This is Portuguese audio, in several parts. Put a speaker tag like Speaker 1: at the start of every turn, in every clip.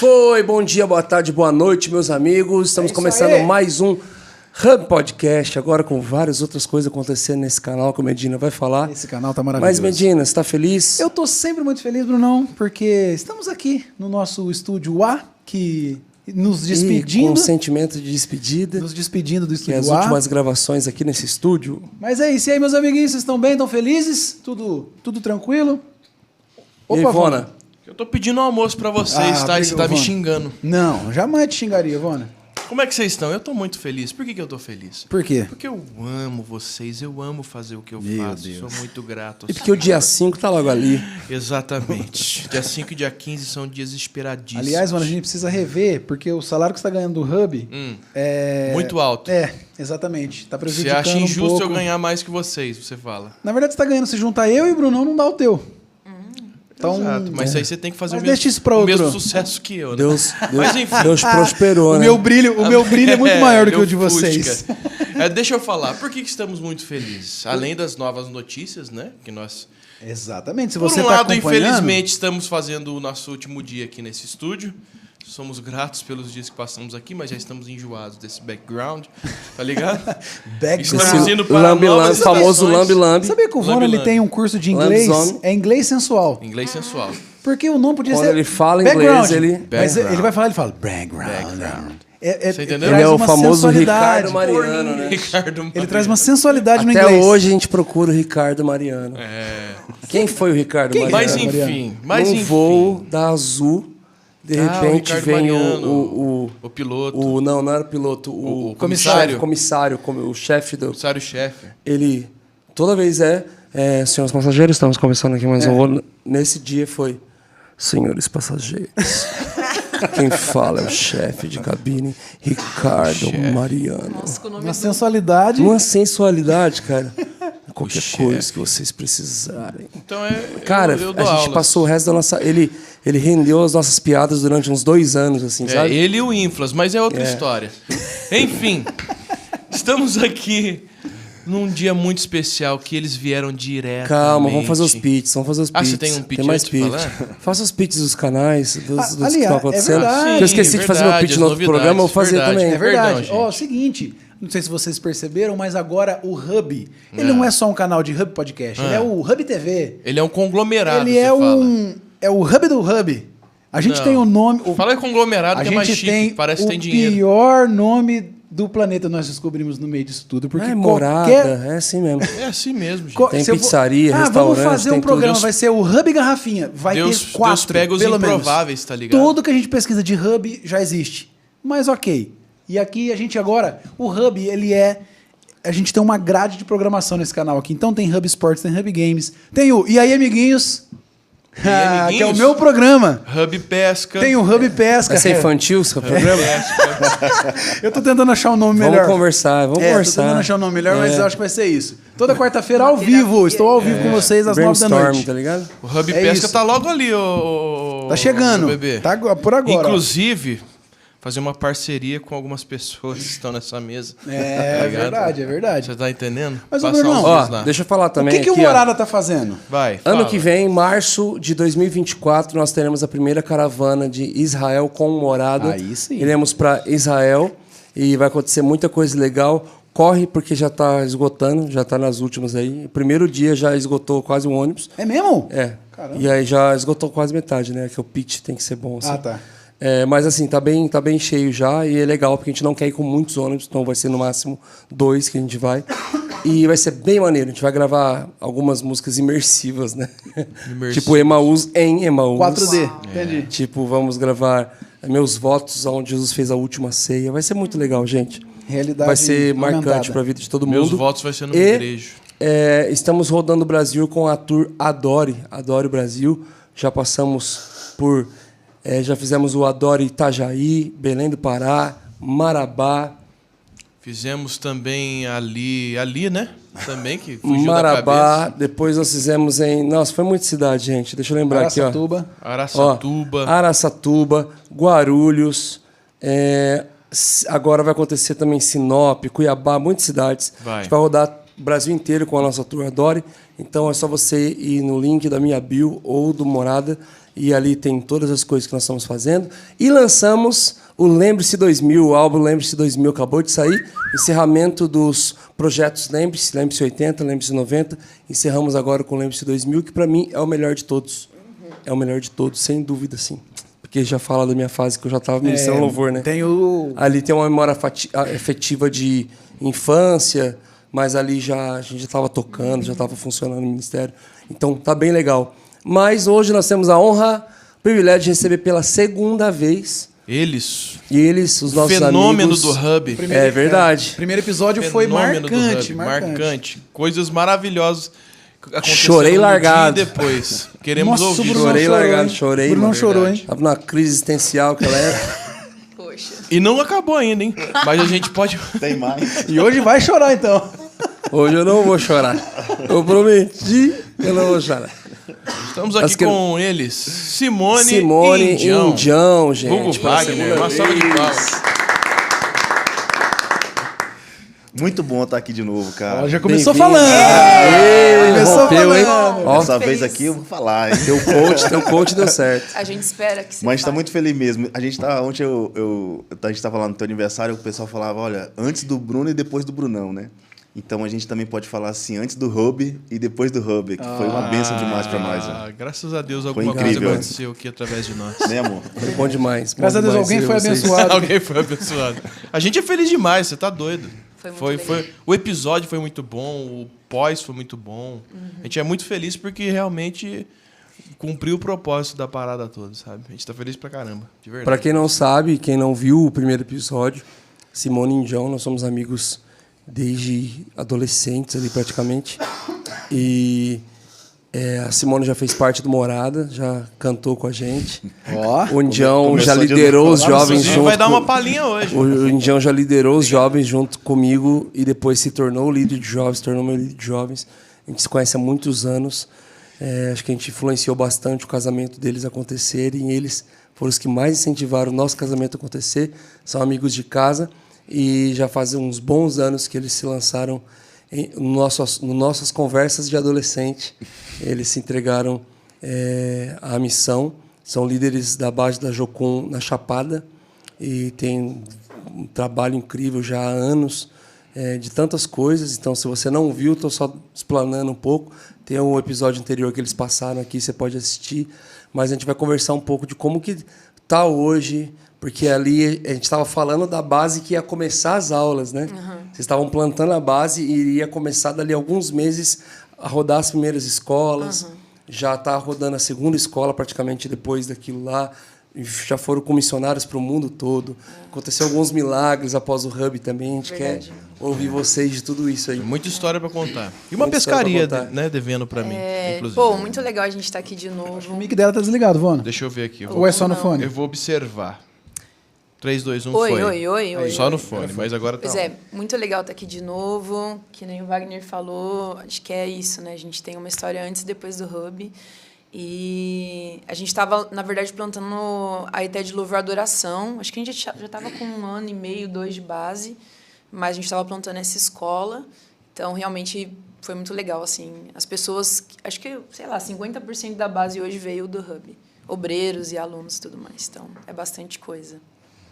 Speaker 1: foi? Bom dia, boa tarde, boa noite, meus amigos. Estamos começando mais um Hub Podcast, agora com várias outras coisas acontecendo nesse canal que o Medina vai falar.
Speaker 2: Esse canal tá maravilhoso.
Speaker 1: Mas, Medina, você tá feliz?
Speaker 2: Eu tô sempre muito feliz, Brunão, porque estamos aqui no nosso estúdio A, que nos despedindo.
Speaker 1: Com um sentimento de despedida.
Speaker 2: Nos despedindo do estúdio
Speaker 1: A.
Speaker 2: A.
Speaker 1: As últimas gravações aqui nesse estúdio.
Speaker 2: Mas é isso. E aí, meus amiguinhos, vocês estão bem? Estão felizes? Tudo tranquilo?
Speaker 1: Opa, Ivona.
Speaker 3: Eu tô pedindo um almoço pra vocês, tá? E você tá me xingando.
Speaker 2: Não, jamais te xingaria, Ivona.
Speaker 3: Como é que vocês estão? Eu tô muito feliz. Por que eu tô feliz?
Speaker 2: Por quê?
Speaker 3: Porque eu amo vocês, eu amo fazer o que eu faço. Deus. Sou muito grato.
Speaker 1: E porque o dia 5 tá logo ali.
Speaker 3: Exatamente. Dia 5 e dia 15 são dias esperadíssimos.
Speaker 2: Aliás, mano, a gente precisa rever, porque o salário que você tá ganhando do Hub é...
Speaker 3: muito alto.
Speaker 2: Exatamente. Tá prejudicando
Speaker 3: Você acha injusto
Speaker 2: pouco.
Speaker 3: eu ganhar mais que vocês, você fala.
Speaker 2: Na verdade, você tá ganhando. Se juntar eu e o Brunão, não dá o teu.
Speaker 3: Então, exato, mas aí você tem que fazer o
Speaker 2: mesmo
Speaker 3: sucesso que eu, né?
Speaker 1: Mas enfim. Deus prosperou,
Speaker 2: né? O meu brilho é muito maior do que o de vocês.
Speaker 3: Deixa eu falar, por que estamos muito felizes? Além das novas notícias, né? Que nós...
Speaker 2: Exatamente, se
Speaker 3: Por
Speaker 2: você
Speaker 3: um
Speaker 2: tá
Speaker 3: lado,
Speaker 2: acompanhando...
Speaker 3: infelizmente, estamos fazendo o nosso último dia aqui nesse estúdio. Somos gratos pelos dias que passamos aqui, mas já estamos enjoados desse background, tá ligado?
Speaker 1: Estamos indo para novas famoso lambe-lambe.
Speaker 2: Sabia que o Vona ele tem um curso de inglês? É inglês sensual.
Speaker 3: Inglês sensual.
Speaker 2: Porque o nome podia
Speaker 1: Quando
Speaker 2: ser...
Speaker 1: ele fala inglês,
Speaker 2: Mas ele vai falar, ele fala background.
Speaker 3: Você entendeu?
Speaker 1: Ele é o famoso Ricardo Mariano, né?
Speaker 2: Ele traz uma sensualidade no
Speaker 1: Até
Speaker 2: inglês.
Speaker 1: Até hoje a gente procura o Ricardo Mariano. Quem foi o Ricardo Mariano?
Speaker 3: Mas enfim.
Speaker 1: Um voo da Azul... De repente vem o
Speaker 3: piloto.
Speaker 1: Não era o piloto. O
Speaker 3: comissário.
Speaker 1: O chefe do...
Speaker 3: Comissário-chefe.
Speaker 1: Ele, toda vez senhores passageiros, estamos começando aqui mais um voo. Nesse dia foi, senhores passageiros, quem fala é o chefe de cabine, Ricardo Mariano.
Speaker 2: Nossa, uma sensualidade.
Speaker 1: Uma sensualidade, cara. Qualquer coisa que vocês precisarem.
Speaker 3: Então
Speaker 1: cara, a gente passou o resto da nossa... Ele rendeu as nossas piadas durante uns 2 anos, assim, sabe?
Speaker 3: Ele e o Inflas, mas é outra história. Enfim, estamos aqui num dia muito especial que eles vieram direto.
Speaker 1: Calma, vamos fazer os pitches,
Speaker 3: você tem um pitch?
Speaker 1: Tem mais pitch. Faça os pitches dos canais, dos que estão acontecendo.
Speaker 2: Verdade.
Speaker 1: Eu esqueci de fazer meu pitch no outro programa, eu vou fazer também.
Speaker 2: É verdade. Ó, seguinte... Não sei se vocês perceberam, mas agora o Hub, ele não é só um canal de Hub Podcast, ele é o Hub TV.
Speaker 3: Ele é um conglomerado,
Speaker 2: ele é o Hub do Hub. A gente tem o nome...
Speaker 3: Fala conglomerado que é mais chique, parece que tem dinheiro.
Speaker 2: O pior nome do planeta nós descobrimos no meio disso tudo. Porque
Speaker 1: morada, é assim mesmo.
Speaker 3: É assim mesmo, gente.
Speaker 1: Tem pizzaria, restaurante...
Speaker 2: vamos fazer um programa, vai ser o Hub Garrafinha. Vai ter 4,
Speaker 3: Deus pega os improváveis, tá ligado?
Speaker 2: Tudo que a gente pesquisa de Hub já existe. Mas ok. E aqui a gente agora, o Hub, a gente tem uma grade de programação nesse canal aqui. Então tem Hub Sports, tem Hub Games, tem o E aí, amiguinhos? Que é o meu programa.
Speaker 3: Hub Pesca.
Speaker 2: Tem o Hub Pesca.
Speaker 1: Vai ser infantil seu programa?
Speaker 2: Eu tô tentando achar um nome melhor.
Speaker 1: Vamos conversar.
Speaker 2: Tô tentando achar um nome melhor, mas eu acho que vai ser isso. Toda quarta-feira ao vivo. Estou ao vivo com vocês às 9 da noite.
Speaker 1: Tá ligado?
Speaker 3: O Hub Pesca tá logo ali, ô
Speaker 2: tá chegando.
Speaker 3: Bebê.
Speaker 2: Tá por agora.
Speaker 3: Inclusive... fazer uma parceria com algumas pessoas que estão nessa mesa.
Speaker 2: É verdade, é verdade.
Speaker 3: Você tá entendendo?
Speaker 2: Mas, Bruno,
Speaker 1: deixa eu falar também.
Speaker 2: O que o Morada tá fazendo?
Speaker 1: Ano que vem, março de 2024, nós teremos a primeira caravana de Israel com Morada.
Speaker 2: Aí sim.
Speaker 1: Iremos para Israel e vai acontecer muita coisa legal. Corre, porque já tá esgotando, já tá nas últimas aí. O primeiro dia já esgotou quase um ônibus.
Speaker 2: É mesmo?
Speaker 1: É.
Speaker 2: Caramba.
Speaker 1: E aí já esgotou quase metade, né? Que o pitch tem que ser bom, assim.
Speaker 2: Ah, tá.
Speaker 1: Mas assim, tá bem cheio já e é legal, porque a gente não quer ir com muitos ônibus, então vai ser no máximo 2 que a gente vai. E vai ser bem maneiro, a gente vai gravar algumas músicas imersivas, né? Tipo Emaús em Emaús.
Speaker 2: 4D, entendi.
Speaker 1: Tipo, vamos gravar Meus Votos, onde Jesus fez a última ceia. Vai ser muito legal, gente.
Speaker 2: Realidade
Speaker 1: vai ser marcante para a vida de todo mundo.
Speaker 3: Meus votos vai ser no igreja.
Speaker 1: Estamos rodando o Brasil com a tour Adore o Brasil. Já passamos por... já fizemos o Adore Itajaí, Belém do Pará, Marabá.
Speaker 3: Fizemos também ali, né? Também, que fugiu
Speaker 1: Marabá,
Speaker 3: da cabeça.
Speaker 1: Depois nós fizemos em... Nossa, foi muita cidade, gente. Deixa eu lembrar
Speaker 2: Araçatuba.
Speaker 1: Aqui, ó. Araçatuba, Guarulhos. Agora vai acontecer também Sinop, Cuiabá, muitas cidades. A gente vai rodar o Brasil inteiro com a nossa tour Adore. Então é só você ir no link da minha bio ou do Morada E ali tem todas as coisas que nós estamos fazendo. E lançamos o Lembre-se 2000, o álbum Lembre-se 2000 acabou de sair. Encerramento dos projetos Lembre-se, Lembre-se 80, Lembre-se 90. Encerramos agora com o Lembre-se 2000, que para mim é o melhor de todos. É o melhor de todos, sem dúvida, sim. Porque já fala da minha fase que eu já estava ministrando louvor, né? Ali tem uma memória afetiva de infância, mas ali a gente já estava tocando, já estava funcionando no ministério. Então, tá bem legal. Mas hoje nós temos a honra, o privilégio de receber pela segunda vez
Speaker 3: eles,
Speaker 1: os nossos
Speaker 3: fenômeno
Speaker 1: amigos.
Speaker 3: do Hub.
Speaker 1: É verdade.
Speaker 2: O primeiro episódio foi
Speaker 3: Fenômeno do
Speaker 2: marcante,
Speaker 3: Hub,
Speaker 2: marcante.
Speaker 3: Coisas maravilhosas aconteceram
Speaker 1: Chorei
Speaker 3: no
Speaker 1: largado.
Speaker 3: dia e depois. Queremos
Speaker 2: Nossa, o
Speaker 3: ouvir.
Speaker 2: Bruno
Speaker 1: Chorei
Speaker 2: chorou,
Speaker 1: largado,
Speaker 2: hein?
Speaker 1: chorei.
Speaker 2: O Bruno
Speaker 1: mano.
Speaker 2: chorou, hein?
Speaker 1: Tava numa crise existencial aquela época.
Speaker 4: Poxa.
Speaker 3: E não acabou ainda, hein? Mas a gente pode...
Speaker 5: Tem mais.
Speaker 2: E hoje vai chorar, então.
Speaker 1: Hoje eu não vou chorar. Eu prometi que eu não vou chorar.
Speaker 3: Estamos aqui com eles, Simone e
Speaker 1: Indião, gente.
Speaker 3: Hugo Wagner, uma salva de palmas.
Speaker 5: Muito bom estar aqui de novo, cara.
Speaker 2: Ela já começou
Speaker 1: Bem-vindo.
Speaker 2: falando. Começou
Speaker 1: Rompeu, hein?
Speaker 2: falando.
Speaker 1: Ó,
Speaker 5: Dessa vez
Speaker 4: feliz.
Speaker 5: aqui eu vou falar, hein?
Speaker 1: teu coach deu certo.
Speaker 4: A gente espera que você
Speaker 5: Mas a gente tá
Speaker 4: fale.
Speaker 5: muito feliz mesmo. A gente tá, ontem a gente tava lá no teu aniversário, o pessoal falava, olha, antes do Bruno e depois do Brunão, né? Então a gente também pode falar assim, antes do Hub e depois do Hub, que foi uma bênção demais pra nós. Ó.
Speaker 3: Graças a Deus
Speaker 5: Foi
Speaker 3: alguma coisa
Speaker 5: incrível.
Speaker 3: aconteceu aqui através de nós.
Speaker 5: Né, amor?
Speaker 1: Foi bom demais. Bom
Speaker 2: Graças a Deus,
Speaker 1: demais
Speaker 2: alguém
Speaker 1: ver
Speaker 2: foi
Speaker 1: vocês.
Speaker 2: abençoado.
Speaker 3: Alguém foi abençoado. A gente é feliz demais, você tá doido.
Speaker 4: Foi muito legal.
Speaker 3: O episódio foi muito bom, o pós foi muito bom. A gente é muito feliz porque realmente cumpriu o propósito da parada toda, sabe? A gente tá feliz pra caramba, de verdade.
Speaker 1: Pra quem não sabe, quem não viu o primeiro episódio, Simone e Indião, nós somos amigos desde adolescentes ali praticamente. E a Simone já fez parte do Morada, já cantou com a gente.
Speaker 2: Ó.
Speaker 1: O Indião
Speaker 5: Começou
Speaker 1: já
Speaker 5: de
Speaker 1: liderou
Speaker 5: novo.
Speaker 1: os jovens
Speaker 3: Inclusive,
Speaker 1: junto.
Speaker 3: vai dar uma palhinha hoje.
Speaker 1: O Indião já liderou os jovens junto comigo e depois se tornou o líder de jovens, se tornou meu líder de jovens. A gente se conhece há muitos anos. Acho que a gente influenciou bastante o casamento deles acontecer e eles foram os que mais incentivaram o nosso casamento a acontecer. São amigos de casa e já fazem uns bons anos que eles se lançaram nossas conversas de adolescente. Eles se entregaram à missão. São líderes da base da Jocum na Chapada e têm um trabalho incrível já há anos de tantas coisas. Então, se você não viu, estou só explanando um pouco. Tem um episódio anterior que eles passaram aqui, você pode assistir. Mas a gente vai conversar um pouco de como que está hoje, porque ali a gente estava falando da base que ia começar as aulas, né? Vocês estavam plantando a base e iria começar dali a alguns meses a rodar as primeiras escolas. Já está rodando a segunda escola praticamente depois daquilo lá. Já foram com missionários para o mundo todo. Aconteceu alguns milagres após o Hub também. A gente
Speaker 4: Verdade.
Speaker 1: quer ouvir vocês de tudo isso aí.
Speaker 3: Muita história pra contar. E uma
Speaker 1: Muita história
Speaker 3: pescaria,
Speaker 1: pra contar.
Speaker 3: né, devendo pra mim, inclusive.
Speaker 4: Pô, muito legal a gente estar aqui de novo.
Speaker 2: O mic dela tá desligado, Vona.
Speaker 3: Deixa eu ver aqui.
Speaker 2: Ou é só no fone?
Speaker 3: Eu vou observar. 3, 2, 1,
Speaker 4: Oi,
Speaker 3: foi.
Speaker 4: oi.
Speaker 3: Só no fone, mas agora tá.
Speaker 4: Pois é, muito legal estar aqui de novo. Que nem o Wagner falou, acho que é isso, né? A gente tem uma história antes e depois do Hub. E a gente estava, na verdade, plantando a ideia de louvor e adoração. Acho que a gente já estava com 1 ano e meio, 2 de base, mas a gente estava plantando essa escola. Então, realmente, foi muito legal, assim. As pessoas, acho que, sei lá, 50% da base hoje veio do Hub. Obreiros e alunos e tudo mais. Então, é bastante coisa.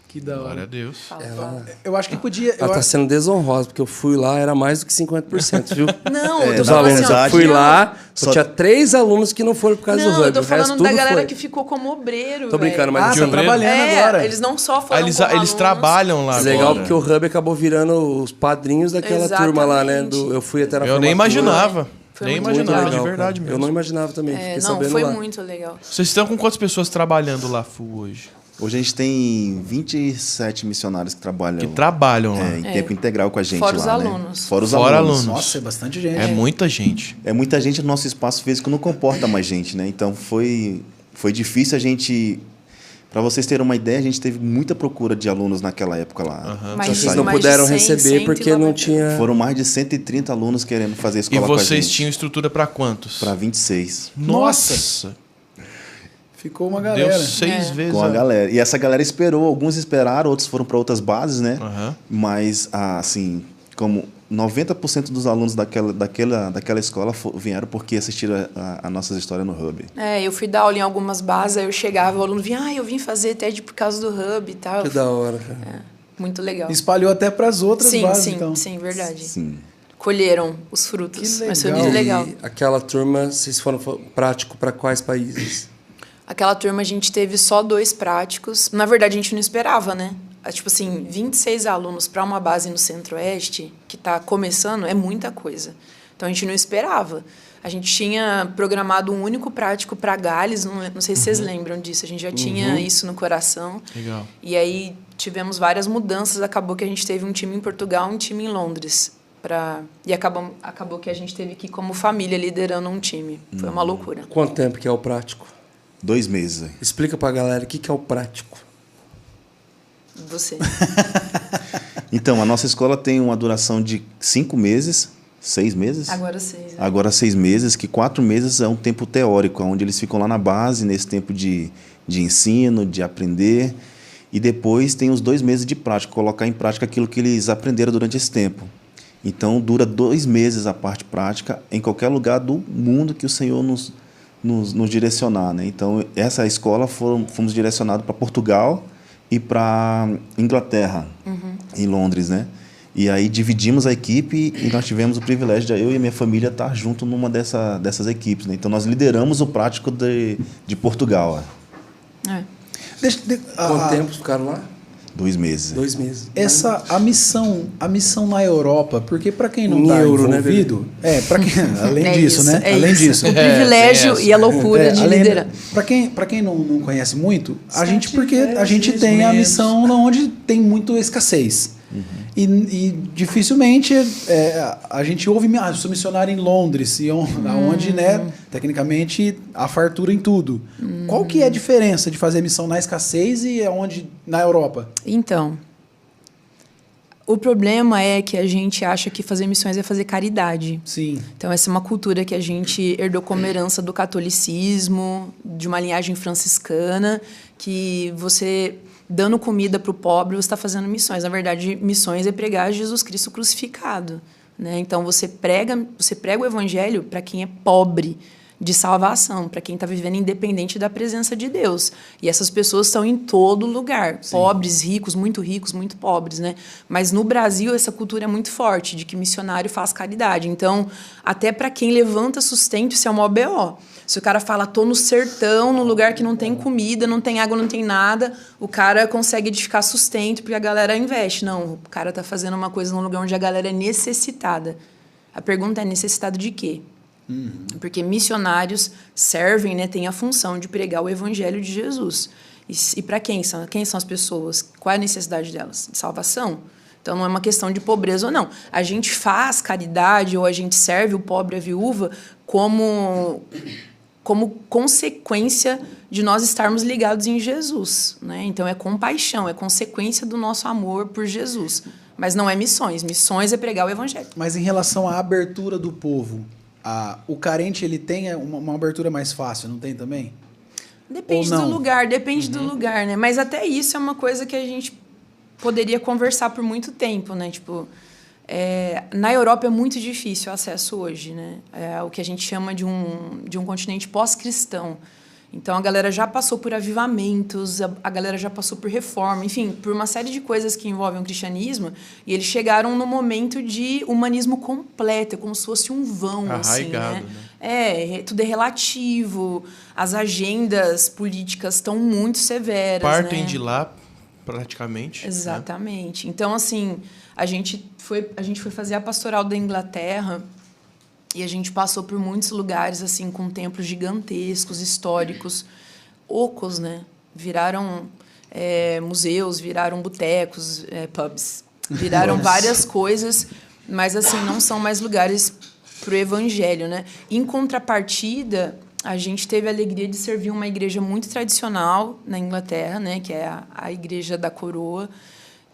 Speaker 2: Que da
Speaker 3: Glória a
Speaker 2: hora.
Speaker 3: Deus.
Speaker 4: Fala.
Speaker 2: Eu acho que podia...
Speaker 1: Ela está sendo desonrosa, porque eu fui lá, era mais do que 50%, viu?
Speaker 4: Não, eu tô
Speaker 1: Dos
Speaker 4: falando
Speaker 1: alunos.
Speaker 4: assim, ó,
Speaker 1: Eu fui
Speaker 4: não.
Speaker 1: lá, só
Speaker 5: Só-
Speaker 1: tinha 3 alunos que não foram por causa do
Speaker 4: Não,
Speaker 1: Hub.
Speaker 4: eu tô
Speaker 1: O resto
Speaker 4: falando da
Speaker 1: tudo
Speaker 4: galera
Speaker 1: foi.
Speaker 4: que ficou como obreiro,
Speaker 1: Tô brincando,
Speaker 4: velho.
Speaker 1: mas
Speaker 2: Ah,
Speaker 1: isso
Speaker 2: tá
Speaker 1: é
Speaker 2: trabalhando agora.
Speaker 4: Eles não só foram
Speaker 3: Eles
Speaker 4: como alunos,
Speaker 3: trabalham lá
Speaker 1: legal
Speaker 3: agora.
Speaker 1: porque o Hub acabou virando os padrinhos daquela turma lá, né?
Speaker 4: Exatamente.
Speaker 1: Eu fui até na
Speaker 3: Eu nem
Speaker 1: formatura.
Speaker 3: imaginava.
Speaker 4: Foi
Speaker 3: Nem
Speaker 4: muito
Speaker 3: imaginava,
Speaker 4: legal,
Speaker 3: de verdade
Speaker 1: cara.
Speaker 3: mesmo.
Speaker 1: Eu não imaginava também,
Speaker 4: É,
Speaker 1: fiquei
Speaker 4: não,
Speaker 1: sabendo
Speaker 4: foi
Speaker 1: lá.
Speaker 4: muito legal.
Speaker 3: Vocês estão com quantas pessoas trabalhando lá full hoje?
Speaker 5: Hoje a gente tem 27 missionários que trabalham,
Speaker 3: Que trabalham lá.
Speaker 5: em tempo integral com a gente
Speaker 4: Fora os
Speaker 5: lá, né?
Speaker 4: alunos.
Speaker 5: Fora os
Speaker 3: Fora
Speaker 5: alunos.
Speaker 3: alunos.
Speaker 2: Nossa, é bastante gente.
Speaker 3: É muita gente.
Speaker 5: É muita gente, o nosso espaço físico não comporta mais gente, né? Então foi difícil a gente... Para vocês terem uma ideia, a gente teve muita procura de alunos naquela época lá.
Speaker 4: Mas
Speaker 5: Pra
Speaker 1: Vocês
Speaker 5: sair.
Speaker 1: não
Speaker 4: mais de
Speaker 1: puderam
Speaker 4: 100,
Speaker 1: receber porque não
Speaker 4: 190.
Speaker 1: tinha...
Speaker 5: Foram mais de 130 alunos querendo fazer
Speaker 3: E
Speaker 5: escola com a
Speaker 3: vocês
Speaker 5: gente.
Speaker 3: tinham estrutura pra quantos?
Speaker 5: Para 26.
Speaker 3: Nossa!
Speaker 2: Ficou uma
Speaker 3: Deu
Speaker 2: galera.
Speaker 3: 6 vezes.
Speaker 5: Com a galera. E essa galera esperou, alguns esperaram, outros foram para outras bases, né?
Speaker 3: Aham.
Speaker 5: Mas, assim, como 90% dos alunos daquela escola vieram porque assistiram a nossas histórias no Hub.
Speaker 4: Eu fui dar aula em algumas bases, aí eu chegava, o aluno vinha, eu vim fazer TED por causa do Hub e tal.
Speaker 1: Que da hora, cara.
Speaker 4: Muito legal.
Speaker 2: Espalhou até para as outras bases,
Speaker 4: sim,
Speaker 2: então.
Speaker 4: Sim, verdade.
Speaker 5: Sim.
Speaker 4: Colheram os frutos.
Speaker 2: Que
Speaker 4: Mas foi
Speaker 2: legal.
Speaker 4: muito legal.
Speaker 1: E aquela turma, vocês foram prático para quais países?
Speaker 4: Aquela turma a gente teve só 2 práticos. Na verdade, a gente não esperava, né? Tipo assim, 26 alunos para uma base no Centro-Oeste, que está começando, é muita coisa. Então, a gente não esperava. A gente tinha programado um único prático para Gales, não sei se vocês lembram disso. A gente já tinha isso no coração.
Speaker 3: Legal.
Speaker 4: E aí, tivemos várias mudanças. Acabou que a gente teve um time em Portugal e um time em Londres. E acabou que a gente teve que ir como família liderando um time. Foi uma loucura.
Speaker 1: Quanto tempo que é o prático?
Speaker 5: 2 meses.
Speaker 1: Explica pra galera o que é o prático.
Speaker 4: Você.
Speaker 5: Então, a nossa escola tem uma duração de 5 meses, 6 meses.
Speaker 4: Agora 6. Né?
Speaker 5: Agora 6 meses, que 4 meses é um tempo teórico, onde eles ficam lá na base, nesse tempo de ensino, de aprender. E depois tem os 2 meses de prática, colocar em prática aquilo que eles aprenderam durante esse tempo. Então, dura 2 meses a parte prática em qualquer lugar do mundo que o Senhor nos direcionar. Né? Então, essa escola fomos direcionados para Portugal e para Inglaterra, em Londres. Né? E aí dividimos a equipe e nós tivemos o privilégio de eu e a minha família estar junto numa dessas equipes. Né? Então, nós lideramos o prático de Portugal.
Speaker 4: É.
Speaker 1: Quanto tempo ficaram lá?
Speaker 5: 2 meses.
Speaker 1: 2 meses.
Speaker 2: A missão na Europa, porque para quem não
Speaker 1: Em
Speaker 2: está
Speaker 1: euro, né,
Speaker 2: envolvido, para quem além disso,
Speaker 4: isso,
Speaker 2: né?
Speaker 4: é
Speaker 2: Além
Speaker 4: isso.
Speaker 2: disso.
Speaker 4: O privilégio
Speaker 3: tem
Speaker 4: e a loucura de
Speaker 2: além-
Speaker 4: liderar.
Speaker 2: Para quem não conhece muito, porque a
Speaker 1: vezes
Speaker 2: gente tem a
Speaker 1: menos.
Speaker 2: missão onde tem muito escassez. E dificilmente a gente ouve, eu sou missionário em Londres, onde, né, tecnicamente, há fartura em tudo. Qual que é a diferença de fazer missão na escassez e onde na Europa?
Speaker 4: Então, o problema é que a gente acha que fazer missões é fazer caridade.
Speaker 2: Sim.
Speaker 4: Então, essa é uma cultura que a gente herdou como herança do catolicismo, de uma linhagem franciscana, que você, dando comida para o pobre, você está fazendo missões. Na verdade, missões é pregar Jesus Cristo crucificado. Né? Então, você prega o evangelho para quem é pobre de salvação, para quem está vivendo independente da presença de Deus. E essas pessoas estão em todo lugar. Sim. Pobres, ricos, muito pobres. Né? Mas no Brasil, essa cultura é muito forte, de que missionário faz caridade. Então, até para quem levanta sustento, isso é uma OBO. Se o cara fala, tô no sertão, num lugar que não tem comida, não tem água, não tem nada, o cara consegue edificar sustento porque a galera investe. Não, o cara está fazendo uma coisa num lugar onde a galera é necessitada. A pergunta é necessitada de quê? Porque missionários servem, né, têm a função de pregar o evangelho de Jesus. E para quem são as pessoas? Qual é a necessidade delas? De salvação? Então, não é uma questão de pobreza ou não. A gente faz caridade ou a gente serve o pobre e a viúva como consequência de nós estarmos ligados em Jesus. Né? Então, é compaixão, é consequência do nosso amor por Jesus. Mas não é missões. Missões é pregar o evangelho.
Speaker 2: Mas em relação à abertura do povo, o carente ele tem uma abertura mais fácil, não tem também?
Speaker 4: Depende do lugar, né? Mas até isso é uma coisa que a gente poderia conversar por muito tempo, né? Tipo, na Europa é muito difícil o acesso hoje, né? É o que a gente chama de um continente pós-cristão. Então, a galera já passou por avivamentos, a galera já passou por reforma, enfim, por uma série de coisas que envolvem o cristianismo, e eles chegaram no momento de humanismo completo, como se fosse um vão,
Speaker 3: Arraigado,
Speaker 4: assim, né? Tudo é relativo, as agendas políticas estão muito severas,
Speaker 3: Partem
Speaker 4: né?
Speaker 3: de lá, praticamente.
Speaker 4: Exatamente. Né? Então, assim, a gente foi fazer a pastoral da Inglaterra. E a gente passou por muitos lugares assim com templos gigantescos, históricos, ocos, né? Viraram museus, viraram botecos, pubs, viraram várias coisas, mas assim não são mais lugares para o evangelho, né? Em contrapartida, a gente teve a alegria de servir uma igreja muito tradicional na Inglaterra, né? Que é a Igreja da Coroa,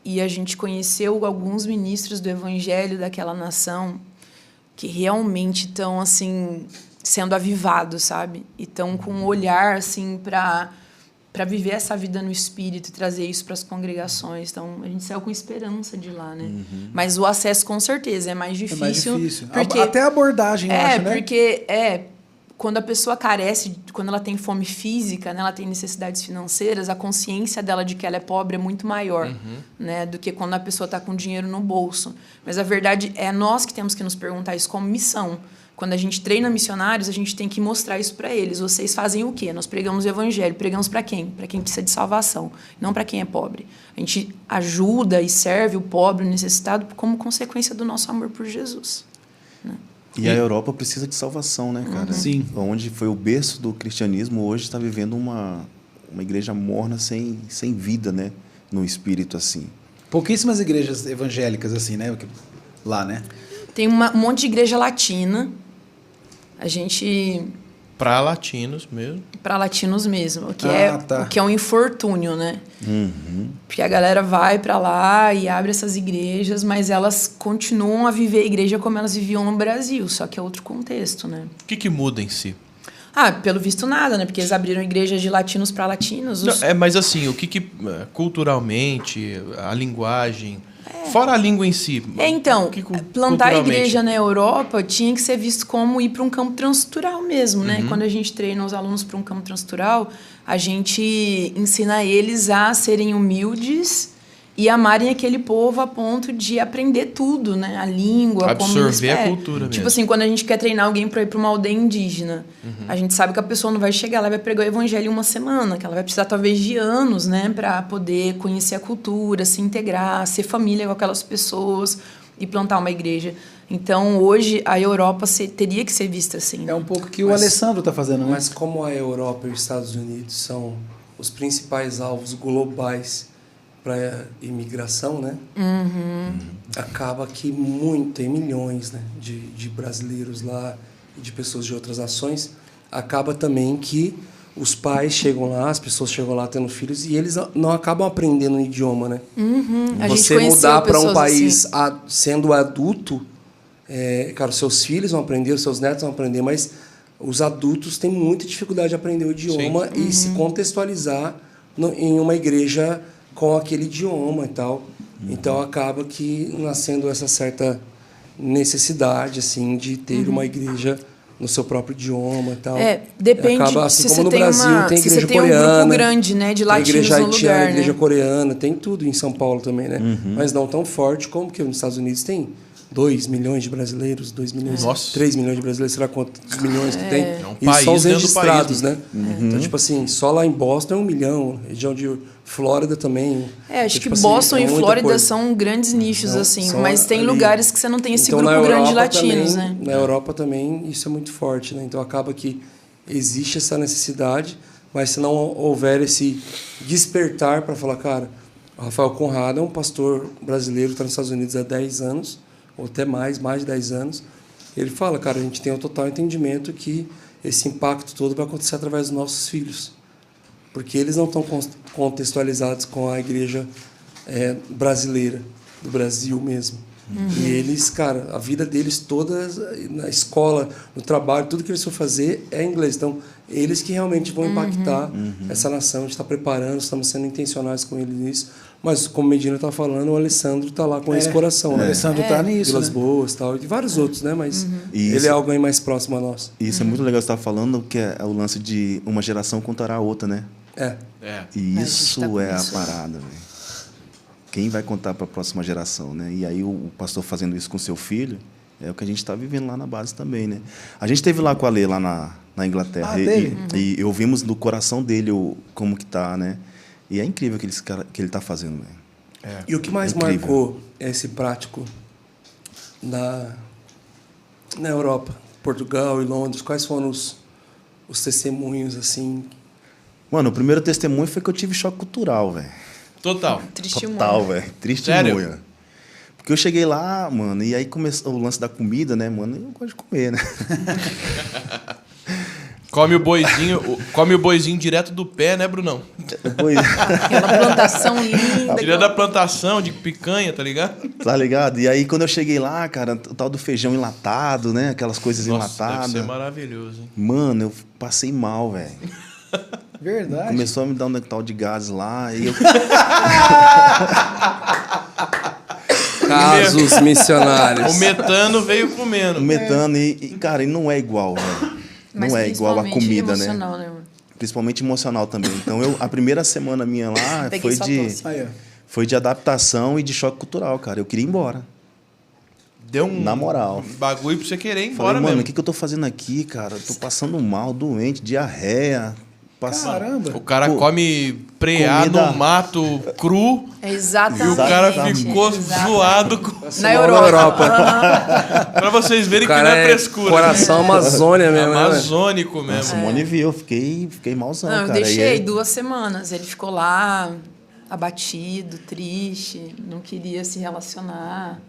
Speaker 4: e a gente conheceu alguns ministros do evangelho daquela nação que realmente estão assim sendo avivados, sabe? E estão com um olhar assim para para viver essa vida no espírito e trazer isso para as congregações. Então, a gente saiu com esperança de lá, né? Mas o acesso, com certeza, é mais difícil.
Speaker 2: É mais difícil.
Speaker 4: Porque,
Speaker 2: Até a abordagem, eu acho, né?
Speaker 4: porque quando a pessoa carece, quando ela tem fome física, né, ela tem necessidades financeiras, a consciência dela de que ela é pobre é muito maior, né, do que quando a pessoa está com dinheiro no bolso. Mas a verdade é nós que temos que nos perguntar isso como missão. Quando a gente treina missionários, a gente tem que mostrar isso para eles. Vocês fazem o quê? Nós pregamos o evangelho. Pregamos para quem? Para quem precisa de salvação, não para quem é pobre. A gente ajuda e serve o pobre, o necessitado, como consequência do nosso amor por Jesus. Né?
Speaker 5: E a Europa precisa de salvação, né, cara?
Speaker 2: Sim.
Speaker 5: Onde foi o berço do cristianismo, hoje está vivendo uma igreja morna, sem vida, né? No espírito, assim.
Speaker 2: Pouquíssimas igrejas evangélicas, assim, né? Lá, né?
Speaker 4: Tem um monte de igreja latina. A gente...
Speaker 3: Para latinos mesmo.
Speaker 4: Para latinos mesmo,
Speaker 2: Tá.
Speaker 4: o que é um infortúnio, né? Porque a galera vai para lá e abre essas igrejas, mas elas continuam a viver a igreja como elas viviam no Brasil, só que é outro contexto, né?
Speaker 3: O que muda em si?
Speaker 4: Pelo visto nada, né? Porque eles abriram igrejas de latinos para latinos.
Speaker 3: Mas assim, o que culturalmente, a linguagem... Fora a língua em si.
Speaker 4: Então, plantar a
Speaker 3: culturalmente?
Speaker 4: igreja na Europa tinha que ser visto como ir para um campo transcultural mesmo, né? Quando a gente treina os alunos para um campo transcultural, a gente ensina eles a serem humildes e amarem aquele povo a ponto de aprender tudo, né? A língua,
Speaker 3: absorver a cultura mesmo.
Speaker 4: Tipo assim, quando a gente quer treinar alguém para ir para uma aldeia indígena, a gente sabe que a pessoa não vai chegar lá e vai pregar o evangelho em uma semana, que ela vai precisar talvez de anos, né, para poder conhecer a cultura, se integrar, ser família com aquelas pessoas e plantar uma igreja. Então, hoje, a Europa teria que ser vista assim.
Speaker 2: É um pouco que o Alessandro está fazendo, né?
Speaker 1: Mas como a Europa e os Estados Unidos são os principais alvos globais para imigração, né? Acaba que tem milhões, né, de brasileiros lá e de pessoas de outras nações. Acaba também que os pais chegam lá, as pessoas chegam lá tendo filhos e eles não acabam aprendendo o idioma, né? Você mudar para um país
Speaker 4: assim.
Speaker 1: sendo adulto, cara, seus filhos vão aprender, os seus netos vão aprender, mas os adultos têm muita dificuldade de aprender o idioma e se contextualizar em uma igreja com aquele idioma e tal. Então acaba que nascendo essa certa necessidade assim de ter uma igreja no seu próprio idioma e tal.
Speaker 4: Depende.
Speaker 1: Acaba, assim
Speaker 4: se
Speaker 1: como
Speaker 4: você
Speaker 1: no
Speaker 4: tem
Speaker 1: Brasil tem igreja
Speaker 4: se você tem
Speaker 1: coreana,
Speaker 4: um grupo grande, né, de latinos
Speaker 1: igreja
Speaker 4: no
Speaker 1: haitiana,
Speaker 4: lugar,
Speaker 1: igreja
Speaker 4: né?
Speaker 1: coreana, tem tudo em São Paulo também, né? Mas não tão forte como que nos Estados Unidos tem 2 milhões de brasileiros, 2 milhões,
Speaker 3: Nossa.
Speaker 1: 3 milhões de brasileiros, será quantos milhões que tem?
Speaker 3: É um
Speaker 1: E
Speaker 3: país
Speaker 1: só os
Speaker 3: dentro do
Speaker 1: registrados,
Speaker 3: país,
Speaker 1: né? Então, tipo assim, só lá em Boston é 1 milhão, região de Flórida também.
Speaker 4: Acho
Speaker 1: Então,
Speaker 4: que
Speaker 1: tipo
Speaker 4: Boston
Speaker 1: assim, é
Speaker 4: e
Speaker 1: muita
Speaker 4: Flórida
Speaker 1: coisa.
Speaker 4: são grandes nichos,
Speaker 1: Então,
Speaker 4: assim,
Speaker 1: só
Speaker 4: mas tem
Speaker 1: ali.
Speaker 4: lugares que você não tem esse
Speaker 1: Então, na
Speaker 4: grupo grande de
Speaker 1: Europa
Speaker 4: latinos,
Speaker 1: também,
Speaker 4: né?
Speaker 1: Na Europa também isso é muito forte, né? Então acaba que existe essa necessidade, mas se não houver esse despertar para falar, cara, o Rafael Conrado é um pastor brasileiro, está nos Estados Unidos há 10 anos, ou até mais de 10 anos. Ele fala, cara, a gente tem o total entendimento que esse impacto todo vai acontecer através dos nossos filhos. Porque eles não estão contextualizados com a igreja brasileira, do Brasil mesmo. E eles, cara, a vida deles toda, na escola, no trabalho, tudo que eles for fazer é inglês. Então, eles que realmente vão impactar essa nação. A gente está preparando, estamos sendo intencionais com eles nisso. Mas, como Medina está falando, o Alessandro está lá com esse coração.
Speaker 2: O
Speaker 1: Né?
Speaker 2: Alessandro está nisso,
Speaker 1: Vilas
Speaker 2: né?
Speaker 1: Boas tal, e vários outros, né? Mas
Speaker 5: E
Speaker 1: ele
Speaker 5: isso-
Speaker 1: é alguém mais próximo a nós.
Speaker 5: E isso é muito legal que você está falando, que é o lance de uma geração contará a outra, né?
Speaker 1: É.
Speaker 5: E
Speaker 4: gente
Speaker 5: isso
Speaker 4: tá com
Speaker 5: é
Speaker 4: isso.
Speaker 5: a parada, velho. Quem vai contar para a próxima geração, né? E aí o pastor fazendo isso com seu filho é o que a gente está vivendo lá na base também, né? A gente esteve lá com a Lê, lá na Inglaterra.
Speaker 2: teve?
Speaker 5: E ouvimos no coração dele como que tá, né? E é incrível o que ele está fazendo, velho.
Speaker 1: E o que mais
Speaker 5: Incrível.
Speaker 1: marcou esse prático na Europa, Portugal e Londres? Quais foram os testemunhos, assim?
Speaker 5: Mano, o primeiro testemunho foi que eu tive choque cultural, velho.
Speaker 3: Total.
Speaker 5: Total, velho. Testemunha. Porque eu cheguei lá, mano, e aí começou o lance da comida, né, mano? Eu gosto de comer, né?
Speaker 3: Come o boizinho direto do pé, né, Brunão?
Speaker 5: Depois,
Speaker 4: Aquela plantação linda.
Speaker 3: Direto da plantação de picanha, tá ligado?
Speaker 5: tá ligado? E aí quando eu cheguei lá, cara, o tal do feijão enlatado, né? Aquelas coisas
Speaker 3: Nossa, deve
Speaker 5: enlatadas.
Speaker 3: ser maravilhoso, hein?
Speaker 5: Mano, eu passei mal, velho.
Speaker 2: Verdade.
Speaker 5: Começou a me dar um tal de gás lá. E eu...
Speaker 1: Casos missionários.
Speaker 3: O metano veio comendo.
Speaker 5: O metano, cara, e não é igual, velho.
Speaker 4: Mas
Speaker 5: Não é igual a
Speaker 4: principalmente
Speaker 5: comida, né?
Speaker 4: emocional, né, mano?
Speaker 5: Principalmente emocional também. Então, a primeira semana minha lá
Speaker 4: Peguei sua tosse.
Speaker 2: Aí, ó.
Speaker 5: foi de adaptação e de choque cultural, cara. Eu queria ir embora.
Speaker 3: Deu um
Speaker 5: Na moral.
Speaker 3: bagulho pra você querer ir
Speaker 5: Falei,
Speaker 3: embora
Speaker 5: mano,
Speaker 3: mesmo.
Speaker 5: o que eu tô fazendo aqui, cara? Eu tô passando mal, doente, diarreia.
Speaker 2: Caramba.
Speaker 3: O cara
Speaker 5: Pô,
Speaker 3: come preá
Speaker 5: comida-
Speaker 3: no mato cru
Speaker 4: É
Speaker 3: e
Speaker 4: exatamente.
Speaker 3: o cara
Speaker 5: Exatamente.
Speaker 3: ficou zoado.
Speaker 4: Na Europa.
Speaker 3: Pra vocês verem
Speaker 1: O
Speaker 3: que não
Speaker 1: cara
Speaker 3: é
Speaker 1: é
Speaker 3: frescura.
Speaker 1: coração Amazônia mesmo, né?
Speaker 3: Amazônico mesmo.
Speaker 5: Nossa, Simone viu, eu fiquei malzão,
Speaker 4: Não, eu
Speaker 5: cara.
Speaker 4: deixei
Speaker 5: E aí-
Speaker 4: 2 semanas. Ele ficou lá, abatido, triste, não queria se relacionar.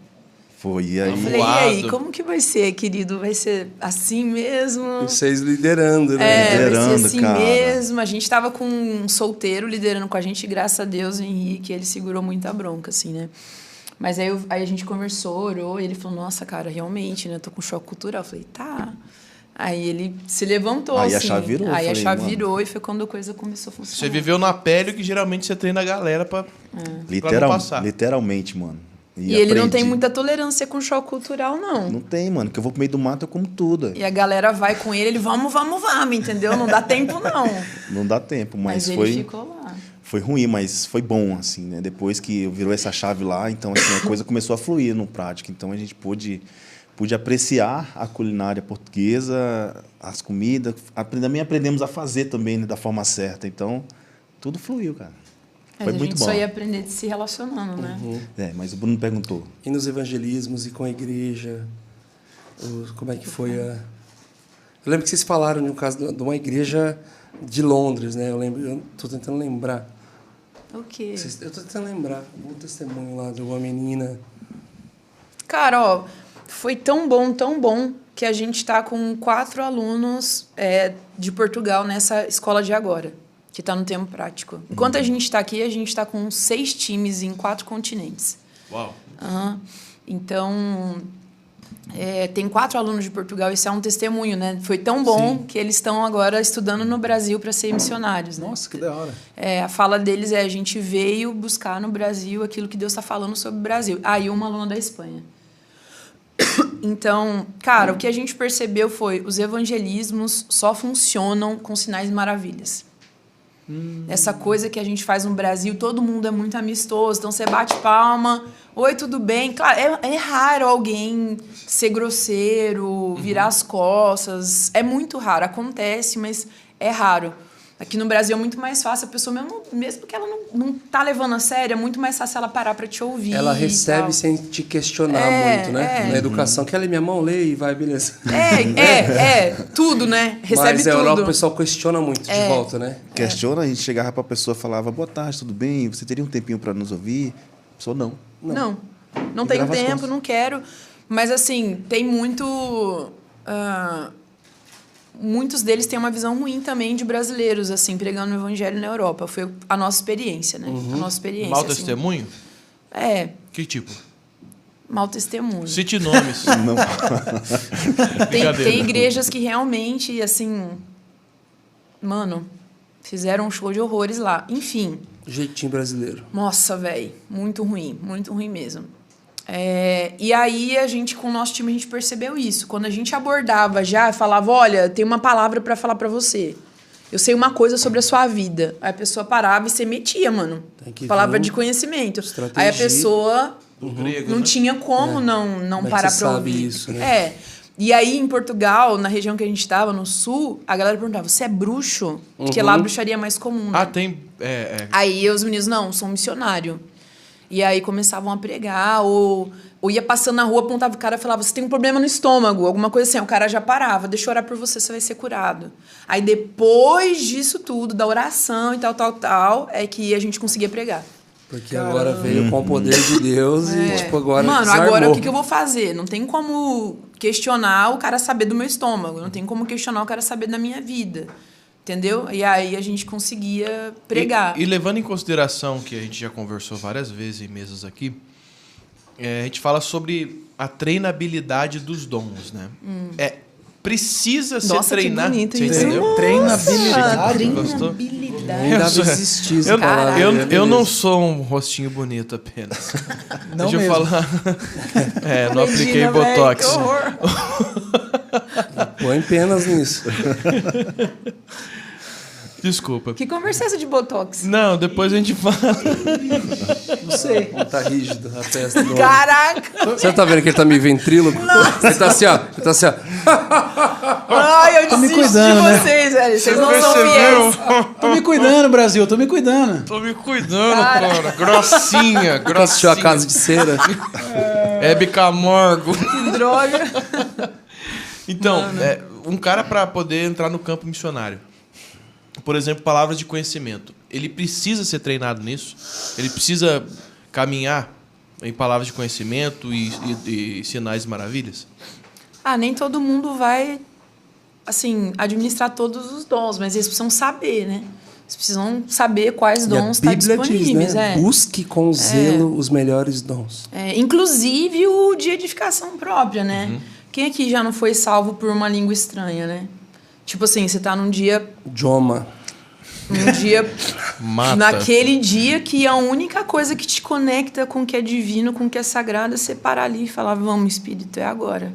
Speaker 5: Foi, e aí...
Speaker 4: Eu falei, e aí,
Speaker 3: Voado.
Speaker 4: como que vai ser, querido? Vai ser assim mesmo?
Speaker 1: Vocês liderando, né?
Speaker 4: É, vai
Speaker 5: Liderando,
Speaker 4: ser assim
Speaker 5: cara.
Speaker 4: mesmo. A gente tava com um solteiro liderando com a gente, graças a Deus, o Henrique, ele segurou muita bronca, assim, né? Mas aí a gente conversou, orou, e ele falou, nossa, cara, realmente, né? Tô com choque cultural. Eu falei, tá. Aí ele se levantou,
Speaker 5: Aí a
Speaker 4: assim.
Speaker 5: chave virou,
Speaker 4: Aí a
Speaker 5: falei,
Speaker 4: chave
Speaker 5: mano.
Speaker 4: virou e foi quando a coisa começou a funcionar.
Speaker 3: Você viveu na pele o que geralmente você treina a galera pra não passar.
Speaker 5: Literalmente, mano.
Speaker 4: E ele não tem
Speaker 5: aprendi.
Speaker 4: muita tolerância com choque cultural, não.
Speaker 5: Não tem, mano. Que eu vou pro meio do mato, eu como tudo.
Speaker 4: E a galera vai com ele, vamos, entendeu? Não dá tempo, não.
Speaker 5: Não dá tempo, mas
Speaker 4: ele
Speaker 5: foi...
Speaker 4: ficou lá.
Speaker 5: Foi ruim, mas foi bom, assim, né? Depois que virou essa chave lá, então, assim, a coisa começou a fluir no prático. Então, a gente pôde apreciar a culinária portuguesa, as comidas. Também aprendemos a fazer também, né, da forma certa. Então, tudo fluiu, cara.
Speaker 4: Mas
Speaker 5: Foi
Speaker 4: a
Speaker 5: muito
Speaker 4: gente
Speaker 5: bom.
Speaker 4: só ia aprender se relacionando, né?
Speaker 5: Mas o Bruno perguntou.
Speaker 1: E nos evangelismos e com a igreja. Como é que foi a... Eu lembro que vocês falaram de um caso de uma igreja de Londres, né? Eu tô tentando lembrar.
Speaker 4: O quê?
Speaker 1: Eu tô tentando lembrar. Um testemunho lá de uma menina.
Speaker 4: Cara, ó, foi tão bom, que a gente tá com 4 alunos de Portugal nessa escola de agora, que tá no tempo prático. Enquanto a gente tá aqui, a gente tá com 6 times em 4 continentes.
Speaker 3: Uau.
Speaker 4: Então, tem 4 alunos de Portugal, isso é um testemunho, né? Foi tão bom que eles estão agora estudando no Brasil para ser missionários, né?
Speaker 2: Nossa, que da hora.
Speaker 4: A fala deles a gente veio buscar no Brasil aquilo que Deus está falando sobre o Brasil. E uma aluna da Espanha. Então, cara, o que a gente percebeu foi os evangelismos só funcionam com sinais e maravilhas. Essa coisa que a gente faz no Brasil, todo mundo é muito amistoso, então você bate palma, oi, tudo bem? Claro, é raro alguém ser grosseiro, virar as costas, é muito raro, acontece, mas é raro. Aqui no Brasil é muito mais fácil, a pessoa mesmo que ela não tá levando a sério, é muito mais fácil ela parar para te ouvir.
Speaker 1: Ela
Speaker 4: e
Speaker 1: recebe
Speaker 4: tal.
Speaker 1: sem te questionar muito, né? Na educação, quer ler minha mão? Lê e vai, beleza.
Speaker 4: Tudo, né? Recebe
Speaker 1: Mas
Speaker 4: tudo.
Speaker 1: a Europa o pessoal questiona muito de volta, né?
Speaker 5: Questiona, a gente chegava pra pessoa e falava, boa tarde, tudo bem? Você teria um tempinho pra nos ouvir? A pessoa, não.
Speaker 4: Não tenho
Speaker 1: Grava as
Speaker 4: tempo,
Speaker 1: costas.
Speaker 4: não quero. Mas, assim, tem muitos deles têm uma visão ruim também de brasileiros, assim, pregando o evangelho na Europa. Foi a nossa experiência, né? A nossa experiência.
Speaker 3: Mau
Speaker 4: assim.
Speaker 3: testemunho?
Speaker 4: Que
Speaker 3: tipo?
Speaker 4: Mau testemunho.
Speaker 3: Cite nomes.
Speaker 5: Não.
Speaker 4: Tem igrejas que realmente, assim... Mano, fizeram um show de horrores lá. Enfim.
Speaker 1: Jeitinho brasileiro.
Speaker 4: Nossa, velho. Muito ruim mesmo. E aí, com o nosso time, a gente percebeu isso. Quando a gente abordava já, falava, olha, tem uma palavra para falar para você. Eu sei uma coisa sobre a sua vida. Aí a pessoa parava e você metia, mano.
Speaker 1: Tem que
Speaker 4: Palavra
Speaker 1: vir
Speaker 4: de conhecimento.
Speaker 1: estratégia.
Speaker 4: Aí a pessoa
Speaker 3: grego,
Speaker 4: não
Speaker 3: né?
Speaker 4: tinha como não
Speaker 1: Como é que
Speaker 4: parar
Speaker 1: você
Speaker 4: pra
Speaker 1: sabe
Speaker 4: ouvir.
Speaker 1: isso, né?
Speaker 4: E aí, em Portugal, na região que a gente estava, no sul, a galera perguntava, você é bruxo? Porque lá a bruxaria é mais comum, né?
Speaker 3: Tem...
Speaker 4: Aí os meninos, não, sou missionário. E aí começavam a pregar, ou ia passando na rua, apontava o cara e falava, você tem um problema no estômago, alguma coisa assim. O cara já parava, deixa eu orar por você, você vai ser curado. Aí depois disso tudo, da oração e tal, é que a gente conseguia pregar.
Speaker 1: Porque agora veio com o poder de Deus e, tipo, agora
Speaker 4: Mano,
Speaker 1: desarmou.
Speaker 4: agora o que eu vou fazer? Não tem como questionar o cara saber do meu estômago, não tem como questionar o cara saber da minha vida. Entendeu? E aí a gente conseguia pregar.
Speaker 3: E levando em consideração que a gente já conversou várias vezes em mesas aqui, a gente fala sobre a treinabilidade dos dons, né? precisa ser
Speaker 4: Nossa, que
Speaker 3: treinado.
Speaker 4: bonito
Speaker 3: Você
Speaker 4: isso.
Speaker 3: entendeu?
Speaker 2: Treinabilidade.
Speaker 3: Gostou?
Speaker 4: Treinabilidade.
Speaker 1: Nem dava existir essa palavra,
Speaker 3: Eu
Speaker 1: beleza.
Speaker 3: não sou um rostinho bonito apenas.
Speaker 2: Não
Speaker 3: Deixa
Speaker 2: mesmo.
Speaker 3: eu falar. Não apliquei
Speaker 4: Imagina, véi,
Speaker 3: Botox.
Speaker 4: que horror.
Speaker 1: Põe penas nisso.
Speaker 3: Desculpa.
Speaker 4: Que conversa é essa de Botox?
Speaker 3: Não, depois a gente fala.
Speaker 2: Não sei.
Speaker 1: Tá rígido a testa do homem.
Speaker 4: Caraca!
Speaker 1: Você tá vendo que ele tá meio ventríloco? Ele tá assim, ó. Ele tá assim, ó.
Speaker 4: Ai, eu
Speaker 2: Tô me
Speaker 4: desisto
Speaker 2: cuidando,
Speaker 4: de
Speaker 2: né?
Speaker 4: vocês, velho. Vocês não são
Speaker 3: Percebeu?
Speaker 4: fiéis.
Speaker 2: Tô me cuidando, Brasil, tô me cuidando.
Speaker 3: Tô me cuidando, cara. Grossinha,
Speaker 1: Assistiu
Speaker 3: grossinha.
Speaker 1: a Casa de Cera.
Speaker 3: Hebe Camargo.
Speaker 4: Que droga.
Speaker 3: Então, um cara para poder entrar no campo missionário, por exemplo, palavras de conhecimento, ele precisa ser treinado nisso? Ele precisa caminhar em palavras de conhecimento e sinais e maravilhas?
Speaker 4: Nem todo mundo vai, assim, administrar todos os dons, mas eles precisam saber, né? Eles precisam saber quais dons estão disponíveis.
Speaker 1: né? Busque com zelo os melhores dons.
Speaker 4: Inclusive o de edificação própria, né? Quem aqui já não foi salvo por uma língua estranha, né? Tipo assim, você tá num dia...
Speaker 1: Joma.
Speaker 4: Um dia...
Speaker 3: Mata.
Speaker 4: Naquele dia que a única coisa que te conecta com o que é divino, com o que é sagrado, é você parar ali e falar, vamos, Espírito, é agora.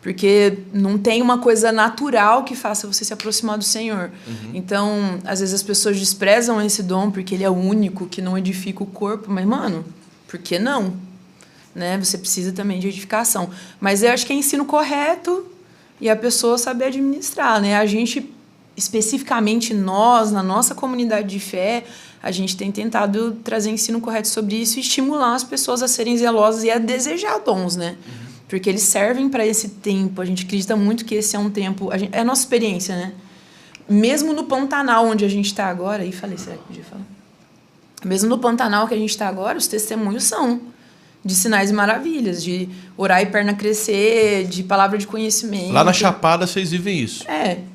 Speaker 4: Porque não tem uma coisa natural que faça você se aproximar do Senhor. Então, às vezes as pessoas desprezam esse dom porque ele é o único que não edifica o corpo. Mas, mano, por que não? Né? Você precisa também de edificação. Mas eu acho que é ensino correto e a pessoa saber administrar, né? A gente, especificamente nós, na nossa comunidade de fé, a gente tem tentado trazer ensino correto sobre isso e estimular as pessoas a serem zelosas e a desejar dons, né? Porque eles servem para esse tempo. A gente acredita muito que esse é um tempo... é a nossa experiência, né? Mesmo no Pantanal, onde a gente está agora... Ih, falei, será que podia falar? Mesmo no Pantanal que a gente está agora, os testemunhos são de sinais e maravilhas, de orar e perna crescer, de palavra de conhecimento.
Speaker 3: Lá na Chapada vocês vivem isso.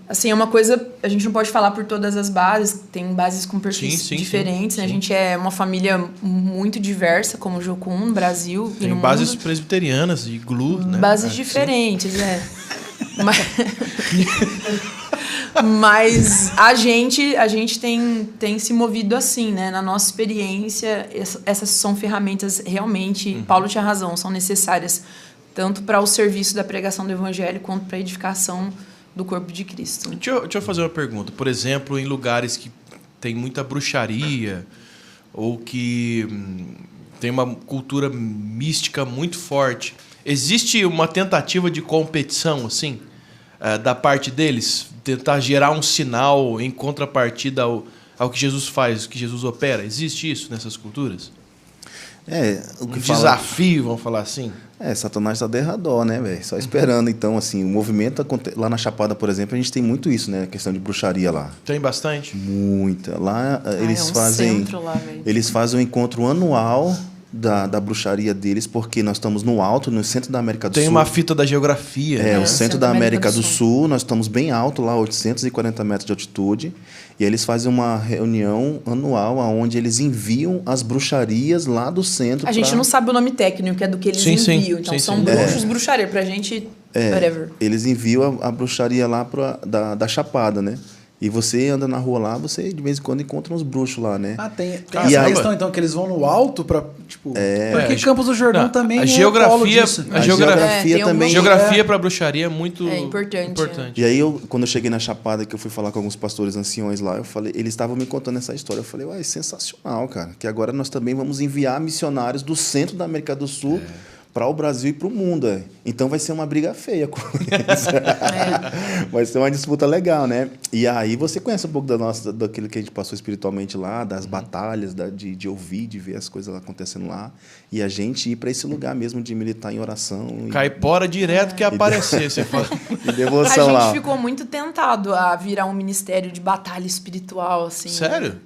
Speaker 4: Assim, é uma coisa... A gente não pode falar por todas as bases, tem bases com perfis diferentes, né? A gente é uma família muito diversa, como o Jocum, no Brasil e
Speaker 3: Tem
Speaker 4: no
Speaker 3: bases
Speaker 4: mundo.
Speaker 3: presbiterianas de GLU, né?
Speaker 4: Bases diferentes, Mas a gente tem se movido assim, né? Na nossa experiência, essas são ferramentas realmente, Paulo tinha razão, são necessárias tanto para o serviço da pregação do evangelho quanto para a edificação do corpo de Cristo.
Speaker 3: Deixa eu fazer uma pergunta. Por exemplo, em lugares que tem muita bruxaria ou que tem uma cultura mística muito forte, existe uma tentativa de competição, assim, da parte deles? Tentar gerar um sinal em contrapartida ao que Jesus faz, o que Jesus opera? Existe isso nessas culturas?
Speaker 5: O que
Speaker 3: desafio, vamos falar assim?
Speaker 5: Satanás está derrador, né, velho? Só esperando. Então, assim, o movimento... Lá na Chapada, por exemplo, a gente tem muito isso, né? A questão de bruxaria lá.
Speaker 3: Tem bastante?
Speaker 5: Muita. Lá eles
Speaker 4: é um
Speaker 5: fazem...
Speaker 4: centro lá, velho.
Speaker 5: Eles fazem um encontro anual da bruxaria deles, porque nós estamos no alto, no centro da América do Sul.
Speaker 3: Tem uma fita da geografia.
Speaker 5: O centro da América do Sul, nós estamos bem alto lá, 840 metros de altitude, e eles fazem uma reunião anual onde eles enviam as bruxarias lá do centro.
Speaker 4: A gente não sabe o nome técnico, é do que eles enviam. Então são bruxos, bruxaria. Pra gente, whatever.
Speaker 5: Eles enviam a bruxaria lá da Chapada, né? E você anda na rua lá, você de vez em quando encontra uns bruxos lá, né?
Speaker 2: Tem
Speaker 5: E
Speaker 2: essa
Speaker 5: aí-
Speaker 2: questão, então, que eles vão no alto pra, tipo... Porque Campos do Jordão
Speaker 3: Não,
Speaker 2: também
Speaker 3: a
Speaker 2: é
Speaker 3: geografia-
Speaker 2: polo disso.
Speaker 3: a geografia
Speaker 4: tem um
Speaker 5: também...
Speaker 3: Geografia para bruxaria é muito
Speaker 4: importante.
Speaker 5: E aí, quando eu cheguei na Chapada, que eu fui falar com alguns pastores anciões lá, eles estavam me contando essa história. Eu falei, uai, sensacional, cara. Que agora nós também vamos enviar missionários do centro da América do Sul para o Brasil e para o mundo. Então vai ser uma briga feia com eles. Vai ser uma disputa legal, né? E aí você conhece um pouco daquilo que a gente passou espiritualmente lá, das batalhas, de ouvir, de ver as coisas acontecendo lá. E a gente ir para esse lugar mesmo de militar em oração.
Speaker 3: Caipora direto que aparecer, você fala.
Speaker 5: E devoção
Speaker 4: A
Speaker 5: lá.
Speaker 4: gente ficou muito tentado a virar um ministério de batalha espiritual, assim.
Speaker 3: Sério?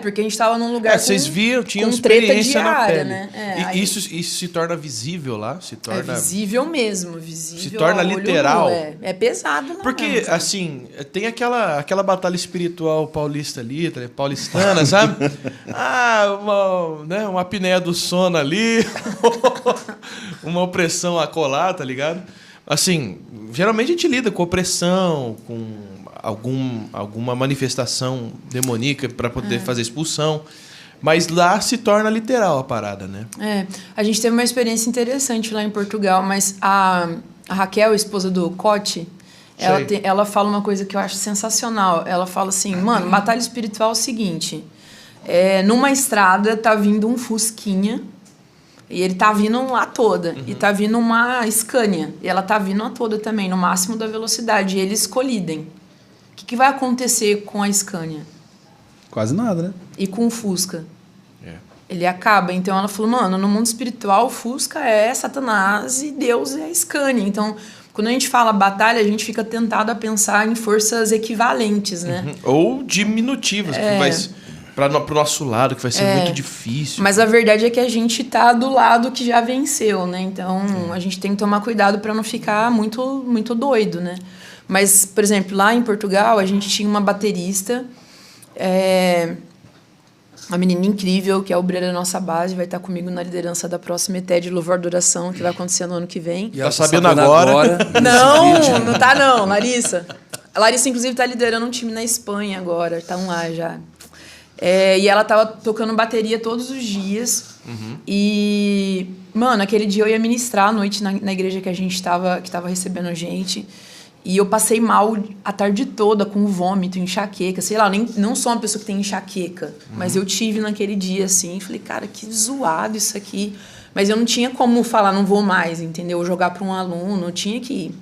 Speaker 4: Porque a gente estava num lugar
Speaker 3: Vocês viam, tinham
Speaker 4: com treta
Speaker 3: experiência na
Speaker 4: diária,
Speaker 3: pele.
Speaker 4: né?
Speaker 3: E
Speaker 4: Aí-
Speaker 3: isso se torna visível lá? Se torna...
Speaker 4: É visível mesmo, visível.
Speaker 3: Se torna
Speaker 4: a olho
Speaker 3: literal.
Speaker 4: nu, É pesado lá
Speaker 3: Porque,
Speaker 4: mesmo, sabe?
Speaker 3: assim, tem aquela batalha espiritual paulista ali, paulistana, sabe? Uma apneia do sono ali, uma opressão a colar, tá ligado? Assim, geralmente a gente lida com opressão, com alguma manifestação demoníaca para poder fazer expulsão. Mas lá se torna literal a parada, né?
Speaker 4: A gente teve uma experiência interessante lá em Portugal, mas a Raquel, esposa do Cote, ela fala uma coisa que eu acho sensacional. Ela fala assim, mano, batalha espiritual é o seguinte, numa estrada tá vindo um Fusquinha, e ele tá vindo lá toda, e tá vindo uma Scania, e ela tá vindo a toda também, no máximo da velocidade, e eles colidem. O que vai acontecer com a Scania?
Speaker 2: Quase nada, né?
Speaker 4: E com o Fusca? Ele acaba. Então ela falou, mano, no mundo espiritual o Fusca é Satanás e Deus é a Scania. Então, quando a gente fala batalha, a gente fica tentado a pensar em forças equivalentes, né?
Speaker 3: Ou diminutivas, que vai pro nosso lado, que vai ser muito difícil.
Speaker 4: Mas a verdade é que a gente tá do lado que já venceu, né? Então, a gente tem que tomar cuidado para não ficar muito, muito doido, né? Mas, por exemplo, lá em Portugal, a gente tinha uma baterista, uma menina incrível, que é a obreira da nossa base, vai estar comigo na liderança da próxima ETE de Louvor e Adoração, que vai acontecer no ano que vem.
Speaker 1: E ela
Speaker 3: tá sabendo agora.
Speaker 4: Não tá não, Larissa. A Larissa, inclusive, tá liderando um time na Espanha agora, estão lá já. E ela tava tocando bateria todos os dias. E, mano, aquele dia eu ia ministrar à noite na igreja que a gente que tava recebendo gente. E eu passei mal a tarde toda com vômito, enxaqueca, sei lá, não sou uma pessoa que tem enxaqueca, mas eu tive naquele dia, assim, falei, cara, que zoado isso aqui. Mas eu não tinha como falar, não vou mais, entendeu? Jogar para um aluno, eu tinha que ir.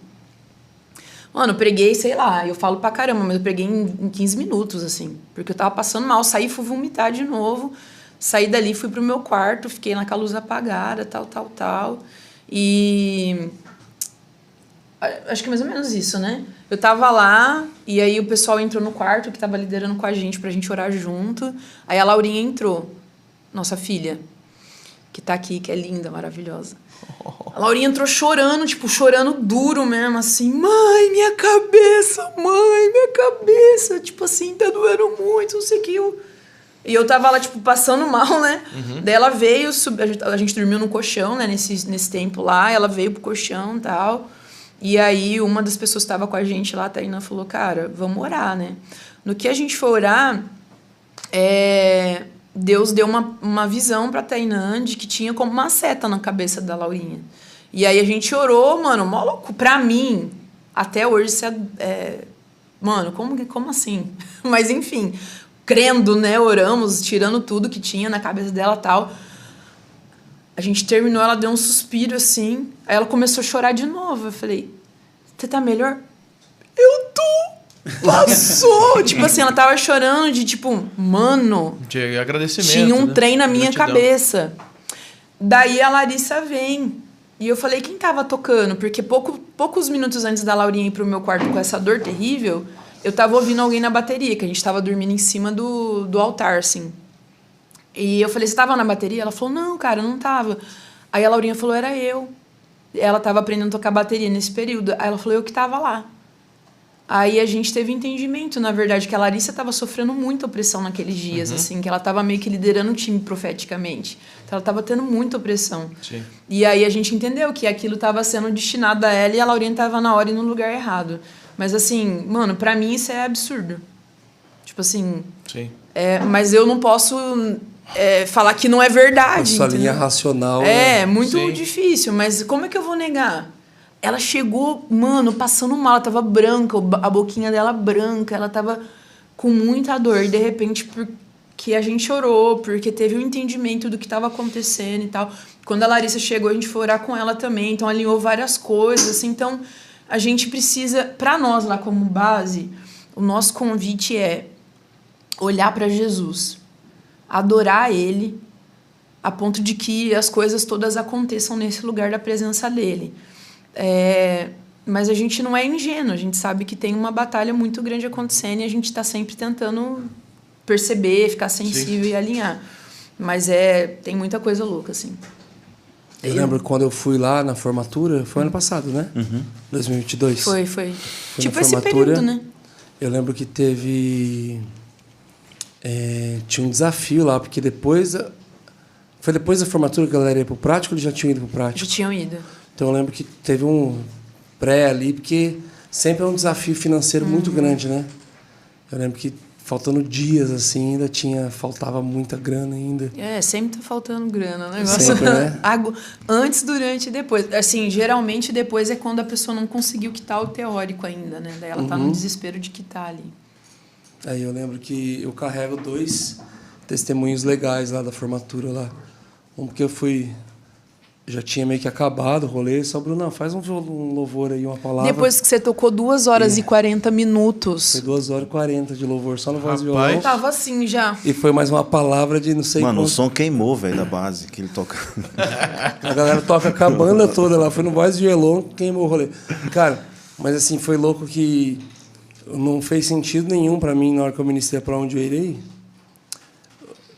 Speaker 4: Mano, eu preguei, sei lá, eu falo pra caramba, mas eu preguei em 15 minutos, assim, porque eu tava passando mal, saí, fui vomitar de novo, saí dali, fui pro meu quarto, fiquei com a luz apagada, tal. E... acho que é mais ou menos isso, né? Eu tava lá, e aí o pessoal entrou no quarto, que tava liderando com a gente, pra gente orar junto. Aí a Laurinha entrou, nossa filha, que tá aqui, que é linda, maravilhosa. A Laurinha entrou chorando, tipo, chorando duro mesmo, assim, mãe, minha cabeça, tipo assim, tá doendo muito, não sei o que. E eu tava lá, tipo, passando mal, né? Daí ela veio, a gente dormiu no colchão, né, nesse tempo lá, ela veio pro colchão e tal. E aí, uma das pessoas que estava com a gente lá, a Taina, falou, cara, vamos orar, né? No que a gente foi orar, Deus deu uma visão pra Tainã de que tinha como uma seta na cabeça da Laurinha. E aí a gente orou, mano, mó louco. Pra mim, até hoje, mano, como assim? Mas enfim, crendo, né? Oramos, tirando tudo que tinha na cabeça dela e tal. A gente terminou, ela deu um suspiro assim, aí ela começou a chorar de novo. Eu falei, você tá melhor? Eu tô! Passou! Tipo assim, ela tava chorando de tipo, mano...
Speaker 3: de agradecimento,
Speaker 4: tinha um
Speaker 3: né?
Speaker 4: trem na minha
Speaker 3: Gratidão.
Speaker 4: cabeça. Daí a Larissa vem. E eu falei, quem tava tocando? Porque poucos minutos antes da Laurinha ir pro meu quarto com essa dor terrível, eu tava ouvindo alguém na bateria, que a gente tava dormindo em cima do altar, assim. E eu falei, você tava na bateria? Ela falou, não, cara, eu não tava. Aí a Laurinha falou, era eu. Ela tava aprendendo a tocar bateria nesse período. Aí ela falou, eu que tava lá. Aí a gente teve entendimento, na verdade, que a Larissa tava sofrendo muita opressão naqueles dias, assim, que ela tava meio que liderando o time profeticamente. Então ela tava tendo muita opressão.
Speaker 3: Sim.
Speaker 4: E aí a gente entendeu que aquilo tava sendo destinado a ela e a Laurinha tava na hora e no lugar errado. Mas assim, mano, pra mim isso é absurdo. Tipo assim...
Speaker 3: Sim.
Speaker 4: Mas eu não posso... falar que não é verdade.
Speaker 1: A sua linha
Speaker 4: entendeu?
Speaker 1: racional.
Speaker 4: Muito
Speaker 3: Sim.
Speaker 4: difícil, mas como é que eu vou negar? Ela chegou, mano, passando mal, ela tava branca, a boquinha dela branca, ela tava com muita dor. E de repente, porque a gente orou, porque teve um entendimento do que tava acontecendo e tal. Quando a Larissa chegou, a gente foi orar com ela também, então alinhou várias coisas, assim. Então, a gente precisa, pra nós lá como base, o nosso convite é olhar pra Jesus, adorar Ele, a ponto de que as coisas todas aconteçam nesse lugar da presença dEle. Mas a gente não é ingênuo, a gente sabe que tem uma batalha muito grande acontecendo e a gente está sempre tentando perceber, ficar sensível e alinhar. Mas tem muita coisa louca, assim.
Speaker 1: Eu lembro quando eu fui lá na formatura, foi ano passado, né? 2022.
Speaker 4: Foi.
Speaker 1: Fui
Speaker 4: Tipo
Speaker 1: na
Speaker 4: esse
Speaker 1: formatura,
Speaker 4: período, né?
Speaker 1: Eu lembro que teve... tinha um desafio lá, porque depois... Foi depois da formatura que a galera ia pro prático ou eles já tinham ido pro prático?
Speaker 4: Já tinham ido.
Speaker 1: Então eu lembro que teve pré ali, porque sempre é um desafio financeiro muito grande, né? Eu lembro que faltando dias, assim, faltava muita grana ainda.
Speaker 4: Sempre tá faltando grana, o negócio.
Speaker 1: Sempre, né?
Speaker 4: Antes, durante e depois. Assim, geralmente depois é quando a pessoa não conseguiu quitar o teórico ainda, né? Daí ela tá no desespero de quitar ali.
Speaker 1: Aí eu lembro que eu carrego 2 testemunhos legais lá da formatura lá. Um porque já tinha meio que acabado o rolê, só Bruno, faz um louvor aí, uma palavra.
Speaker 4: Depois que você tocou 2 horas e 40 minutos.
Speaker 1: Foi 2 horas e 40 de louvor, só no voz e
Speaker 3: Rapaz.
Speaker 1: violão.
Speaker 4: Tava assim já.
Speaker 1: E foi mais uma palavra de não sei
Speaker 5: Mano, o
Speaker 1: quanto.
Speaker 5: som queimou, velho, da base que ele toca.
Speaker 1: A galera toca com a banda toda lá, foi no voz e violão, queimou o rolê. Cara, mas assim, foi louco que não fez sentido nenhum pra mim na hora que eu ministrei Pra Onde Eu Irei.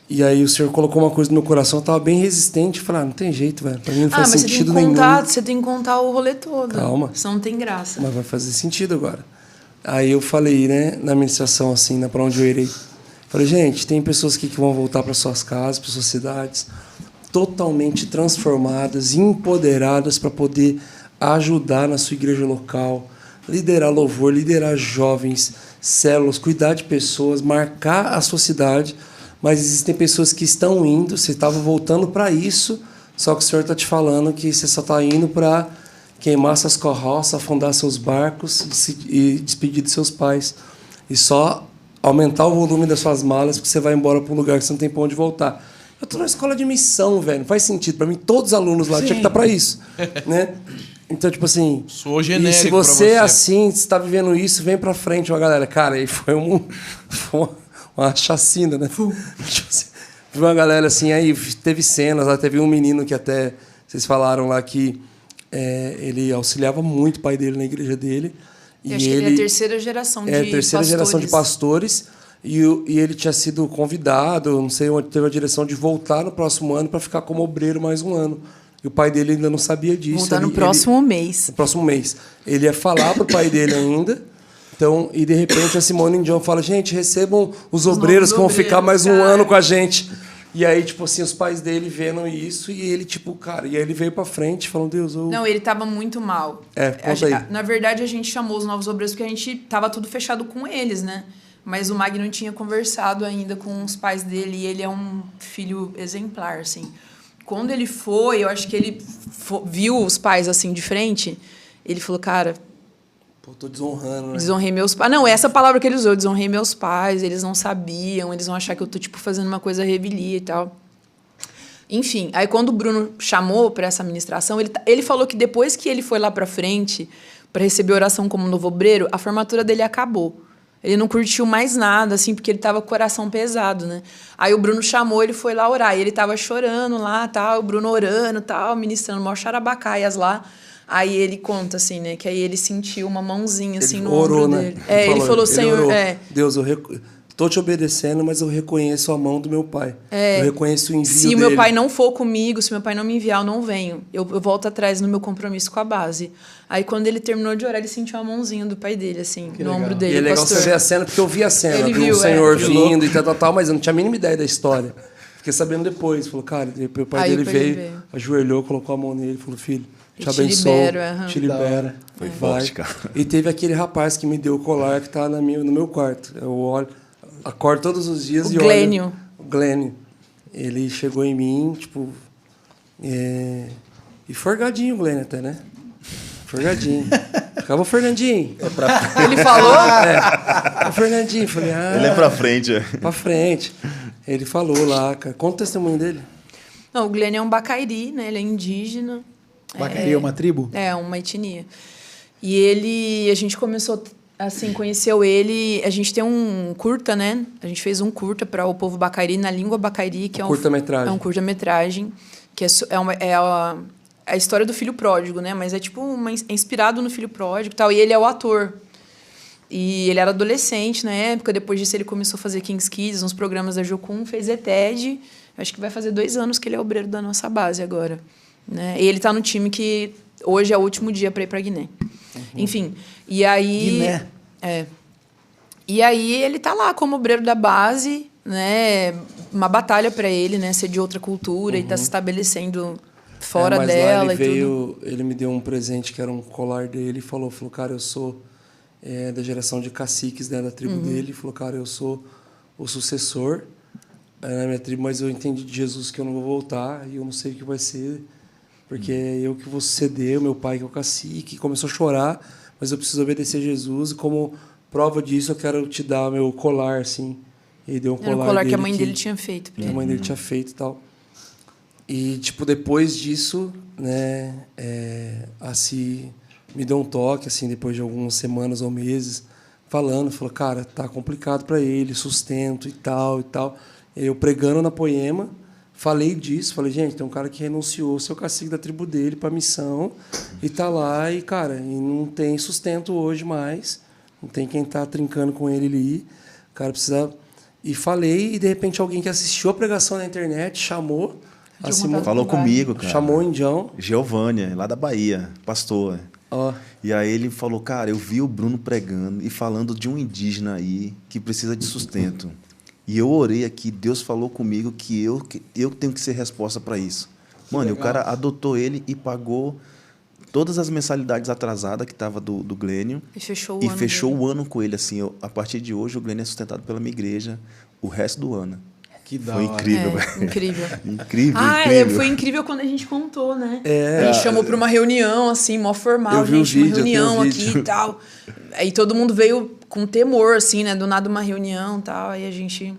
Speaker 1: E aí o senhor colocou uma coisa no meu coração, eu tava bem resistente. Falei, não tem jeito, velho. Pra mim não faz
Speaker 4: mas
Speaker 1: sentido
Speaker 4: você tem que contar o rolê todo.
Speaker 1: Calma.
Speaker 4: Senão não tem graça.
Speaker 1: Mas vai fazer sentido agora. Aí eu falei, né, na ministração, assim, Pra Onde Eu Irei. Falei, gente, tem pessoas aqui que vão voltar para suas casas, para suas cidades, totalmente transformadas, empoderadas para poder ajudar na sua igreja local, liderar louvor, liderar jovens, células, cuidar de pessoas, marcar a sua cidade. Mas existem pessoas que estão indo, você estava voltando para isso, só que o Senhor está te falando que você só está indo para queimar suas carroças, afundar seus barcos e despedir de seus pais. E só aumentar o volume das suas malas, porque você vai embora para um lugar que você não tem para onde voltar. Eu estou na escola de missão, velho. Não faz sentido. Para mim, todos os alunos lá tinham que estar para isso. Né? Então, tipo assim...
Speaker 3: Soou
Speaker 1: E
Speaker 3: genérico
Speaker 1: se você é assim, se está vivendo isso, vem para frente, uma galera. Cara, aí foi uma chacina, né? Viu uma galera assim, aí teve cenas, lá teve um menino que até vocês falaram lá que ele auxiliava muito o pai dele na igreja dele.
Speaker 4: Eu acho que ele é a terceira geração de pastores.
Speaker 1: Terceira geração de pastores. E ele tinha sido convidado, não sei onde, teve a direção de voltar no próximo ano para ficar como obreiro mais um ano. E o pai dele ainda não sabia disso.
Speaker 4: Voltar no próximo mês.
Speaker 1: No próximo mês. Ele ia falar pro pai dele ainda. Então, e de repente a Simone John fala, gente, recebam os obreiros que vão ficar mais um ano com a gente. E aí, tipo assim, os pais dele vendo isso e ele, tipo, cara, e aí ele veio pra frente falando, Deus, eu...
Speaker 4: Não, ele tava muito mal.
Speaker 1: Conta aí.
Speaker 4: Na verdade, a gente chamou os novos obreiros porque a gente tava tudo fechado com eles, né? Mas o Magno tinha conversado ainda com os pais dele e ele é um filho exemplar, assim. Quando ele foi, eu acho que ele viu os pais, assim, de frente, ele falou, cara...
Speaker 1: Pô, tô desonrando, né?
Speaker 4: Desonrei meus pais. Não, essa palavra que ele usou, desonrei meus pais, eles não sabiam, eles vão achar que eu tô, tipo, fazendo uma coisa revelia e tal. Enfim, aí quando o Bruno chamou para essa ministração, ele falou que depois que ele foi lá para frente para receber oração como novo obreiro, a formatura dele acabou. Ele não curtiu mais nada, assim, porque ele tava com o coração pesado, né? Aí o Bruno chamou, ele foi lá orar, e ele tava chorando lá, tal, o Bruno orando, tal, ministrando, maior charabacaias lá. Aí ele conta, assim, né? Que aí ele sentiu uma mãozinha, assim, no ombro dele. Ele falou, Senhor...
Speaker 1: Orou, Deus, eu tô te obedecendo, mas eu reconheço a mão do meu pai. Eu reconheço o envio dele.
Speaker 4: Se o meu pai não for comigo, se meu pai não me enviar, eu não venho. Eu volto atrás no meu compromisso com a base. Aí, quando ele terminou de orar, ele sentiu a mãozinha do pai dele, assim, no ombro dele.
Speaker 1: E é legal
Speaker 4: pastor.
Speaker 1: você ver a cena, porque eu vi a cena.
Speaker 4: Ele
Speaker 1: Vi
Speaker 4: viu,
Speaker 1: o Senhor
Speaker 4: viu.
Speaker 1: vindo e tal, mas eu não tinha a mínima ideia da história. Fiquei sabendo depois. Falou, cara, o pai dele veio, ajoelhou, colocou a mão nele, falou, filho, te abençoo, te libera.
Speaker 5: Foi
Speaker 1: vai.
Speaker 5: forte, cara.
Speaker 1: E teve aquele rapaz que me deu o colar que tá no meu quarto. Eu olho, acordo todos os dias e
Speaker 4: Glênio.
Speaker 1: olho. O Glênio. Ele chegou em mim, tipo... E forgadinho o Glênio até, né? Forgadinho. Ficava o Fernandinho.
Speaker 4: Ele falou?
Speaker 1: O Fernandinho. Falei,
Speaker 5: Ele é pra frente,
Speaker 1: Pra frente. Ele falou lá, cara. Conta o testemunho dele.
Speaker 4: Não, o Glênio é um bacairi, né? Ele é indígena.
Speaker 2: Bacairi é uma tribo?
Speaker 4: É, uma etnia. E a gente começou, assim, conheceu ele... A gente tem um curta, né? A gente fez um curta para o povo bacairi, na língua bacairi, que é um...
Speaker 1: Curta-metragem.
Speaker 4: É um curta-metragem, que é a história do filho pródigo, né? Mas é tipo é inspirado no filho pródigo e tal. E ele é o ator. E ele era adolescente na época. Depois disso, ele começou a fazer King's Kids, uns programas da Jocum, fez ETED. Acho que vai fazer 2 anos que ele é obreiro da nossa base agora. Né? E ele está no time que hoje é o último dia para ir para Guiné. Enfim, e aí...
Speaker 2: Guiné?
Speaker 4: E aí ele tá lá como obreiro da base, né? Uma batalha para ele, né? Ser de outra cultura e tá se estabelecendo fora
Speaker 1: mas
Speaker 4: dela
Speaker 1: lá ele
Speaker 4: e tudo.
Speaker 1: ele me deu um presente que era um colar dele e falou, cara, eu sou da geração de caciques, né, da tribo dele. Ele falou, cara, eu sou o sucessor na minha tribo, mas eu entendi de Jesus que eu não vou voltar e eu não sei o que vai ser, porque é eu que vou suceder, o meu pai que é o cacique. Começou a chorar, mas eu preciso obedecer a Jesus e como prova disso eu quero te dar meu colar, assim. E deu um colar,
Speaker 4: Era um colar
Speaker 1: dele
Speaker 4: que a mãe dele tinha feito pra
Speaker 1: que a
Speaker 4: ele.
Speaker 1: mãe dele tinha feito e tal. E, tipo, depois disso, né, a Si me deu um toque, assim, depois de algumas semanas ou meses, falou, cara, tá complicado para ele, sustento e tal, e tal. Eu pregando na Poema, falei disso, falei, gente, tem um cara que renunciou, seu cacique da tribo dele para missão, e tá lá, e, cara, e não tem sustento hoje mais, não tem quem tá trincando com ele ali, o cara precisa... E falei, e de repente alguém que assistiu a pregação na internet chamou...
Speaker 5: Falou comigo, cara.
Speaker 1: Chamou o Indião.
Speaker 5: Giovânia, lá da Bahia, pastor.
Speaker 1: Ó.
Speaker 5: E aí ele falou, cara, eu vi o Bruno pregando e falando de um indígena aí que precisa de sustento. E eu orei aqui, Deus falou comigo que eu tenho que ser resposta para isso. Mano, e o cara adotou ele e pagou todas as mensalidades atrasadas que tava do Glênio.
Speaker 4: E fechou o
Speaker 5: e
Speaker 4: ano
Speaker 5: fechou
Speaker 4: dele.
Speaker 5: o ano com ele. Assim, a partir de hoje, o Glênio é sustentado pela minha igreja o resto do ano.
Speaker 2: Que da
Speaker 5: Foi
Speaker 2: hora.
Speaker 5: incrível, velho.
Speaker 4: Incrível.
Speaker 5: Incrível,
Speaker 4: Ah,
Speaker 5: incrível.
Speaker 4: foi incrível quando a gente contou, né? A gente chamou pra uma reunião, assim, mó formal,
Speaker 1: Eu vi o
Speaker 4: gente,
Speaker 1: vídeo,
Speaker 4: uma
Speaker 1: eu tenho
Speaker 4: reunião
Speaker 1: o
Speaker 4: aqui
Speaker 1: vídeo.
Speaker 4: e tal. Aí todo mundo veio com temor, assim, né? Do nada uma reunião e tal. Aí a gente...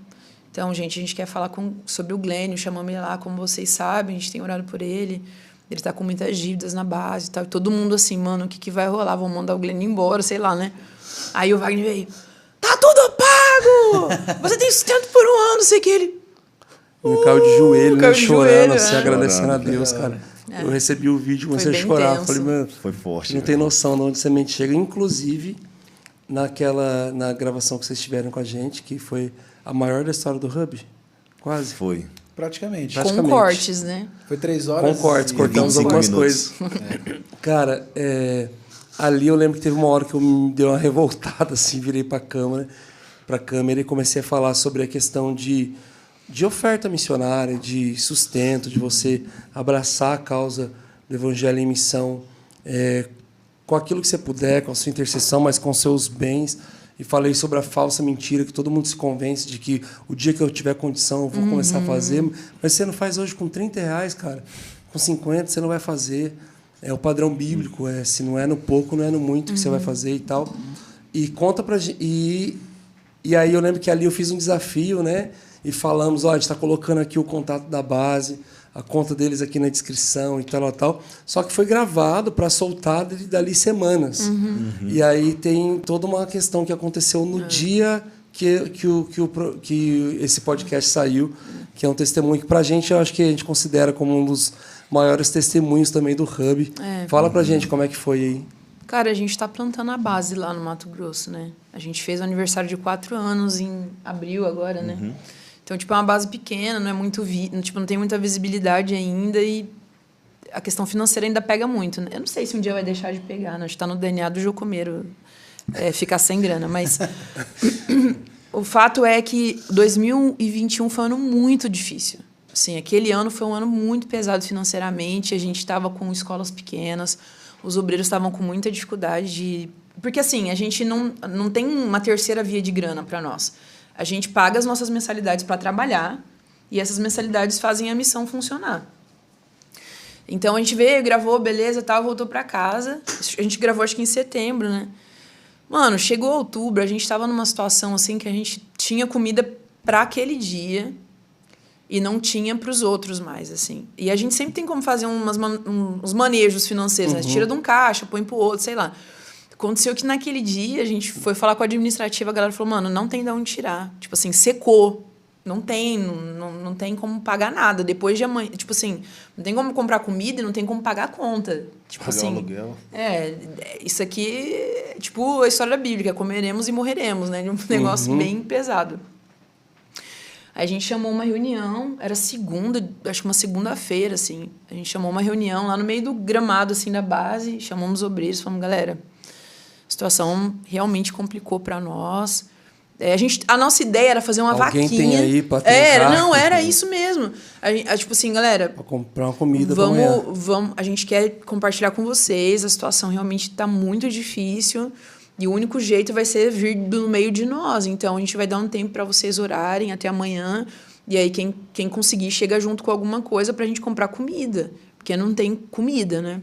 Speaker 4: Então, gente, a gente quer falar sobre o Glênio, chamamos ele lá, como vocês sabem, a gente tem orado por ele. Ele tá com muitas dívidas na base e tal. E todo mundo assim, mano, o que vai rolar? Vamos mandar o Glênio embora, sei lá, né? Aí o Wagner veio, tá tudo pago! Você tem sustento por um ano, sei que ele...
Speaker 1: Eu caiu de joelho, né,
Speaker 4: caiu de
Speaker 1: chorando,
Speaker 4: joelho,
Speaker 1: assim,
Speaker 4: é.
Speaker 1: agradecendo a Deus, cara. Eu recebi o vídeo, comecei a
Speaker 4: bem
Speaker 1: chorar.
Speaker 4: tenso.
Speaker 1: Falei, mano,
Speaker 5: Foi forte,
Speaker 1: você não
Speaker 5: né?
Speaker 1: tem noção de onde semente chega. Inclusive, na gravação que vocês tiveram com a gente, que foi a maior da história do Hub, quase.
Speaker 5: Foi.
Speaker 2: Praticamente.
Speaker 1: Pra-
Speaker 4: Com
Speaker 1: praticamente.
Speaker 4: cortes, né?
Speaker 2: Foi 3 horas.
Speaker 1: Com cortes,
Speaker 2: e
Speaker 1: cortamos
Speaker 5: 25
Speaker 1: algumas
Speaker 5: minutos.
Speaker 1: coisas. Cara, ali eu lembro que teve uma hora que eu me dei uma revoltada, assim, virei pra câmera e comecei a falar sobre a questão de oferta missionária, de sustento, de você abraçar a causa do Evangelho em missão, com aquilo que você puder, com a sua intercessão, mas com seus bens. E falei sobre a falsa mentira, que todo mundo se convence de que o dia que eu tiver condição eu vou começar a fazer. Mas você não faz hoje com R$30, cara. Com 50 você não vai fazer. É o padrão bíblico, se não é no pouco, não é no muito que você vai fazer e tal. E conta pra gente... E aí eu lembro que ali eu fiz um desafio, né? E falamos, a gente está colocando aqui o contato da base, a conta deles aqui na descrição e tal, tal. Só que foi gravado para soltar dali semanas. E aí tem toda uma questão que aconteceu no dia que esse podcast saiu, que é um testemunho que, para a gente, eu acho que a gente considera como um dos maiores testemunhos também do Hub. Fala pra gente como é que foi aí.
Speaker 4: Cara, a gente está plantando a base lá no Mato Grosso, né? A gente fez o aniversário de 4 anos em abril agora, né? Então, tipo, é uma base pequena, não é muito não tem muita visibilidade ainda e a questão financeira ainda pega muito, né? Eu não sei se um dia vai deixar de pegar, né? Acho que tá no DNA do Jocomeiro ficar sem grana, mas o fato é que 2021 foi um ano muito difícil. Assim, aquele ano foi um ano muito pesado financeiramente, a gente estava com escolas pequenas, os obreiros estavam com muita dificuldade de... Porque, assim, a gente não tem uma terceira via de grana para nós. A gente paga as nossas mensalidades para trabalhar e essas mensalidades fazem a missão funcionar. Então, a gente veio, gravou, beleza, tal, voltou para casa. A gente gravou, acho que em setembro, né? Mano, chegou outubro, a gente estava numa situação, assim, que a gente tinha comida para aquele dia e não tinha para os outros mais, assim. E a gente sempre tem como fazer uns manejos financeiros, né? Tira de um caixa, põe pro outro, sei lá. Aconteceu que naquele dia a gente foi falar com a administrativa, a galera falou, mano, não tem de onde tirar. Tipo assim, secou. Não tem como pagar nada. Depois de amanhã, tipo assim, não tem como comprar comida e não tem como pagar a conta. Tipo
Speaker 5: Pagar
Speaker 4: assim,
Speaker 5: o aluguel.
Speaker 4: isso aqui é tipo a história bíblica, comeremos e morreremos, né? Um negócio bem pesado. Aí a gente chamou uma reunião, era segunda, acho que uma segunda-feira, assim. A gente chamou uma reunião lá no meio do gramado, assim, da base, chamamos os obreiros, falamos, galera, a situação realmente complicou para nós. A nossa ideia era fazer uma
Speaker 1: Alguém
Speaker 4: vaquinha.
Speaker 1: tem aí pra tentar?
Speaker 4: Não, era isso mesmo. Tipo assim, galera,
Speaker 1: Pra comprar uma comida pra amanhã.
Speaker 4: a gente quer compartilhar com vocês. A situação realmente está muito difícil. E o único jeito vai ser vir do meio de nós. Então, a gente vai dar um tempo para vocês orarem até amanhã. E aí, quem conseguir, chega junto com alguma coisa pra gente comprar comida. Porque não tem comida, né?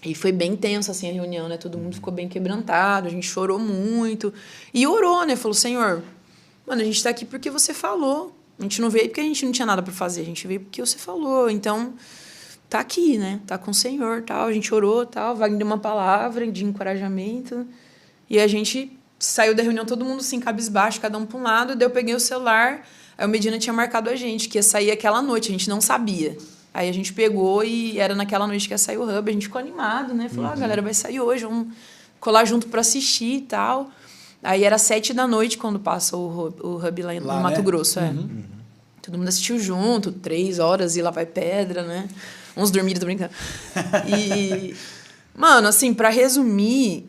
Speaker 4: E foi bem tenso, assim, a reunião, né? Todo mundo ficou bem quebrantado, a gente chorou muito. E orou, né? Falou, Senhor, mano, a gente tá aqui porque você falou. A gente não veio porque a gente não tinha nada para fazer. A gente veio porque você falou. Então, tá aqui, né? Tá com o Senhor, tal. A gente orou, tal. Wagner deu uma palavra de encorajamento. E a gente saiu da reunião, todo mundo assim, cabisbaixo, cada um para um lado. Daí eu peguei o celular, aí o Medina tinha marcado a gente, que ia sair aquela noite, a gente não sabia. Aí a gente pegou e era naquela noite que ia sair o Hub, a gente ficou animado, né? Falou, galera, vai sair hoje, vamos colar junto para assistir e tal. Aí era 7 da noite quando passa o Hub lá no Mato Grosso, Todo mundo assistiu junto, 3 horas e lá vai pedra, né? Uns dormiram, tô brincando. E, mano, assim, para resumir...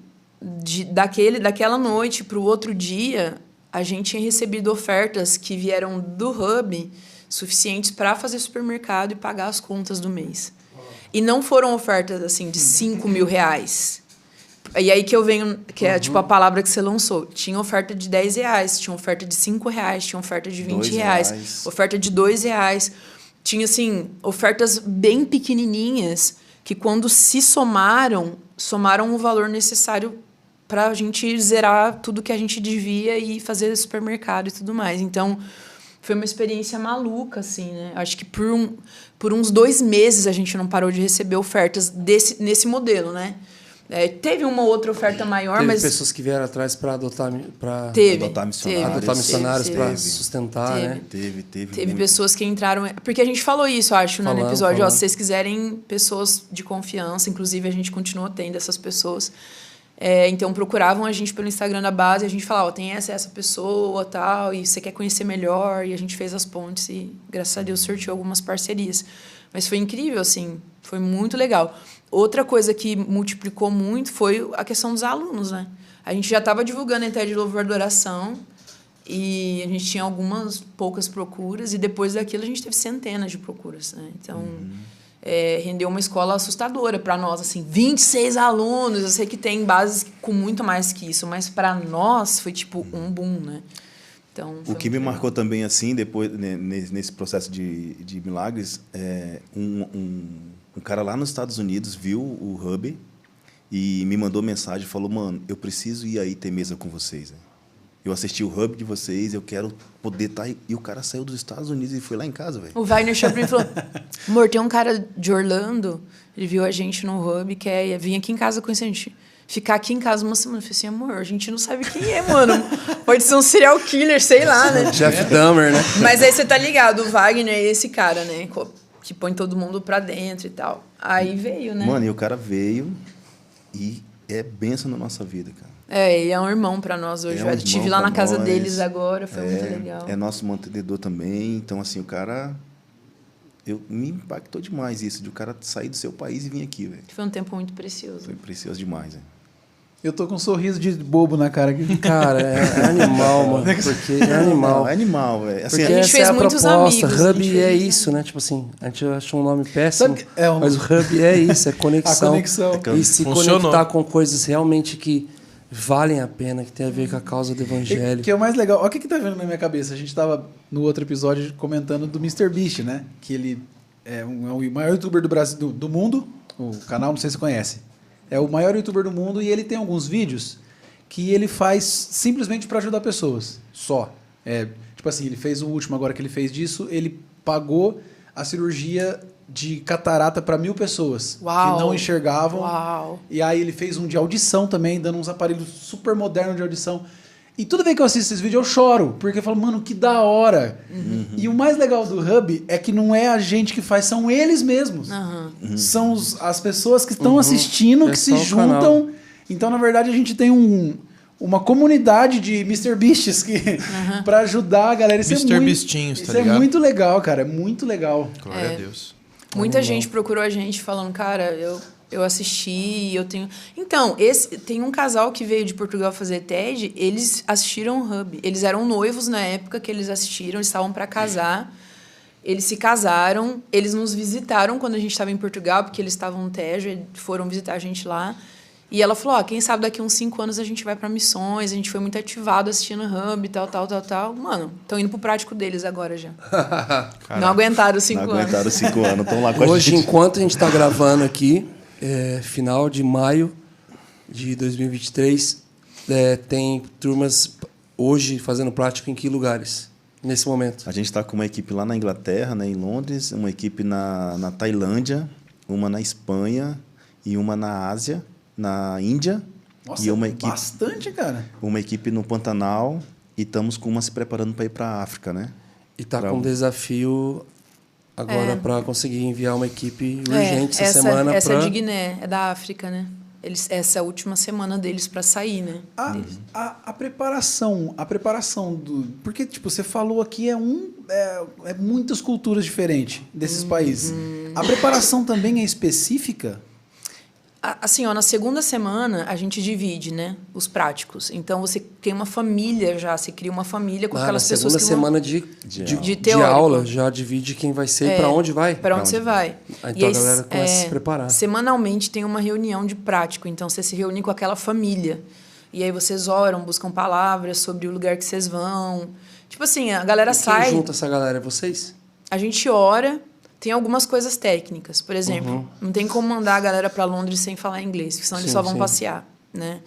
Speaker 4: daquela noite para o outro dia, a gente tinha recebido ofertas que vieram do Hub suficientes para fazer supermercado e pagar as contas do mês. E não foram ofertas assim de 5 mil reais. E aí que eu venho, que é tipo a palavra que você lançou. Tinha oferta de 10 reais, tinha oferta de 5 reais, tinha oferta de 20 reais, oferta de 2 reais. Tinha, assim, ofertas bem pequenininhas que, quando se somaram o valor necessário para a gente zerar tudo que a gente devia e fazer supermercado e tudo mais. Então, foi uma experiência maluca, assim, né? Acho que por uns 2 meses a gente não parou de receber ofertas nesse modelo, né? Teve uma outra oferta maior,
Speaker 1: Teve
Speaker 4: mas...
Speaker 1: pessoas que vieram atrás para adotar
Speaker 5: missionários.
Speaker 1: Adotar missionários para sustentar, né?
Speaker 5: Teve
Speaker 4: pessoas que entraram... Porque a gente falou isso, acho, né, no episódio.
Speaker 1: Falando.
Speaker 4: Se vocês quiserem pessoas de confiança, inclusive a gente continua tendo essas pessoas. Então, procuravam a gente pelo Instagram da base, a gente falava, tem essa pessoa, tal, e você quer conhecer melhor, e a gente fez as pontes e, graças a Deus, sorteou algumas parcerias. Mas foi incrível, assim, foi muito legal. Outra coisa que multiplicou muito foi a questão dos alunos, né? A gente já estava divulgando a ideia de louvor e adoração, e a gente tinha algumas poucas procuras, e depois daquilo a gente teve centenas de procuras, né? Então... rendeu uma escola assustadora para nós, assim, 26 alunos. Eu sei que tem bases com muito mais que isso, mas para nós foi tipo um boom, né? Então,
Speaker 5: o que me marcou também, assim, depois, nesse processo de milagres, um cara lá nos Estados Unidos viu o Hub e me mandou mensagem e falou, mano, eu preciso ir aí ter mesa com vocês, né? Eu assisti o Hub de vocês, eu quero poder estar... E o cara saiu dos Estados Unidos e foi lá em casa, velho.
Speaker 4: O Wagner Chaplin falou, amor, tem um cara de Orlando, ele viu a gente no Hub, quer vir aqui em casa com a gente. Ficar aqui em casa uma semana. Eu falei assim, amor, a gente não sabe quem é, mano. Pode ser um serial killer, sei lá, né?
Speaker 1: Jeff Dahmer, né?
Speaker 4: Mas aí você tá ligado, o Wagner é esse cara, né? Que põe todo mundo pra dentro e tal. Aí veio, né?
Speaker 5: Mano, e o cara veio e é bênção na nossa vida, cara.
Speaker 4: Ele é um irmão para nós hoje. Eu estive lá na casa deles agora, foi muito legal.
Speaker 5: É nosso mantenedor também. Então, assim, o cara... me impactou demais isso, de o cara sair do seu país e vir aqui, velho.
Speaker 4: Foi um tempo muito precioso.
Speaker 5: Foi precioso demais, velho.
Speaker 2: Eu tô com um sorriso de bobo na cara aqui.
Speaker 1: Cara, é animal, mano. Porque é animal.
Speaker 5: Não, é animal, velho. Assim,
Speaker 1: Porque
Speaker 4: a gente
Speaker 1: essa
Speaker 4: fez
Speaker 1: é a
Speaker 4: muitos
Speaker 1: proposta.
Speaker 4: amigos, a gente
Speaker 1: Hub
Speaker 4: fez
Speaker 1: é
Speaker 4: muitos
Speaker 1: isso, né? Tipo assim, a gente achou um nome péssimo,
Speaker 2: Sabe,
Speaker 1: mas o Hub é isso, é conexão.
Speaker 2: A conexão.
Speaker 1: E se
Speaker 3: Funcionou.
Speaker 1: conectar com coisas realmente que valem a pena, que tem a ver com a causa do evangelho.
Speaker 2: Que é o mais legal. Olha o que tá vendo na minha cabeça. A gente tava no outro episódio comentando do MrBeast, né? Que ele é o maior youtuber do Brasil, do mundo. O canal, não sei se você conhece. É o maior youtuber do mundo e ele tem alguns vídeos que ele faz simplesmente para ajudar pessoas. Só. Tipo assim, ele fez o último agora que ele fez disso, ele pagou a cirurgia de catarata para 1.000 pessoas.
Speaker 4: Uau.
Speaker 2: Que não enxergavam.
Speaker 4: Uau.
Speaker 2: E aí ele fez um de audição também, dando uns aparelhos super modernos de audição. E toda vez que eu assisto esse vídeo, eu choro. Porque eu falo, mano, que da hora. Uhum. E o mais legal do Hub é que não é a gente que faz, são eles mesmos.
Speaker 4: Uhum.
Speaker 2: São as pessoas que estão assistindo, que se juntam. Canal. Então, na verdade, a gente tem uma comunidade de MrBeasts para ajudar a galera. Isso
Speaker 3: MrBeastinhos, tá ligado?
Speaker 2: É muito legal, cara. É muito legal.
Speaker 3: Glória a Deus.
Speaker 4: Muita gente procurou a gente falando, cara, eu Eu assisti, eu tenho... Então, tem um casal que veio de Portugal fazer TED, eles assistiram o Hub. Eles eram noivos na época que eles assistiram, eles estavam para casar. Eles se casaram, eles nos visitaram quando a gente estava em Portugal, porque eles estavam no Tejo, foram visitar a gente lá. E ela falou, quem sabe daqui a uns 5 anos a gente vai para missões, a gente foi muito ativado assistindo o Hub, tal. Mano, estão indo pro prático deles agora já. Não aguentaram os 5 anos.
Speaker 5: Não aguentaram os 5 anos, estão lá com a
Speaker 1: Hoje,
Speaker 5: gente.
Speaker 1: enquanto a gente está gravando aqui, final de maio de 2023, tem turmas hoje fazendo prática em que lugares? Nesse momento.
Speaker 5: A gente está com uma equipe lá na Inglaterra, né, em Londres, uma equipe na Tailândia, uma na Espanha e uma na Ásia, na Índia.
Speaker 2: Nossa,
Speaker 5: e uma equipe,
Speaker 2: bastante, cara.
Speaker 5: Uma equipe no Pantanal e estamos com uma se preparando para ir para a África, né?
Speaker 1: E está com um desafio agora para conseguir enviar uma equipe urgente essa semana.
Speaker 4: Essa é de Guiné, é da África, né? Essa é a última semana deles para sair, né?
Speaker 2: A preparação do... Porque, tipo, você falou aqui muitas culturas diferentes desses países. A preparação também é específica?
Speaker 4: Assim, na segunda semana, a gente divide, né? Os práticos. Então, você tem uma família já, você cria uma família com aquelas pessoas que vão...
Speaker 1: Na segunda semana de aula, já divide quem vai ser e para onde vai.
Speaker 4: Para onde você vai.
Speaker 1: Então, a galera começa a se preparar.
Speaker 4: Semanalmente, tem uma reunião de prático. Então, você se reúne com aquela família. E aí, vocês oram, buscam palavras sobre o lugar que vocês vão. Tipo assim, a galera sai...
Speaker 1: Quem junta essa galera? É vocês?
Speaker 4: A gente ora... Tem algumas coisas técnicas. Por exemplo, não tem como mandar a galera para Londres sem falar inglês, porque senão eles só vão passear, né?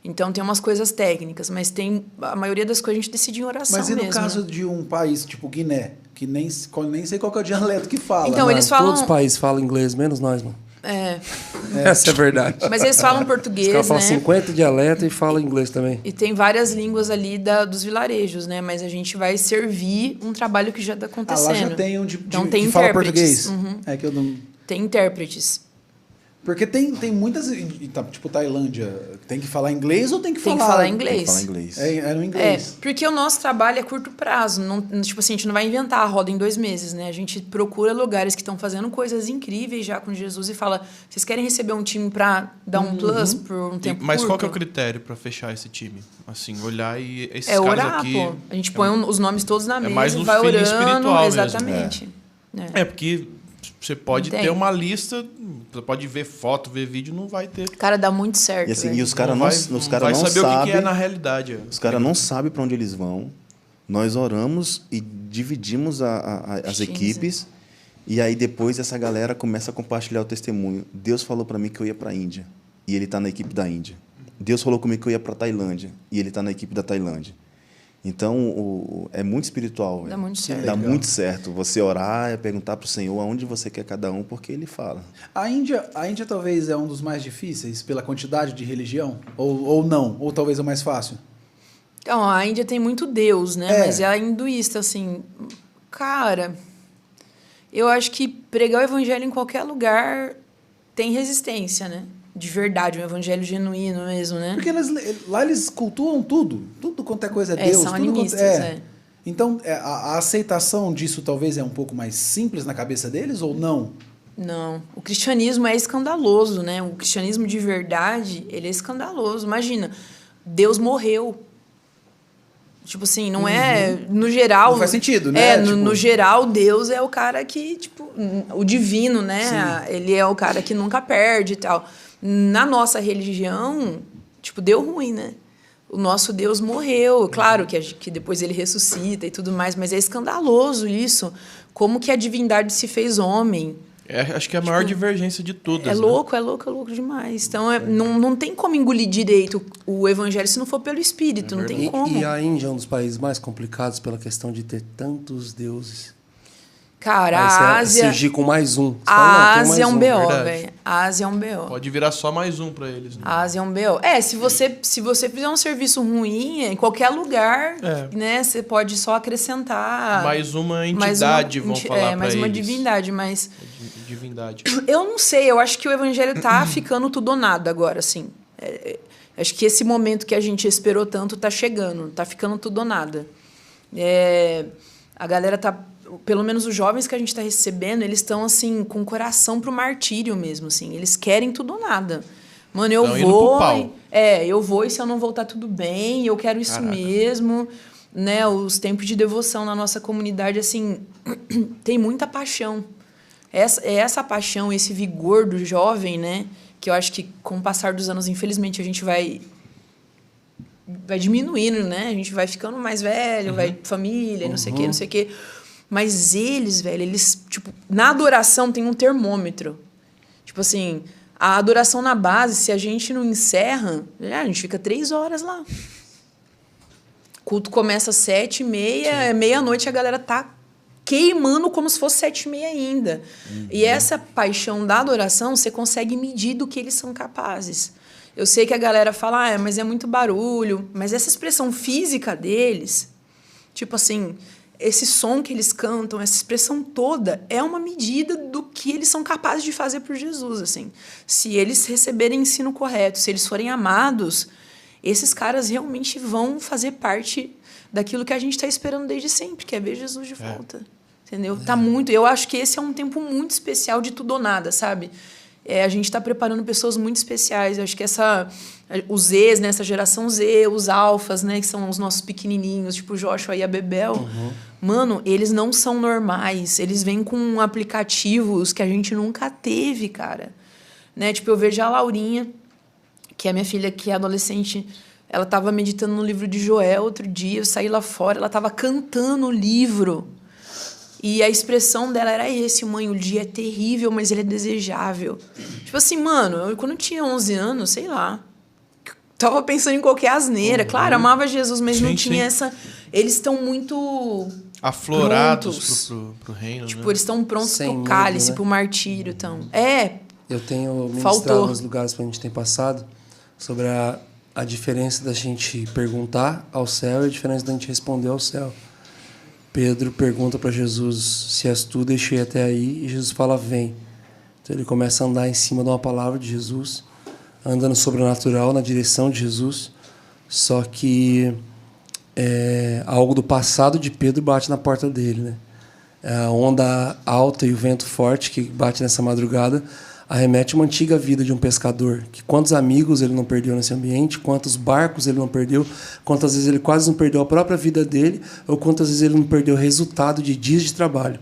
Speaker 4: Então, tem umas coisas técnicas, mas a maioria das coisas a gente decide em oração mesmo.
Speaker 2: Mas e no caso de um país tipo Guiné, que nem sei qual que é o dialeto que fala?
Speaker 4: Então, eles falam...
Speaker 1: Todos os países falam inglês, menos nós, mano. Essa é a verdade.
Speaker 4: Mas eles falam português,
Speaker 1: os caras falam
Speaker 4: né?
Speaker 1: 50 dialetos e falam inglês também.
Speaker 4: E tem várias línguas ali dos vilarejos, né? Mas a gente vai servir um trabalho que já está acontecendo.
Speaker 2: Lá já tem
Speaker 4: então, tem
Speaker 2: que fala português.
Speaker 4: Uhum.
Speaker 2: Que eu não...
Speaker 4: Tem intérpretes.
Speaker 2: Porque tem muitas... Tipo, Tailândia, tem que falar inglês ou tem que falar...
Speaker 4: Tem que falar inglês.
Speaker 5: Tem que falar inglês.
Speaker 2: É no inglês.
Speaker 4: Porque o nosso trabalho é curto prazo. Não, tipo assim, a gente não vai inventar a roda em 2 meses, né? A gente procura lugares que estão fazendo coisas incríveis já com Jesus e fala, vocês querem receber um time para dar um plus por um tempo
Speaker 3: Mas
Speaker 4: curto?
Speaker 3: qual que é o critério para fechar esse time? Assim, olhar e esses caras
Speaker 4: orar,
Speaker 3: aqui...
Speaker 4: pô. A gente põe os nomes todos na mesa
Speaker 3: mais
Speaker 4: e
Speaker 3: no
Speaker 4: vai
Speaker 3: feeling
Speaker 4: orando.
Speaker 3: espiritual mesmo.
Speaker 4: Exatamente.
Speaker 3: Porque você pode ter uma lista, você pode ver foto, ver vídeo, não vai ter.
Speaker 4: Cara, dá muito certo.
Speaker 5: E, assim,
Speaker 4: velho.
Speaker 5: e os caras não
Speaker 3: vai saber o que é na realidade.
Speaker 5: Os caras não sabem para onde eles vão. Nós oramos e dividimos as equipes. E aí depois essa galera começa a compartilhar o testemunho. Deus falou para mim que eu ia para a Índia. E ele está na equipe da Índia. Deus falou comigo que eu ia para a Tailândia. E ele está na equipe da Tailândia. Então, é muito espiritual.
Speaker 4: Dá muito certo.
Speaker 5: Dá muito certo. Você orar, perguntar para o Senhor aonde você quer cada um, porque Ele fala.
Speaker 2: A Índia talvez é um dos mais difíceis pela quantidade de religião? Ou não? Ou talvez é o mais fácil?
Speaker 4: Então, a Índia tem muito Deus, né? Mas é hinduísta, assim... Cara, eu acho que pregar o evangelho em qualquer lugar tem resistência, né? De verdade, um evangelho genuíno mesmo, né?
Speaker 2: Porque lá eles cultuam tudo. Tudo quanto é coisa é Deus.
Speaker 4: São
Speaker 2: tudo
Speaker 4: animistas,
Speaker 2: Então, a aceitação disso talvez é um pouco mais simples na cabeça deles ou não?
Speaker 4: Não. O cristianismo é escandaloso, né? O cristianismo de verdade, ele é escandaloso. Imagina, Deus morreu. Tipo assim, não é... No geral...
Speaker 2: Não faz sentido, né?
Speaker 4: No geral, Deus é o cara que, tipo... O divino, né?
Speaker 2: Sim.
Speaker 4: Ele é o cara que nunca perde e tal. Na nossa religião, tipo, deu ruim, né? O nosso Deus morreu. Claro que depois ele ressuscita e tudo mais, mas é escandaloso isso. Como que a divindade se fez homem.
Speaker 3: Acho que é a maior divergência de todas.
Speaker 4: É louco demais. Então, não tem como engolir direito o evangelho se não for pelo Espírito. Não tem como.
Speaker 1: E a Índia é um dos países mais complicados pela questão de ter tantos deuses.
Speaker 4: Cara,
Speaker 1: aí
Speaker 4: a Ásia...
Speaker 1: surgir com mais um.
Speaker 4: A Ásia é um BO,
Speaker 3: verdade.
Speaker 4: velho. A Ásia é um BO.
Speaker 3: Pode virar só mais um para eles. Né?
Speaker 4: A Ásia é um BO. Se você fizer um serviço ruim, em qualquer lugar, né, você pode só acrescentar...
Speaker 3: Mais uma entidade, vão falar para eles.
Speaker 4: Mais uma divindade, mas...
Speaker 3: Divindade.
Speaker 4: Eu não sei, eu acho que o evangelho tá ficando tudo ou nada agora, assim. Acho que esse momento que a gente esperou tanto tá chegando, tá ficando tudo ou nada. A galera tá... pelo menos os jovens que a gente está recebendo, eles estão, assim, com o coração pro martírio mesmo, assim. Eles querem tudo ou nada. Mano, eu
Speaker 3: Tão indo pro
Speaker 4: vou...
Speaker 3: pau.
Speaker 4: Eu vou e se eu não voltar tudo bem, eu quero isso mesmo. Né? Os tempos de devoção na nossa comunidade, assim, tem muita paixão. Essa paixão, esse vigor do jovem, né? Que eu acho que com o passar dos anos, infelizmente, a gente vai diminuindo, né? A gente vai ficando mais velho, vai família, não sei o quê, não sei o quê. Mas eles, velho, eles, tipo, na adoração tem um termômetro. Tipo assim, a adoração na base, se a gente não encerra, a gente fica 3 horas lá. O culto começa às 7h30, meia-noite a galera tá queimando como se fosse 7h30 ainda. E essa paixão da adoração, você consegue medir do que eles são capazes. Eu sei que a galera fala, mas é muito barulho. Mas essa expressão física deles, tipo assim, esse som que eles cantam, essa expressão toda, é uma medida do que eles são capazes de fazer por Jesus, assim. Se eles receberem ensino correto, se eles forem amados, esses caras realmente vão fazer parte daquilo que a gente está esperando desde sempre, que é ver Jesus de volta. Entendeu? Tá muito... Eu acho que esse é um tempo muito especial de tudo ou nada, sabe? A gente está preparando pessoas muito especiais. Eu acho que os Zs, né? Essa geração Z, os alfas, né? Que são os nossos pequenininhos, tipo o Joshua e a Bebel. Mano, eles não são normais. Eles vêm com aplicativos que a gente nunca teve, cara. Né? Tipo, eu vejo a Laurinha, que é minha filha, que é adolescente... Ela estava meditando no livro de Joel outro dia, eu saí lá fora, ela estava cantando o livro. E a expressão dela era esse, mãe, o dia é terrível, mas ele é desejável. Tipo assim, mano, quando eu tinha 11 anos, sei lá, tava pensando em qualquer asneira. Claro, amava Jesus, mas não tinha essa... Eles estão muito...
Speaker 3: aflorados pro reino,
Speaker 4: tipo,
Speaker 3: né?
Speaker 4: eles estão prontos
Speaker 1: Sem
Speaker 4: pro cálice,
Speaker 1: medo, né?
Speaker 4: pro martírio. Então.
Speaker 1: Eu tenho ministrado
Speaker 4: Faltou.
Speaker 1: nos lugares que a gente tem passado sobre a diferença da gente perguntar ao céu e a diferença da gente responder ao céu. Pedro pergunta para Jesus, se és tu, deixa eu ir até aí, e Jesus fala, vem. Então ele começa a andar em cima de uma palavra de Jesus, anda no sobrenatural, na direção de Jesus, só que algo do passado de Pedro bate na porta dele, né? A onda alta e o vento forte que bate nessa madrugada arremete uma antiga vida de um pescador, que quantos amigos ele não perdeu nesse ambiente, quantos barcos ele não perdeu, quantas vezes ele quase não perdeu a própria vida dele, ou quantas vezes ele não perdeu o resultado de dias de trabalho.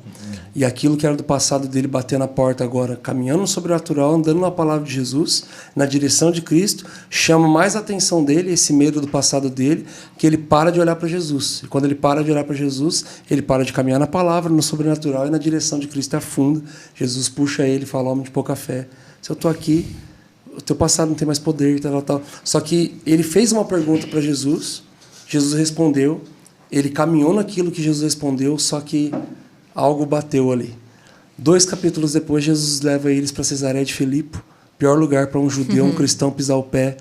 Speaker 1: E aquilo que era do passado dele bater na porta agora, caminhando no sobrenatural, andando na palavra de Jesus, na direção de Cristo, chama mais a atenção dele, esse medo do passado dele, que ele para de olhar para Jesus. E quando ele para de olhar para Jesus, ele para de caminhar na palavra, no sobrenatural e na direção de Cristo afunda. Jesus puxa ele e fala, homem de pouca fé, se eu estou aqui, o teu passado não tem mais poder, tal. Só que ele fez uma pergunta para Jesus, Jesus respondeu, ele caminhou naquilo que Jesus respondeu, só que algo bateu ali. 2 capítulos depois, Jesus leva eles para Cesareia de Filipe, pior lugar para um judeu, um cristão pisar o pé,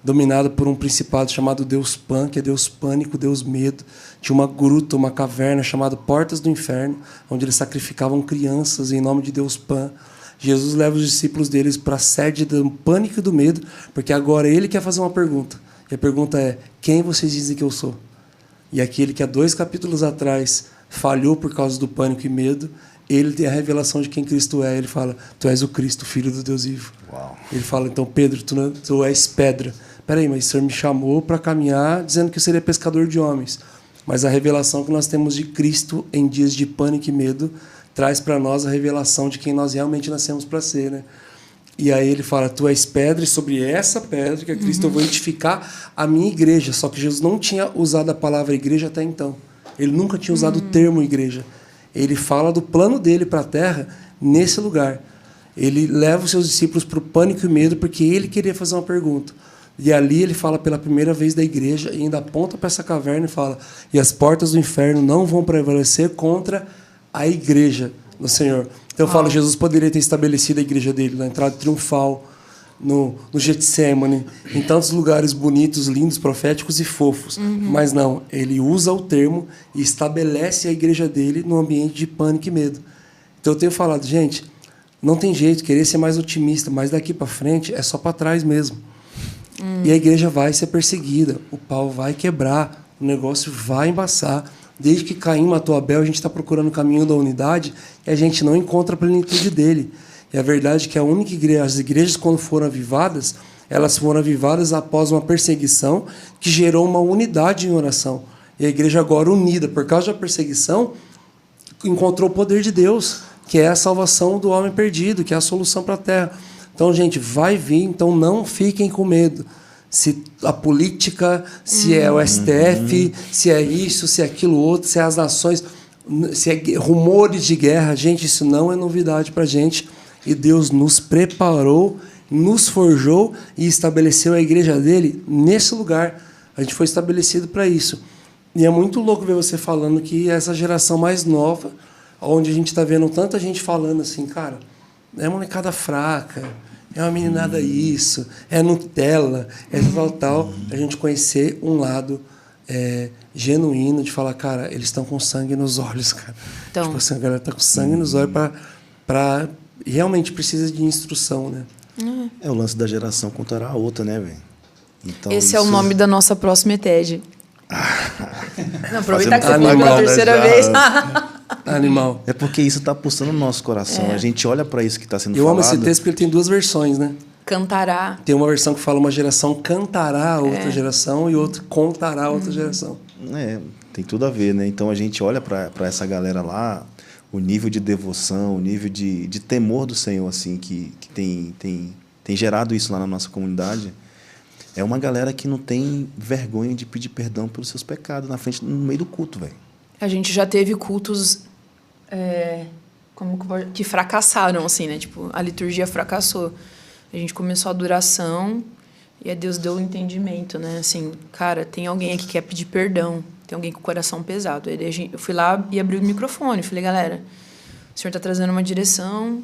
Speaker 1: dominado por um principado chamado Deus Pan, que é Deus Pânico, Deus Medo. Tinha uma gruta, uma caverna chamada Portas do Inferno, onde eles sacrificavam crianças em nome de Deus Pan. Jesus leva os discípulos deles para a sede do pânico e do medo, porque agora ele quer fazer uma pergunta. E a pergunta é, quem vocês dizem que eu sou? E aquele que há 2 capítulos atrás falhou por causa do pânico e medo, ele tem a revelação de quem Cristo é. Ele fala, tu és o Cristo, Filho do Deus vivo. Uau. Ele fala, então, Pedro, tu és pedra. Peraí, mas o Senhor me chamou para caminhar dizendo que eu seria pescador de homens. Mas a revelação que nós temos de Cristo em dias de pânico e medo traz para nós a revelação de quem nós realmente nascemos para ser, né? E aí ele fala, tu és pedra, e sobre essa pedra, que é Cristo, eu vou edificar a minha igreja. Só que Jesus não tinha usado a palavra igreja até então. Ele nunca tinha usado o termo igreja. Ele fala do plano dele para a terra nesse lugar. Ele leva os seus discípulos para o pânico e medo porque ele queria fazer uma pergunta. E ali ele fala pela primeira vez da igreja e ainda aponta para essa caverna e fala, e as portas do inferno não vão prevalecer contra a igreja do Senhor. Então eu falo, Jesus poderia ter estabelecido a igreja dele na entrada triunfal, no Getsemane, em tantos lugares bonitos, lindos, proféticos e fofos. Mas não, ele usa o termo e estabelece a igreja dele num ambiente de pânico e medo. Então eu tenho falado, gente, não tem jeito, querer ser mais otimista, mas daqui para frente é só para trás mesmo. E a igreja vai ser perseguida, o pau vai quebrar, o negócio vai embaçar, Desde que Caim matou Abel, a gente está procurando o caminho da unidade e a gente não encontra a plenitude dele. E a verdade é que a única igreja, as igrejas, quando foram avivadas, elas foram avivadas após uma perseguição que gerou uma unidade em oração. E a igreja agora unida, por causa da perseguição, encontrou o poder de Deus, que é a salvação do homem perdido, que é a solução para a terra. Então, gente, vai vir, então não fiquem com medo. Se a política, se é o STF, se é isso, se é aquilo outro, se é as nações, se é rumores de guerra, gente, isso não é novidade para a gente. E Deus nos preparou, nos forjou e estabeleceu a igreja dele nesse lugar. A gente foi estabelecido para isso. E é muito louco ver você falando que essa geração mais nova, onde a gente está vendo tanta gente falando assim, cara, é molecada fraca, é uma meninada isso, é Nutella, é tal. A gente conhecer um lado genuíno de falar, cara, eles estão com sangue nos olhos, cara.
Speaker 4: Então.
Speaker 1: Tipo assim, a galera está com sangue nos olhos para realmente precisa de instrução, né?
Speaker 5: É o lance da geração contra a outra, né, velho? Então,
Speaker 4: Esse é o nome da nossa próxima ETED. Não, aproveitar que você
Speaker 5: Fazendo
Speaker 4: falou pela
Speaker 5: propaganda
Speaker 4: terceira
Speaker 5: já.
Speaker 4: vez.
Speaker 1: Animal.
Speaker 5: É porque isso está pulsando no nosso coração. A gente olha para isso que está sendo
Speaker 1: Eu
Speaker 5: falado.
Speaker 1: amo esse texto porque ele tem duas versões, né?
Speaker 4: Cantará.
Speaker 1: Tem uma versão que fala uma geração cantará a outra geração e outra contará a outra geração.
Speaker 5: Tem tudo a ver, né? Então a gente olha para essa galera lá, o nível de devoção, o nível de temor do Senhor, assim, que tem gerado isso lá na nossa comunidade. É uma galera que não tem vergonha de pedir perdão pelos seus pecados na frente, no meio do culto, velho.
Speaker 4: A gente já teve cultos que fracassaram, assim, né? Tipo, a liturgia fracassou. A gente começou a adoração e a Deus deu o entendimento, né? Assim, cara, tem alguém aqui que quer pedir perdão. Tem alguém com o coração pesado. Aí eu fui lá e abri o microfone. Falei, galera, o Senhor está trazendo uma direção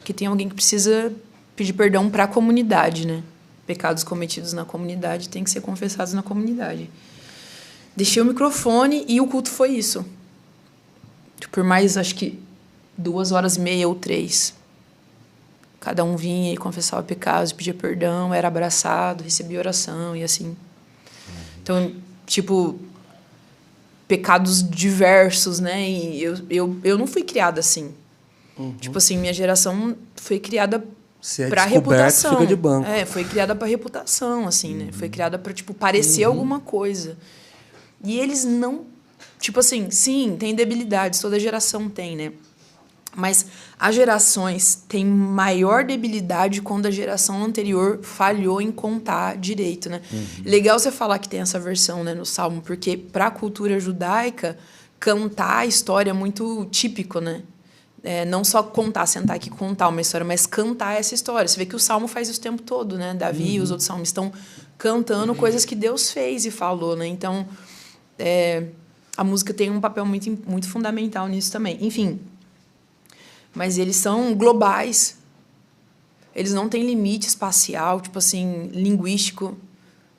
Speaker 4: que tem alguém que precisa pedir perdão para a comunidade, né? Pecados cometidos na comunidade têm que ser confessados na comunidade. Deixei o microfone e o culto foi isso. Por mais, acho que 2h30 ou 3. Cada um vinha e confessava pecados, pedia perdão, era abraçado, recebia oração e assim. Então, tipo, pecados diversos, né? E eu não fui criada assim. Tipo assim, minha geração foi criada para reputação.
Speaker 1: Fica de banco.
Speaker 4: Foi criada para reputação, assim, né? Foi criada para tipo parecer alguma coisa. E eles não, tipo assim, sim, tem debilidades, toda geração tem, né? Mas as gerações têm maior debilidade quando a geração anterior falhou em contar direito, né? Legal você falar que tem essa versão, né, no Salmo, porque para a cultura judaica cantar a história é muito típico, né? Não só contar, sentar aqui e contar uma história, mas cantar essa história. Você vê que o Salmo faz isso o tempo todo, né? Davi e os outros salmos estão cantando coisas que Deus fez e falou, né? Então, a música tem um papel muito, muito fundamental nisso também. Enfim, mas eles são globais. Eles não têm limite espacial, tipo assim, linguístico.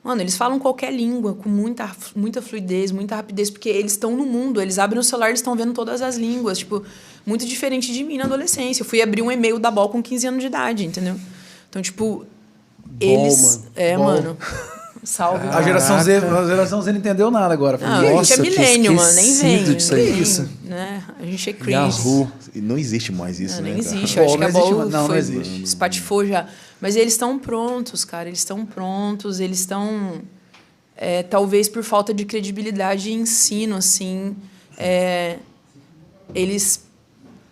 Speaker 4: Mano, eles falam qualquer língua com muita fluidez, muita rapidez, porque eles estão no mundo, eles abrem o celular, eles estão vendo todas as línguas, tipo, muito diferente de mim na adolescência. Eu fui abrir um e-mail da Bol com 15 anos de idade, entendeu? Então, tipo, eles... Mano. Salve.
Speaker 2: A geração Z não entendeu nada agora.
Speaker 4: Não, a gente é milênio, mano. Nem vem.
Speaker 1: Disso aí.
Speaker 4: Isso. Né? A gente é cringe.
Speaker 1: Yahoo.
Speaker 5: Não existe mais isso, né?
Speaker 4: Nem existe.
Speaker 2: Pô,
Speaker 4: Eu acho que a
Speaker 2: não existe,
Speaker 4: Bol
Speaker 2: não
Speaker 4: foi
Speaker 2: existe.
Speaker 4: espatifou já. Mas eles estão prontos, cara. Eles estão prontos. Eles estão... talvez por falta de credibilidade e ensino, assim... eles...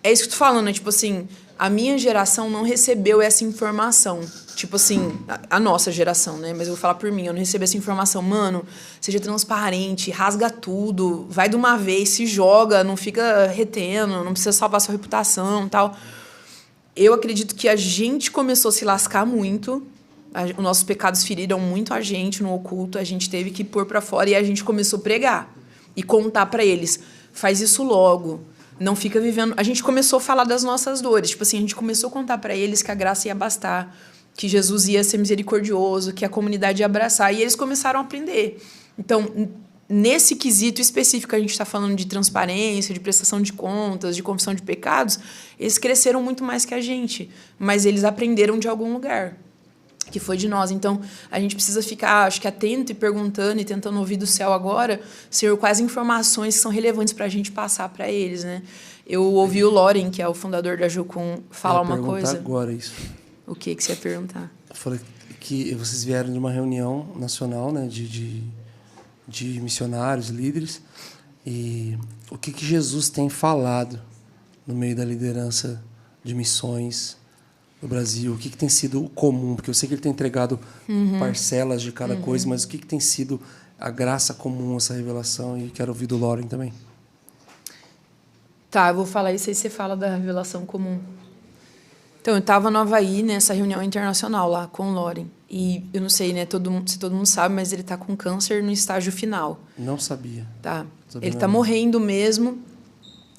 Speaker 4: É isso que eu tô falando, né? Tipo assim... A minha geração não recebeu essa informação. Tipo assim, a nossa geração, né? Mas eu vou falar por mim, eu não recebi essa informação. Mano, seja transparente, rasga tudo, vai de uma vez, se joga, não fica retendo, não precisa salvar sua reputação e tal. Eu acredito que a gente começou a se lascar muito, os nossos pecados feriram muito a gente no oculto, a gente teve que pôr pra fora e a gente começou a pregar e contar pra eles, faz isso logo. Não fica vivendo... A gente começou a falar das nossas dores. Tipo assim, a gente começou a contar para eles que a graça ia bastar, que Jesus ia ser misericordioso, que a comunidade ia abraçar. E eles começaram a aprender. Então, nesse quesito específico, a gente está falando de transparência, de prestação de contas, de confissão de pecados, eles cresceram muito mais que a gente. Mas eles aprenderam de algum lugar. que foi de nós. Então, a gente precisa ficar, acho que, atento e perguntando e tentando ouvir do céu agora, Senhor, quais informações que são relevantes para a gente passar para eles, né? Eu ouvi o Loren, que é o fundador da Jucum, falar uma coisa.
Speaker 1: Agora isso.
Speaker 4: O que você ia perguntar?
Speaker 1: Eu falei que vocês vieram de uma reunião nacional, né, de missionários, líderes, e o que Jesus tem falado no meio da liderança de missões no Brasil, o que tem sido o comum, porque eu sei que ele tem entregado parcelas de cada coisa, mas o que tem sido a graça comum, essa revelação, e quero ouvir do Loren também.
Speaker 4: Tá, eu vou falar isso aí, você fala da revelação comum. Então, eu estava no Havaí, nessa reunião internacional lá com o Loren, e eu não sei, né, se todo mundo sabe, mas ele está com câncer no estágio final.
Speaker 1: Não sabia.
Speaker 4: Tá.
Speaker 1: Sabia
Speaker 4: Ele está
Speaker 1: nada.
Speaker 4: morrendo mesmo,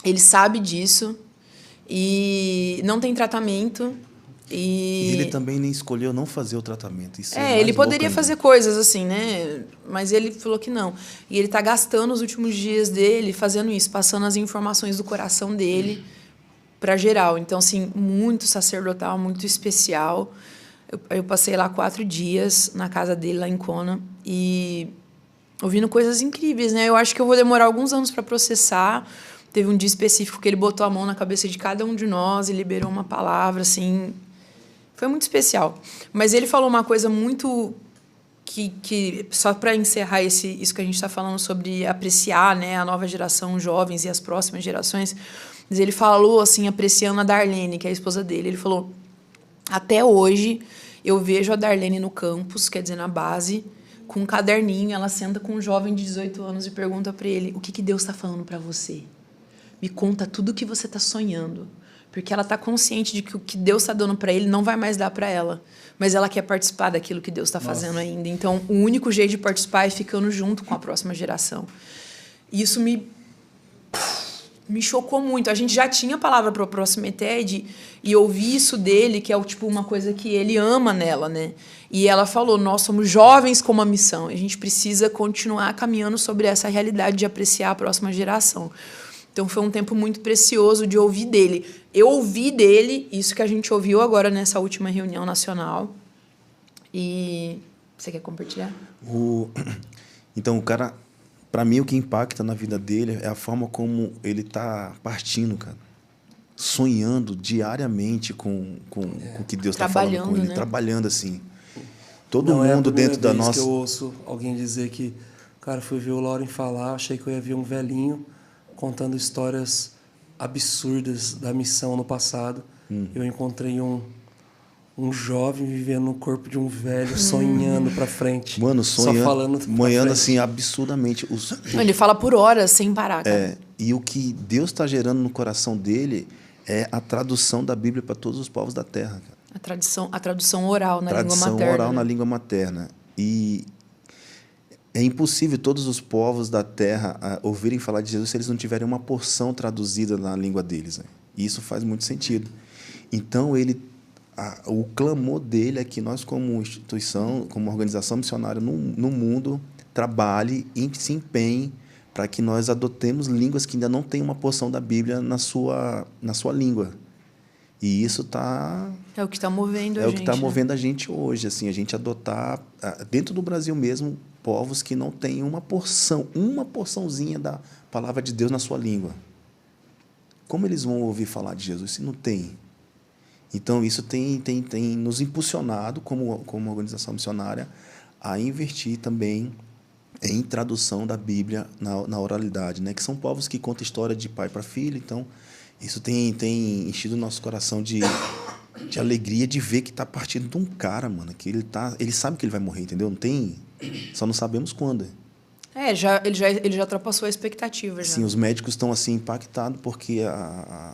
Speaker 4: ele sabe disso, e não tem tratamento.
Speaker 5: E ele também nem escolheu não fazer o tratamento. Isso
Speaker 4: ele
Speaker 5: mais
Speaker 4: poderia
Speaker 5: louco
Speaker 4: fazer
Speaker 5: ainda.
Speaker 4: coisas assim, né? Mas ele falou que não. E ele está gastando os últimos dias dele fazendo isso, passando as informações do coração dele para geral. Então, assim, muito sacerdotal, muito especial. Eu passei lá 4 dias na casa dele, lá em Kona, e ouvindo coisas incríveis, né? Eu acho que eu vou demorar alguns anos para processar. Teve um dia específico que ele botou a mão na cabeça de cada um de nós e liberou uma palavra, assim. Foi muito especial. Mas ele falou uma coisa muito que só para encerrar isso que a gente está falando sobre apreciar, né, a nova geração, os jovens e as próximas gerações, mas ele falou assim, apreciando a Darlene, que é a esposa dele. Ele falou: até hoje eu vejo a Darlene no campus, quer dizer, na base, com um caderninho, ela senta com um jovem de 18 anos e pergunta para ele: o que Deus está falando para você? Me conta tudo o que você está sonhando. Porque ela está consciente de que o que Deus está dando para ele não vai mais dar para ela. Mas ela quer participar daquilo que Deus está fazendo ainda. Então, o único jeito de participar é ficando junto com a próxima geração. E isso me chocou muito. A gente já tinha a palavra para o próximo ETED e ouvir isso dele, que é tipo uma coisa que ele ama nela, né? E ela falou: nós somos jovens com uma missão. A gente precisa continuar caminhando sobre essa realidade de apreciar a próxima geração. Então, foi um tempo muito precioso de ouvir dele. Eu ouvi dele isso que a gente ouviu agora nessa última reunião nacional. E você quer compartilhar?
Speaker 5: Então, o cara, para mim, o que impacta na vida dele é a forma como ele está partindo, cara. Sonhando diariamente com o que Deus está falando com ele.
Speaker 4: Né?
Speaker 5: Trabalhando assim. Todo
Speaker 1: Não
Speaker 5: mundo
Speaker 1: é a
Speaker 5: dentro da
Speaker 1: vez
Speaker 5: nossa...
Speaker 1: que eu ouço alguém dizer que, cara, fui ver o Loren falar, achei que eu ia ver um velhinho contando histórias absurdas da missão no passado. Eu encontrei um jovem vivendo no corpo de um velho, sonhando pra frente.
Speaker 5: Mano, sonhando,
Speaker 1: só falando
Speaker 5: manhando assim, absurdamente.
Speaker 4: Ele fala por horas, sem parar. Cara.
Speaker 5: E o que Deus está gerando no coração dele é a tradução da Bíblia para todos os povos da terra. Cara.
Speaker 4: A tradução oral na língua materna.
Speaker 5: Tradução oral
Speaker 4: né?
Speaker 5: na língua materna. E é impossível todos os povos da terra ouvirem falar de Jesus se eles não tiverem uma porção traduzida na língua deles. Né? E isso faz muito sentido. Então, o clamor dele é que nós, como instituição, como organização missionária no mundo, trabalhe e se empenhe para que nós adotemos línguas que ainda não têm uma porção da Bíblia na sua língua. E isso
Speaker 4: é o que está movendo a gente.
Speaker 5: É o que está movendo a gente hoje, assim, a gente adotar, dentro do Brasil mesmo, povos que não têm uma porçãozinha da palavra de Deus na sua língua. Como eles vão ouvir falar de Jesus se não tem? Então, isso tem nos impulsionado, como organização missionária, a investir também em tradução da Bíblia na oralidade, né? Que são povos que contam história de pai para filho. Então, isso tem enchido o nosso coração de alegria de ver que está partindo de um cara, mano, que ele sabe que ele vai morrer, entendeu? Só não sabemos quando.
Speaker 4: Ele já ultrapassou a expectativa. Já.
Speaker 5: Sim, os médicos estão assim impactados porque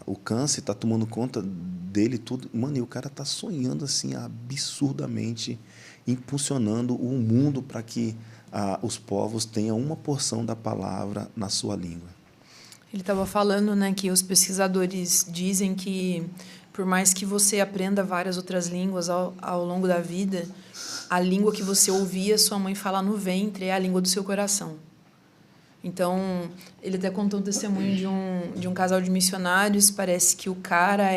Speaker 5: o câncer está tomando conta dele tudo. Mano, e o cara está sonhando assim absurdamente, impulsionando o mundo para que os povos tenham uma porção da palavra na sua língua.
Speaker 4: Ele estava falando, né, que os pesquisadores dizem que, por mais que você aprenda várias outras línguas ao longo da vida, a língua que você ouvia sua mãe falar no ventre é a língua do seu coração. Então, ele até contou um testemunho de um casal de missionários. Parece que o cara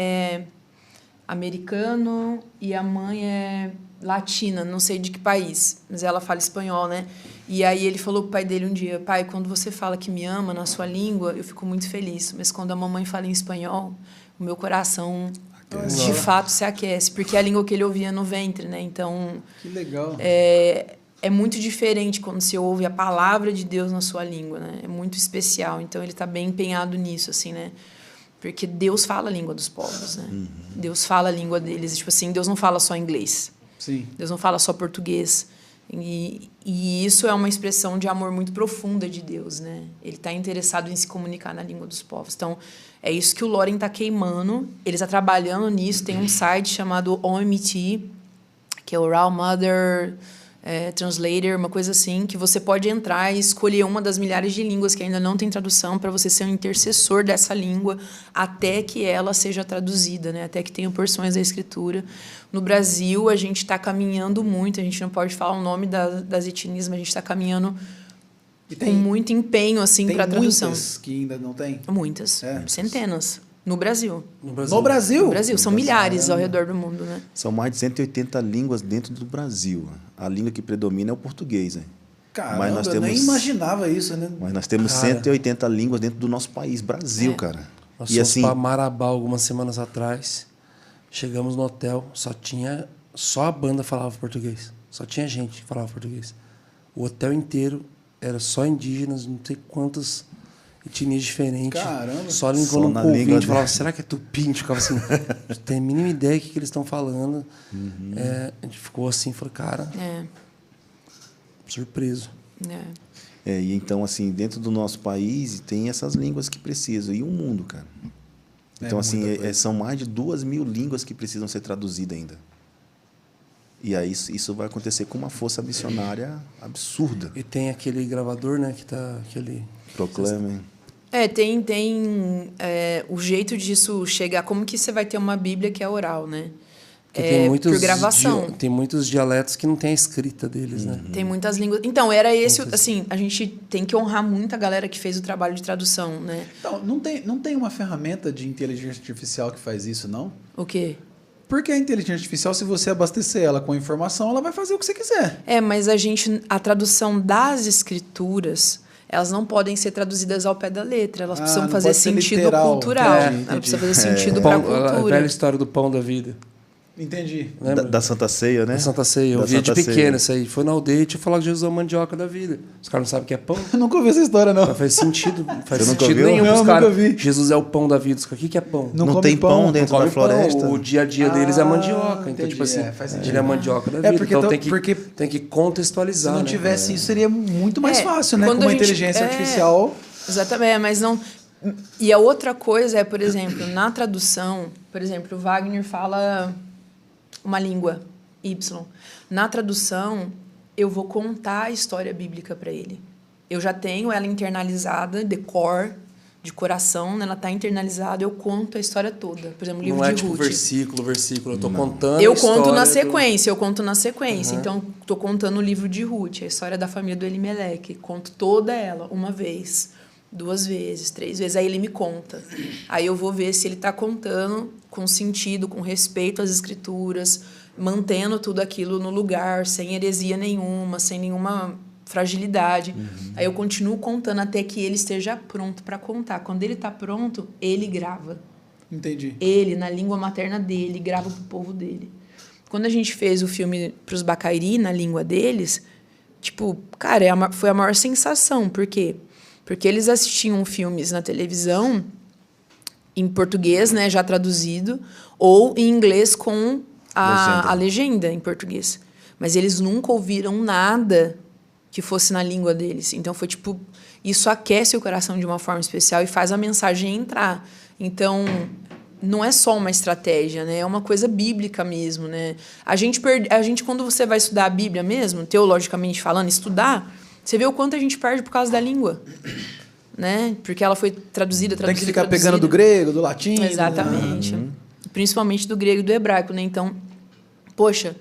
Speaker 4: americano e a mãe é latina, não sei de que país, mas ela fala espanhol, né? E aí ele falou pro pai dele um dia: pai, quando você fala que me ama na sua língua, eu fico muito feliz, mas quando a mamãe fala em espanhol, o meu coração de fato se aquece, porque é a língua que ele ouvia no ventre, né? Então,
Speaker 2: Que legal.
Speaker 4: é muito diferente quando você ouve a palavra de Deus na sua língua, né? É muito especial. Então ele está bem empenhado nisso, assim, né? Porque Deus fala a língua dos povos, né? Deus fala a língua deles. Tipo assim, Deus não fala só inglês.
Speaker 2: Sim.
Speaker 4: Deus não fala só português. E isso é uma expressão de amor muito profunda de Deus, né? Ele está interessado em se comunicar na língua dos povos. Então, é isso que o Loren está queimando. Ele está trabalhando nisso. Tem um site chamado OMT, que é o Raw Mother Translator, uma coisa assim, que você pode entrar e escolher uma das milhares de línguas que ainda não tem tradução para você ser um intercessor dessa língua até que ela seja traduzida, né? Até que tenha porções da escritura. No Brasil, a gente está caminhando muito, a gente não pode falar o nome das etnias, mas a gente está caminhando com muito empenho assim, para a tradução.
Speaker 2: Tem muitas que ainda não tem?
Speaker 4: Muitas, centenas. No Brasil.
Speaker 2: No Brasil?
Speaker 4: No Brasil, são milhares ao redor do mundo, né?
Speaker 5: São mais de 180 línguas dentro do Brasil. A língua que predomina é o português, né?
Speaker 2: Caramba, eu nem imaginava isso, né?
Speaker 5: Mas nós temos 180 línguas dentro do nosso país, Brasil, cara.
Speaker 1: Nós
Speaker 5: E
Speaker 1: fomos
Speaker 5: assim,
Speaker 1: para Marabá algumas semanas atrás. Chegamos no hotel, só a banda falava português. Só tinha gente que falava português. O hotel inteiro era só indígenas, não sei quantas etnias diferentes.
Speaker 2: Caramba.
Speaker 1: Só língua
Speaker 5: Só
Speaker 1: no
Speaker 5: na
Speaker 1: ouvido, a
Speaker 5: língua
Speaker 1: gente falava, será que é tupi? A gente ficava assim, não tem a mínima ideia do que eles estão falando. A gente ficou assim, falou, cara, surpreso.
Speaker 5: e então, assim, dentro do nosso país tem essas línguas que precisam. E o mundo, cara. Então, assim, são mais de 2.000 línguas que precisam ser traduzidas ainda. E aí isso vai acontecer com uma força missionária absurda.
Speaker 1: E tem aquele gravador, né, que tá aquele...
Speaker 5: Proclamem.
Speaker 4: Tem o jeito disso chegar. Como que você vai ter uma Bíblia que é oral, né?
Speaker 1: Tem muitos
Speaker 4: por gravação.
Speaker 1: Tem muitos dialetos que não tem a escrita deles, né?
Speaker 4: Tem muitas línguas. Então, era esse... Assim, a gente tem que honrar muito a galera que fez o trabalho de tradução, né?
Speaker 2: Então, não tem uma ferramenta de inteligência artificial que faz isso, não?
Speaker 4: O quê?
Speaker 2: Porque a inteligência artificial, se você abastecer ela com informação, ela vai fazer o que você quiser.
Speaker 4: Mas a tradução das escrituras, elas não podem ser traduzidas ao pé da letra. Elas precisam
Speaker 2: não
Speaker 4: fazer
Speaker 2: pode ser
Speaker 4: sentido
Speaker 2: literal.
Speaker 4: cultural.
Speaker 2: Entendi.
Speaker 4: Ela precisa fazer sentido para a
Speaker 1: A velha
Speaker 4: cultura.
Speaker 1: história do pão da vida.
Speaker 2: Entendi.
Speaker 5: Da Santa Ceia, né?
Speaker 1: Da Santa Ceia. Eu
Speaker 5: Da
Speaker 1: via de
Speaker 5: Santa
Speaker 1: pequeno
Speaker 5: Ceia.
Speaker 1: isso aí. Foi na aldeia e tinha falado que Jesus é a mandioca da vida. Os caras não sabem o que é pão.
Speaker 2: Eu nunca ouvi essa história, não.
Speaker 1: Não faz sentido. Não faz
Speaker 5: Você nunca
Speaker 1: sentido
Speaker 5: ouviu?
Speaker 1: nenhum
Speaker 2: Não,
Speaker 1: pros
Speaker 2: nunca
Speaker 1: caras.
Speaker 2: vi.
Speaker 1: Jesus é o pão da vida. O que é pão?
Speaker 2: Não
Speaker 5: Não
Speaker 2: come
Speaker 5: tem pão
Speaker 2: pão,
Speaker 5: dentro
Speaker 1: Come
Speaker 5: da floresta.
Speaker 1: pão. O dia a dia deles é a mandioca. Então,
Speaker 2: entendi.
Speaker 1: tipo assim,
Speaker 2: Faz sentido.
Speaker 1: ele é a mandioca da vida.
Speaker 2: porque
Speaker 1: então
Speaker 2: porque
Speaker 1: tem que contextualizar.
Speaker 2: se não
Speaker 1: né?
Speaker 2: tivesse isso, seria muito mais fácil, né?
Speaker 4: Quando
Speaker 2: Com uma
Speaker 4: a gente-
Speaker 2: inteligência artificial.
Speaker 4: Exatamente, mas não... E a outra coisa é, por exemplo, na tradução, por exemplo, o Wagner fala uma língua Y. Na tradução, eu vou contar a história bíblica para ele. Eu já tenho ela internalizada, de coração, né? Ela está internalizada, eu conto a história toda. Por exemplo, o livro
Speaker 1: Não é
Speaker 4: de
Speaker 1: tipo
Speaker 4: Ruth.
Speaker 1: versículo. Eu tô contando
Speaker 4: Eu
Speaker 1: a história
Speaker 4: conto na
Speaker 1: do-
Speaker 4: sequência. Então, estou contando o livro de Ruth, a história da família do Elimeleque. Conto toda ela, uma vez, 2 vezes, 3 vezes. Aí ele me conta. Aí eu vou ver se ele está contando com sentido, com respeito às escrituras, mantendo tudo aquilo no lugar, sem heresia nenhuma, sem nenhuma fragilidade. Aí eu continuo contando até que ele esteja pronto para contar. Quando ele está pronto, ele grava.
Speaker 2: Entendi.
Speaker 4: Ele, na língua materna dele, grava pro povo dele. Quando a gente fez o filme pros Bacairi, na língua deles, tipo, cara, foi a maior sensação. Por quê? Porque eles assistiam filmes na televisão em português, né, já traduzido, ou em inglês com a legenda em português. Mas eles nunca ouviram nada que fosse na língua deles. Então, foi tipo... Isso aquece o coração de uma forma especial e faz a mensagem entrar. Então, não é só uma estratégia, né? É uma coisa bíblica mesmo, né? A gente, quando você vai estudar a Bíblia mesmo, teologicamente falando, estudar, você vê o quanto a gente perde por causa da língua, né? Porque ela foi traduzida.
Speaker 2: Tem que ficar pegando do grego, do latim.
Speaker 4: Exatamente. Principalmente do grego e do hebraico, né? Então, poxa,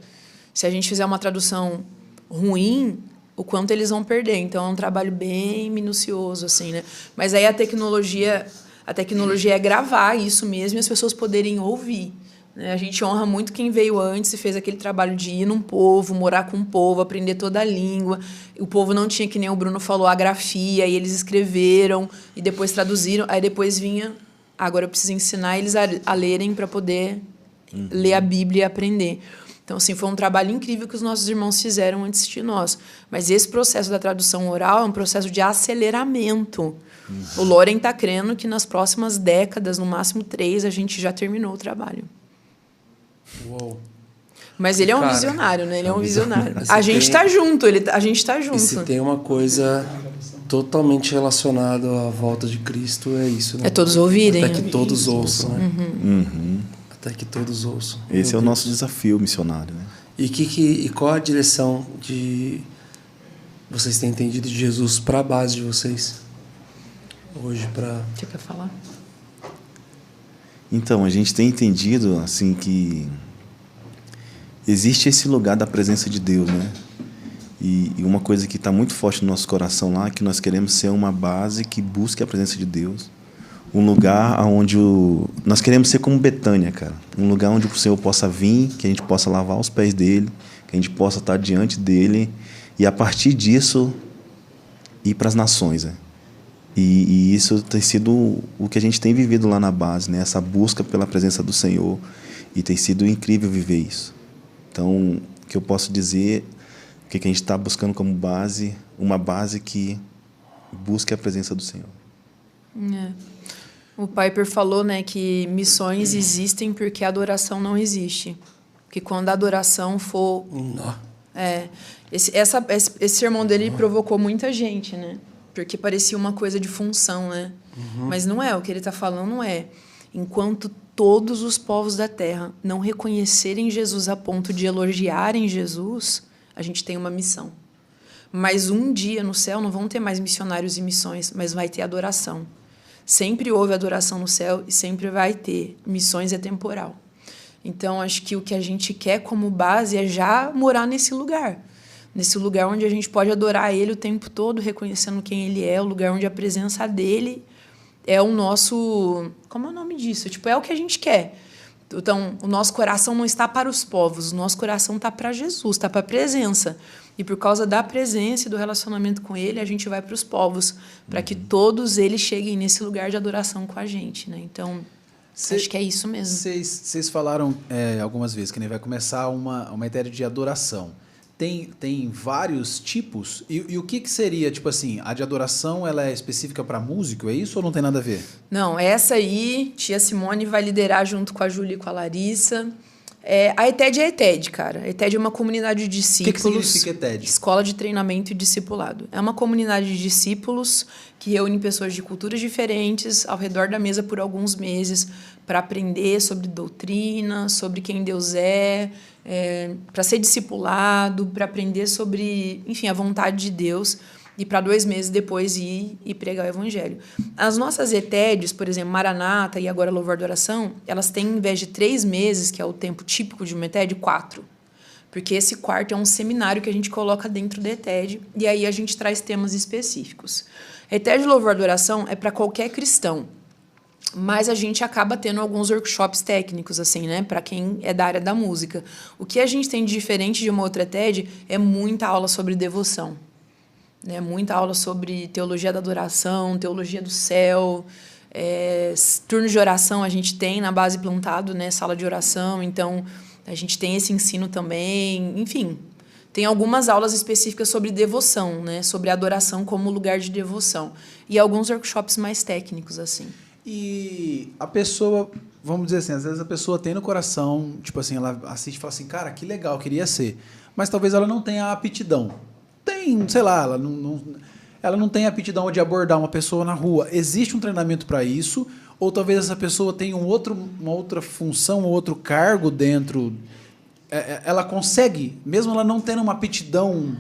Speaker 4: se a gente fizer uma tradução ruim, o quanto eles vão perder. Então, é um trabalho bem minucioso, assim, né? Mas aí a tecnologia é gravar isso mesmo e as pessoas poderem ouvir, né? A gente honra muito quem veio antes e fez aquele trabalho de ir num povo, morar com o povo, aprender toda a língua. O povo não tinha, que nem o Bruno falou, a grafia, e eles escreveram e depois traduziram. Aí depois vinha, agora eu preciso ensinar eles a lerem para poder ler a Bíblia e aprender. Então, assim, foi um trabalho incrível que os nossos irmãos fizeram antes de nós. Mas esse processo da tradução oral é um processo de aceleramento. O Loren está crendo que nas próximas décadas, no máximo 3, a gente já terminou o trabalho.
Speaker 1: Uou.
Speaker 4: Mas ele é um
Speaker 1: Cara,
Speaker 4: visionário, né? Ele é um visionário.
Speaker 1: Mas
Speaker 4: A
Speaker 1: você
Speaker 4: gente
Speaker 1: tem-
Speaker 4: está junto, a gente está junto.
Speaker 1: E se tem uma coisa totalmente relacionada à volta de Cristo, é isso, né?
Speaker 4: É todos ouvirem.
Speaker 1: Até que todos ouçam, né?
Speaker 5: Uhum.
Speaker 1: Até que todos ouçam.
Speaker 5: Esse é o
Speaker 1: Meu
Speaker 5: nosso desafio missionário, né?
Speaker 1: E qual a direção de vocês têm entendido de Jesus para a base de vocês? Hoje, para...
Speaker 4: Você quer falar?
Speaker 5: Então, a gente tem entendido assim que existe esse lugar da presença de Deus, né? E uma coisa que está muito forte no nosso coração lá é que nós queremos ser uma base que busque a presença de Deus. Um lugar onde nós queremos ser como Betânia, cara. Um lugar onde o Senhor possa vir, que a gente possa lavar os pés dele, que a gente possa estar diante dele e, a partir disso, ir para as nações, né? E isso tem sido o que a gente tem vivido lá na base, né? Essa busca pela presença do Senhor. E tem sido incrível viver isso. Então, o que eu posso dizer, o que a gente está buscando como base, uma base que busque a presença do Senhor.
Speaker 4: É. O Piper falou, né, que missões existem porque a adoração não existe. Porque quando a adoração for... Esse sermão dele provocou muita gente, né? Porque parecia uma coisa de função, né? Mas não é, o que ele está falando não é. Enquanto todos os povos da terra não reconhecerem Jesus a ponto de elogiarem Jesus, a gente tem uma missão. Mas um dia no céu não vão ter mais missionários e missões, mas vai ter adoração. Sempre houve adoração no céu e sempre vai ter. Missões é temporal. Então, acho que o que a gente quer como base é já morar nesse lugar. Nesse lugar onde a gente pode adorar Ele o tempo todo, reconhecendo quem Ele é, o lugar onde a presença dEle é o nosso... Como é o nome disso? Tipo, é o que a gente quer. Então, o nosso coração não está para os povos, o nosso coração está para Jesus, está para a presença. E por causa da presença e do relacionamento com Ele, a gente vai para os povos, para que todos eles cheguem nesse lugar de adoração com a gente, né? Então, acho que é isso mesmo.
Speaker 2: Vocês falaram algumas vezes que nem vai começar uma ideia de adoração. Tem vários tipos? E o que seria, tipo assim, a de adoração ela é específica para músico, é isso ou não tem nada a ver?
Speaker 4: Não, essa aí, tia Simone vai liderar junto com a Júlia e com a Larissa. A ETED é a ETED, cara. A ETED é uma comunidade de discípulos.
Speaker 2: O que significa ETED?
Speaker 4: Escola de Treinamento e Discipulado. É uma comunidade de discípulos que reúne pessoas de culturas diferentes ao redor da mesa por alguns meses para aprender sobre doutrina, sobre quem Deus é, para ser discipulado, para aprender sobre, enfim, a vontade de Deus e para 2 meses depois ir e pregar o evangelho. As nossas ETEDs, por exemplo, Maranata e agora Louvor e Adoração, elas têm, em vez de 3 meses, que é o tempo típico de uma ETED, 4. Porque esse quarto é um seminário que a gente coloca dentro da ETED e aí a gente traz temas específicos. A ETED Louvor e Adoração é para qualquer cristão, mas a gente acaba tendo alguns workshops técnicos, assim, né, para quem é da área da música. O que a gente tem de diferente de uma outra ETED é muita aula sobre devoção. Né, muita aula sobre teologia da adoração, teologia do céu, turno de oração a gente tem na base plantado, né, sala de oração, então a gente tem esse ensino também, enfim, tem algumas aulas específicas sobre devoção, né, sobre adoração como lugar de devoção e alguns workshops mais técnicos assim.
Speaker 2: E a pessoa, vamos dizer assim, às vezes a pessoa tem no coração, tipo assim, ela assiste e fala assim, cara, que legal, queria ser, mas talvez ela não tenha a aptidão. Tem, sei lá, ela não tem aptidão de abordar uma pessoa na rua. Existe um treinamento para isso? Ou talvez essa pessoa tenha uma outra função, outro cargo dentro? Ela consegue, mesmo ela não tendo uma aptidão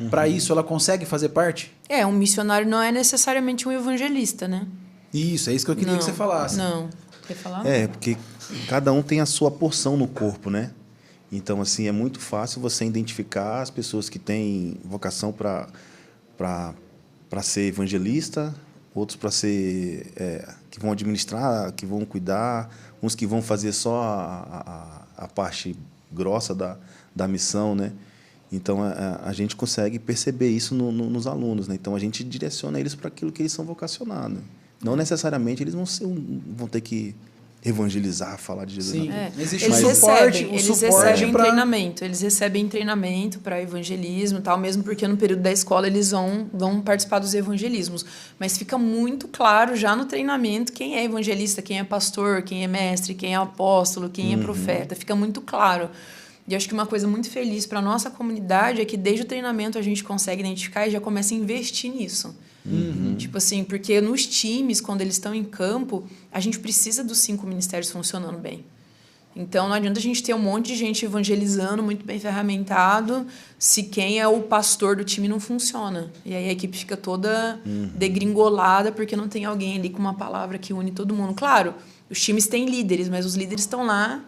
Speaker 2: para isso, ela consegue fazer parte?
Speaker 4: Um missionário não é necessariamente um evangelista, né?
Speaker 2: Isso, é isso que eu queria que você falasse.
Speaker 4: Não, quer falar?
Speaker 5: Porque cada um tem a sua porção no corpo, né? Então, assim, é muito fácil você identificar as pessoas que têm vocação para ser evangelista outros para ser que vão administrar, que vão cuidar, uns que vão fazer só a parte grossa da missão, né? Então a gente consegue perceber isso nos alunos, né? Então a gente direciona eles para aquilo que eles são vocacionados. Não necessariamente eles vão ter que evangelizar, falar de Jesus.
Speaker 2: Sim.
Speaker 5: Não.
Speaker 2: Existe
Speaker 4: Eles
Speaker 2: um suporte,
Speaker 4: recebem
Speaker 2: pra...
Speaker 4: treinamento. Eles recebem treinamento para evangelismo e tal, mesmo porque no período da escola eles vão participar dos evangelismos. Mas fica muito claro já no treinamento quem é evangelista, quem é pastor, quem é mestre, quem é apóstolo, quem é profeta. Fica muito claro. E acho que uma coisa muito feliz para a nossa comunidade é que desde o treinamento a gente consegue identificar e já começa a investir nisso. Tipo assim, porque nos times, quando eles estão em campo, a gente precisa dos 5 ministérios funcionando bem. Então, não adianta a gente ter um monte de gente evangelizando, muito bem ferramentado, se quem é o pastor do time não funciona. E aí a equipe fica toda degringolada porque não tem alguém ali com uma palavra que une todo mundo. Claro, os times têm líderes, mas os líderes estão lá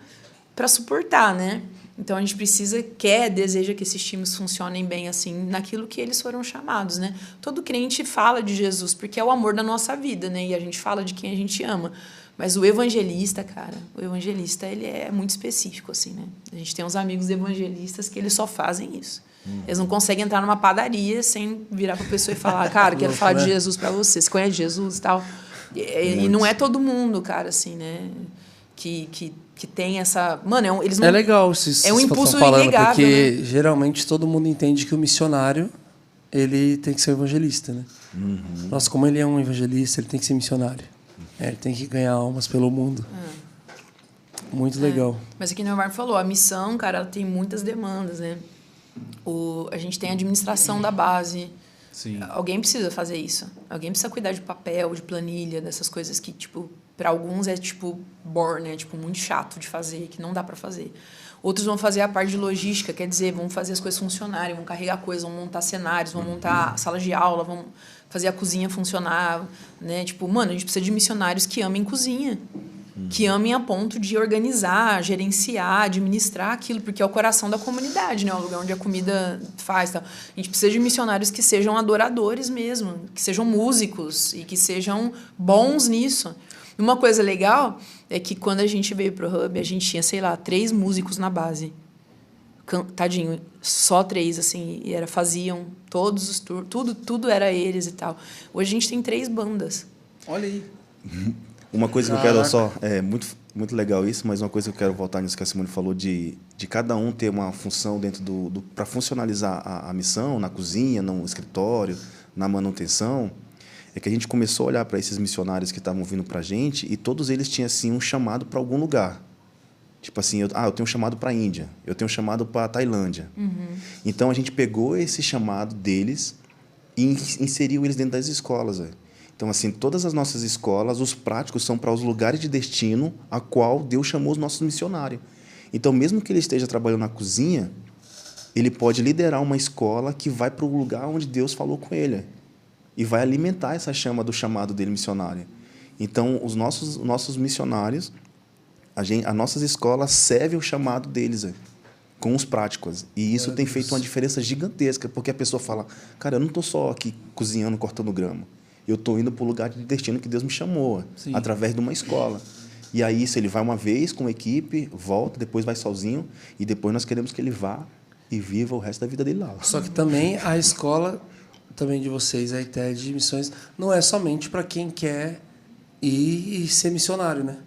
Speaker 4: para suportar, né? Então, a gente deseja que esses times funcionem bem, assim, naquilo que eles foram chamados, né? Todo crente fala de Jesus, porque é o amor da nossa vida, né? E a gente fala de quem a gente ama. Mas o evangelista, cara, ele é muito específico, assim, né? A gente tem uns amigos evangelistas que eles só fazem isso. Eles não conseguem entrar numa padaria sem virar pra pessoa e falar, cara, quero falar de Jesus pra você. Você conhece Jesus e tal? E não é todo mundo, cara, assim, né? Que tem essa... Mano, eles não...
Speaker 1: É legal isso
Speaker 4: é um
Speaker 1: que
Speaker 4: impulso
Speaker 1: vocês estão falando,
Speaker 4: inegável,
Speaker 1: porque
Speaker 4: né?
Speaker 1: geralmente todo mundo entende que o missionário ele tem que ser um evangelista, né? Nossa, como ele é um evangelista, ele tem que ser missionário. Ele tem que ganhar almas pelo mundo. Muito legal.
Speaker 4: Mas aqui o Marco falou, a missão, cara, ela tem muitas demandas, né? A gente tem a administração da base.
Speaker 3: Sim.
Speaker 4: Alguém precisa fazer isso. Alguém precisa cuidar de papel, de planilha, dessas coisas que, tipo, para alguns é, tipo, bore, né? Tipo, muito chato de fazer, que não dá para fazer. Outros vão fazer a parte de logística, quer dizer, vão fazer as coisas funcionarem, vão carregar coisas, vão montar cenários, vão montar salas de aula, vão fazer a cozinha funcionar, né? Tipo, mano, a gente precisa de missionários que amem cozinha. Que amem a ponto de organizar, gerenciar, administrar aquilo, porque é o coração da comunidade, né? O lugar onde a comida faz. Tá? A gente precisa de missionários que sejam adoradores mesmo, que sejam músicos e que sejam bons nisso. Uma coisa legal é que quando a gente veio pro Hub, a gente tinha, sei lá, 3 músicos na base. Tadinho, só 3, assim, e faziam todos os tours, tudo era eles e tal. Hoje a gente tem 3 bandas.
Speaker 2: Olha aí.
Speaker 5: Uma coisa que eu quero só... É muito legal isso, mas uma coisa que eu quero voltar nisso que a Simone falou, de cada um ter uma função dentro para funcionalizar a missão, na cozinha, no escritório, na manutenção, é que a gente começou a olhar para esses missionários que estavam vindo para a gente e todos eles tinham assim, um chamado para algum lugar. Tipo assim, eu tenho um chamado para a Índia, eu tenho um chamado para a Tailândia. Então, a gente pegou esse chamado deles e inseriu eles dentro das escolas, velho. Então, assim, todas as nossas escolas, os práticos são para os lugares de destino a qual Deus chamou os nossos missionários. Então, mesmo que ele esteja trabalhando na cozinha, ele pode liderar uma escola que vai para o lugar onde Deus falou com ele e vai alimentar essa chama do chamado dele missionário. Então, os nossos missionários, as nossas escolas servem o chamado deles com os práticos. E isso tem feito uma diferença gigantesca, porque a pessoa fala, cara, eu não estou só aqui cozinhando, cortando grama. Eu estou indo para o lugar de destino que Deus me chamou, através de uma escola. E aí, se ele vai uma vez com a equipe, volta, depois vai sozinho, e depois nós queremos que ele vá e viva o resto da vida dele lá.
Speaker 1: Só que também a escola também de vocês, a ITED de Missões, não é somente para quem quer ir e ser missionário, né?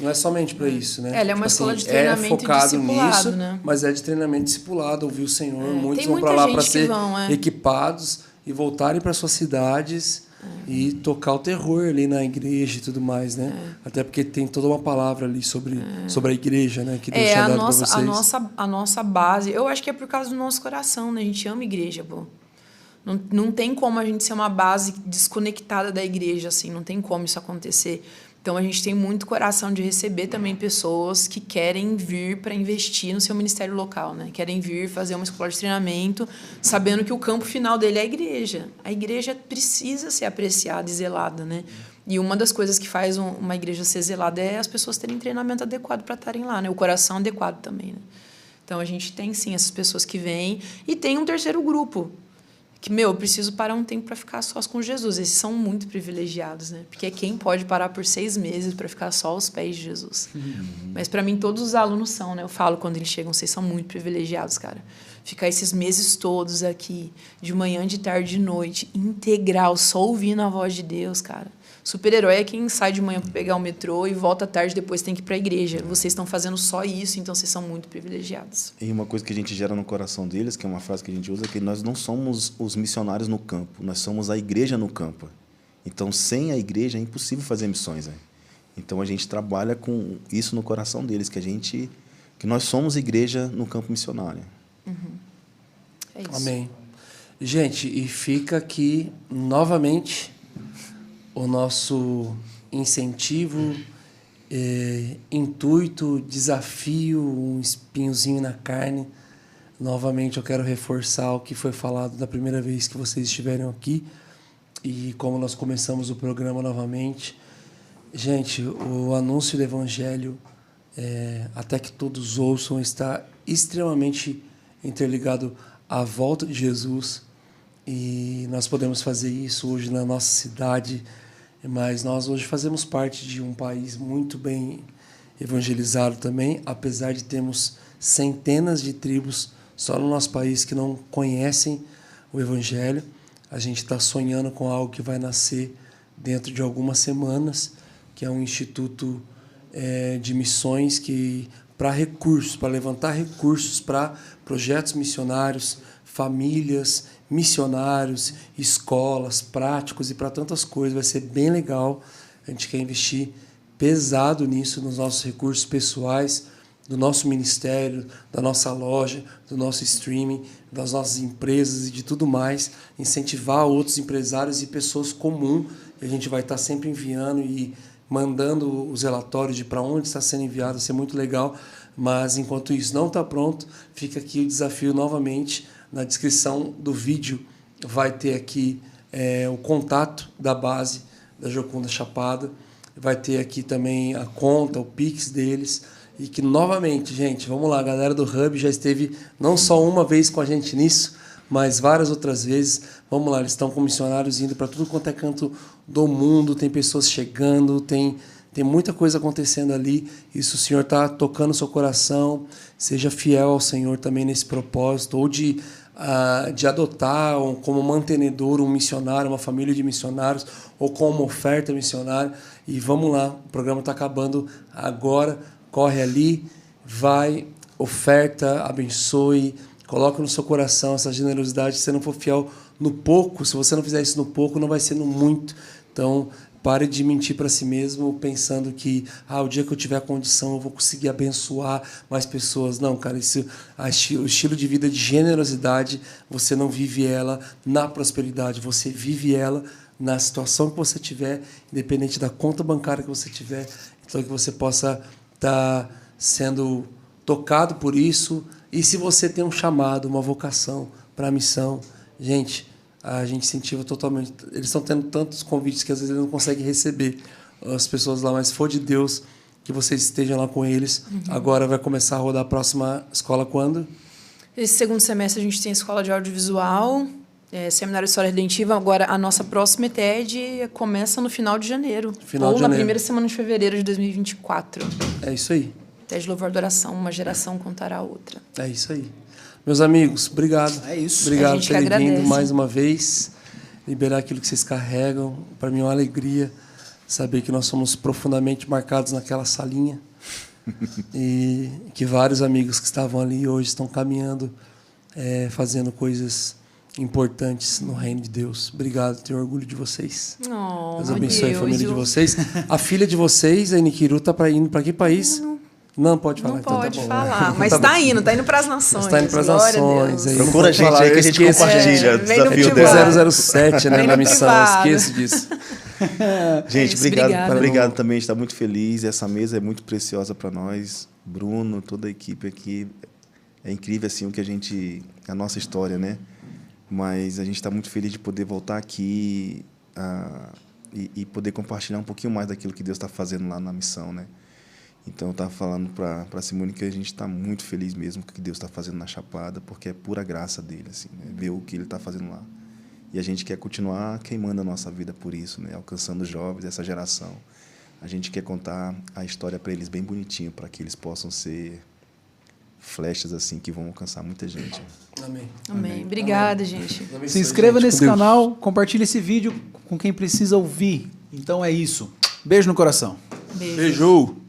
Speaker 1: Não é somente para isso, né?
Speaker 4: Ela é uma escola de treinamento
Speaker 1: é focado
Speaker 4: e discipulado,
Speaker 1: nisso,
Speaker 4: né?
Speaker 1: mas é de treinamento discipulado, ouvir o Senhor. Muitos
Speaker 4: Tem
Speaker 1: vão para
Speaker 4: muita
Speaker 1: lá
Speaker 4: gente
Speaker 1: para
Speaker 4: que
Speaker 1: ser
Speaker 4: vão,
Speaker 1: equipados e voltarem para suas cidades e tocar o terror ali na igreja e tudo mais, né? Até porque tem toda uma palavra ali sobre a igreja, né? Que Deus tinha dado para vocês.
Speaker 4: A nossa base, eu acho que é por causa do nosso coração, né? A gente ama igreja, pô. Não tem como a gente ser uma base desconectada da igreja, assim, não tem como isso acontecer. Então, a gente tem muito coração de receber também pessoas que querem vir para investir no seu ministério local, né? Querem vir fazer uma escola de treinamento, sabendo que o campo final dele é a igreja. A igreja precisa ser apreciada e zelada, né? E uma das coisas que faz uma igreja ser zelada é as pessoas terem treinamento adequado para estarem lá, né? O coração adequado também, né? Então, a gente tem, sim, essas pessoas que vêm. E tem um terceiro grupo, que, eu preciso parar um tempo para ficar sós com Jesus. Esses são muito privilegiados, né? Porque quem pode parar por 6 meses para ficar só aos pés de Jesus? Mas para mim todos os alunos são, né? Eu falo quando eles chegam, vocês são muito privilegiados, cara. Ficar esses meses todos aqui, de manhã, de tarde, de noite, integral, só ouvindo a voz de Deus, cara. Super-herói é quem sai de manhã para pegar o metrô e volta à tarde, depois tem que ir para a igreja. Vocês estão fazendo só isso, então vocês são muito privilegiados.
Speaker 5: E uma coisa que a gente gera no coração deles, que é uma frase que a gente usa, é que nós não somos os missionários no campo, nós somos a igreja no campo. Então, sem a igreja é impossível fazer missões, né? Então, a gente trabalha com isso no coração deles, que nós somos igreja no campo missionário.
Speaker 4: É isso.
Speaker 1: Amém. Gente, e fica aqui novamente o nosso incentivo, intuito, desafio, um espinhozinho na carne. Novamente eu quero reforçar o que foi falado da primeira vez que vocês estiveram aqui e como nós começamos o programa novamente. Gente, o anúncio do Evangelho, até que todos ouçam, está extremamente interligado à volta de Jesus. E nós podemos fazer isso hoje na nossa cidade, mas nós hoje fazemos parte de um país muito bem evangelizado também, apesar de termos centenas de tribos só no nosso país que não conhecem o Evangelho. A gente está sonhando com algo que vai nascer dentro de algumas semanas, que é um instituto de missões para recursos, para levantar recursos para projetos missionários, famílias, missionários, escolas, práticos e para tantas coisas. Vai ser bem legal. A gente quer investir pesado nisso, nos nossos recursos pessoais, do nosso ministério, da nossa loja, do nosso streaming, das nossas empresas e de tudo mais. Incentivar outros empresários e pessoas comuns. A gente vai estar sempre enviando e mandando os relatórios de para onde está sendo enviado. Vai ser muito legal. Mas, enquanto isso não está pronto, fica aqui o desafio novamente. Na descrição do vídeo vai ter aqui o contato da base da Jocunda Chapada. Vai ter aqui também a conta, o Pix deles. E que, novamente, gente, vamos lá, a galera do Hub já esteve não só uma vez com a gente nisso, mas várias outras vezes. Vamos lá, eles estão com missionários indo para tudo quanto é canto do mundo, tem pessoas chegando, tem muita coisa acontecendo ali. Isso o Senhor está tocando o seu coração. Seja fiel ao Senhor também nesse propósito, ou de adotar como mantenedor um missionário, uma família de missionários, ou como oferta missionária. E vamos lá, o programa está acabando agora. Corre ali, vai, oferta, abençoe, coloca no seu coração essa generosidade. Se você não for fiel no pouco, se você não fizer isso no pouco, não vai ser no muito. Então, pare de mentir para si mesmo, pensando que o dia que eu tiver condição eu vou conseguir abençoar mais pessoas. Não, cara, o estilo de vida de generosidade, você não vive ela na prosperidade, você vive ela na situação que você tiver, independente da conta bancária que você tiver. Então, que você possa estar sendo tocado por isso. E se você tem um chamado, uma vocação para a missão, gente, a gente incentiva totalmente. Eles estão tendo tantos convites que às vezes eles não conseguem receber as pessoas lá, mas se for de Deus, que vocês estejam lá com eles. Agora vai começar a rodar a próxima escola quando?
Speaker 4: Esse segundo semestre a gente tem a escola de audiovisual, seminário de história redentiva. Agora a nossa próxima ETED começa no final de janeiro. Ou na primeira semana de fevereiro de 2024.
Speaker 1: É isso aí.
Speaker 4: ETED Louvor e Adoração, uma geração contará a outra.
Speaker 1: É isso aí. Meus amigos, obrigado.
Speaker 2: É isso.
Speaker 1: Obrigado por terem vindo mais uma vez. Liberar aquilo que vocês carregam. Para mim é uma alegria saber que nós somos profundamente marcados naquela salinha. E que vários amigos que estavam ali hoje estão caminhando, fazendo coisas importantes no reino de Deus. Obrigado, tenho orgulho de vocês. Deus abençoe a família de vocês. A filha de vocês, a Nikiru, está indo para que país? Não pode falar.
Speaker 4: Não
Speaker 1: então,
Speaker 4: pode
Speaker 1: tá bom,
Speaker 4: falar, mas está indo para as nações.
Speaker 1: Está indo para as nações.
Speaker 5: Procura a gente aí que a gente compartilha o desafio
Speaker 1: 007, né, na missão. Esqueço disso.
Speaker 5: Gente, obrigado também. A gente está muito feliz. Essa mesa é muito preciosa para nós. Bruno, toda a equipe aqui. É incrível assim a nossa história, né? Mas a gente está muito feliz de poder voltar aqui e poder compartilhar um pouquinho mais daquilo que Deus está fazendo lá na missão, né? Então, eu estava falando para a Simone que a gente está muito feliz mesmo com o que Deus está fazendo na Chapada, porque é pura graça dele, assim, né? Ver o que ele está fazendo lá. E a gente quer continuar queimando a nossa vida por isso, né? Alcançando os jovens, essa geração. A gente quer contar a história para eles bem bonitinho, para que eles possam ser flechas assim que vão alcançar muita gente.
Speaker 1: Amém.
Speaker 4: Amém. Obrigada, gente.
Speaker 2: Se inscreva
Speaker 1: Gente,
Speaker 2: nesse
Speaker 1: com Deus.
Speaker 2: canal, compartilhe esse vídeo com quem precisa ouvir. Então é isso. Beijo no coração.
Speaker 4: Beijo.
Speaker 1: Beijo.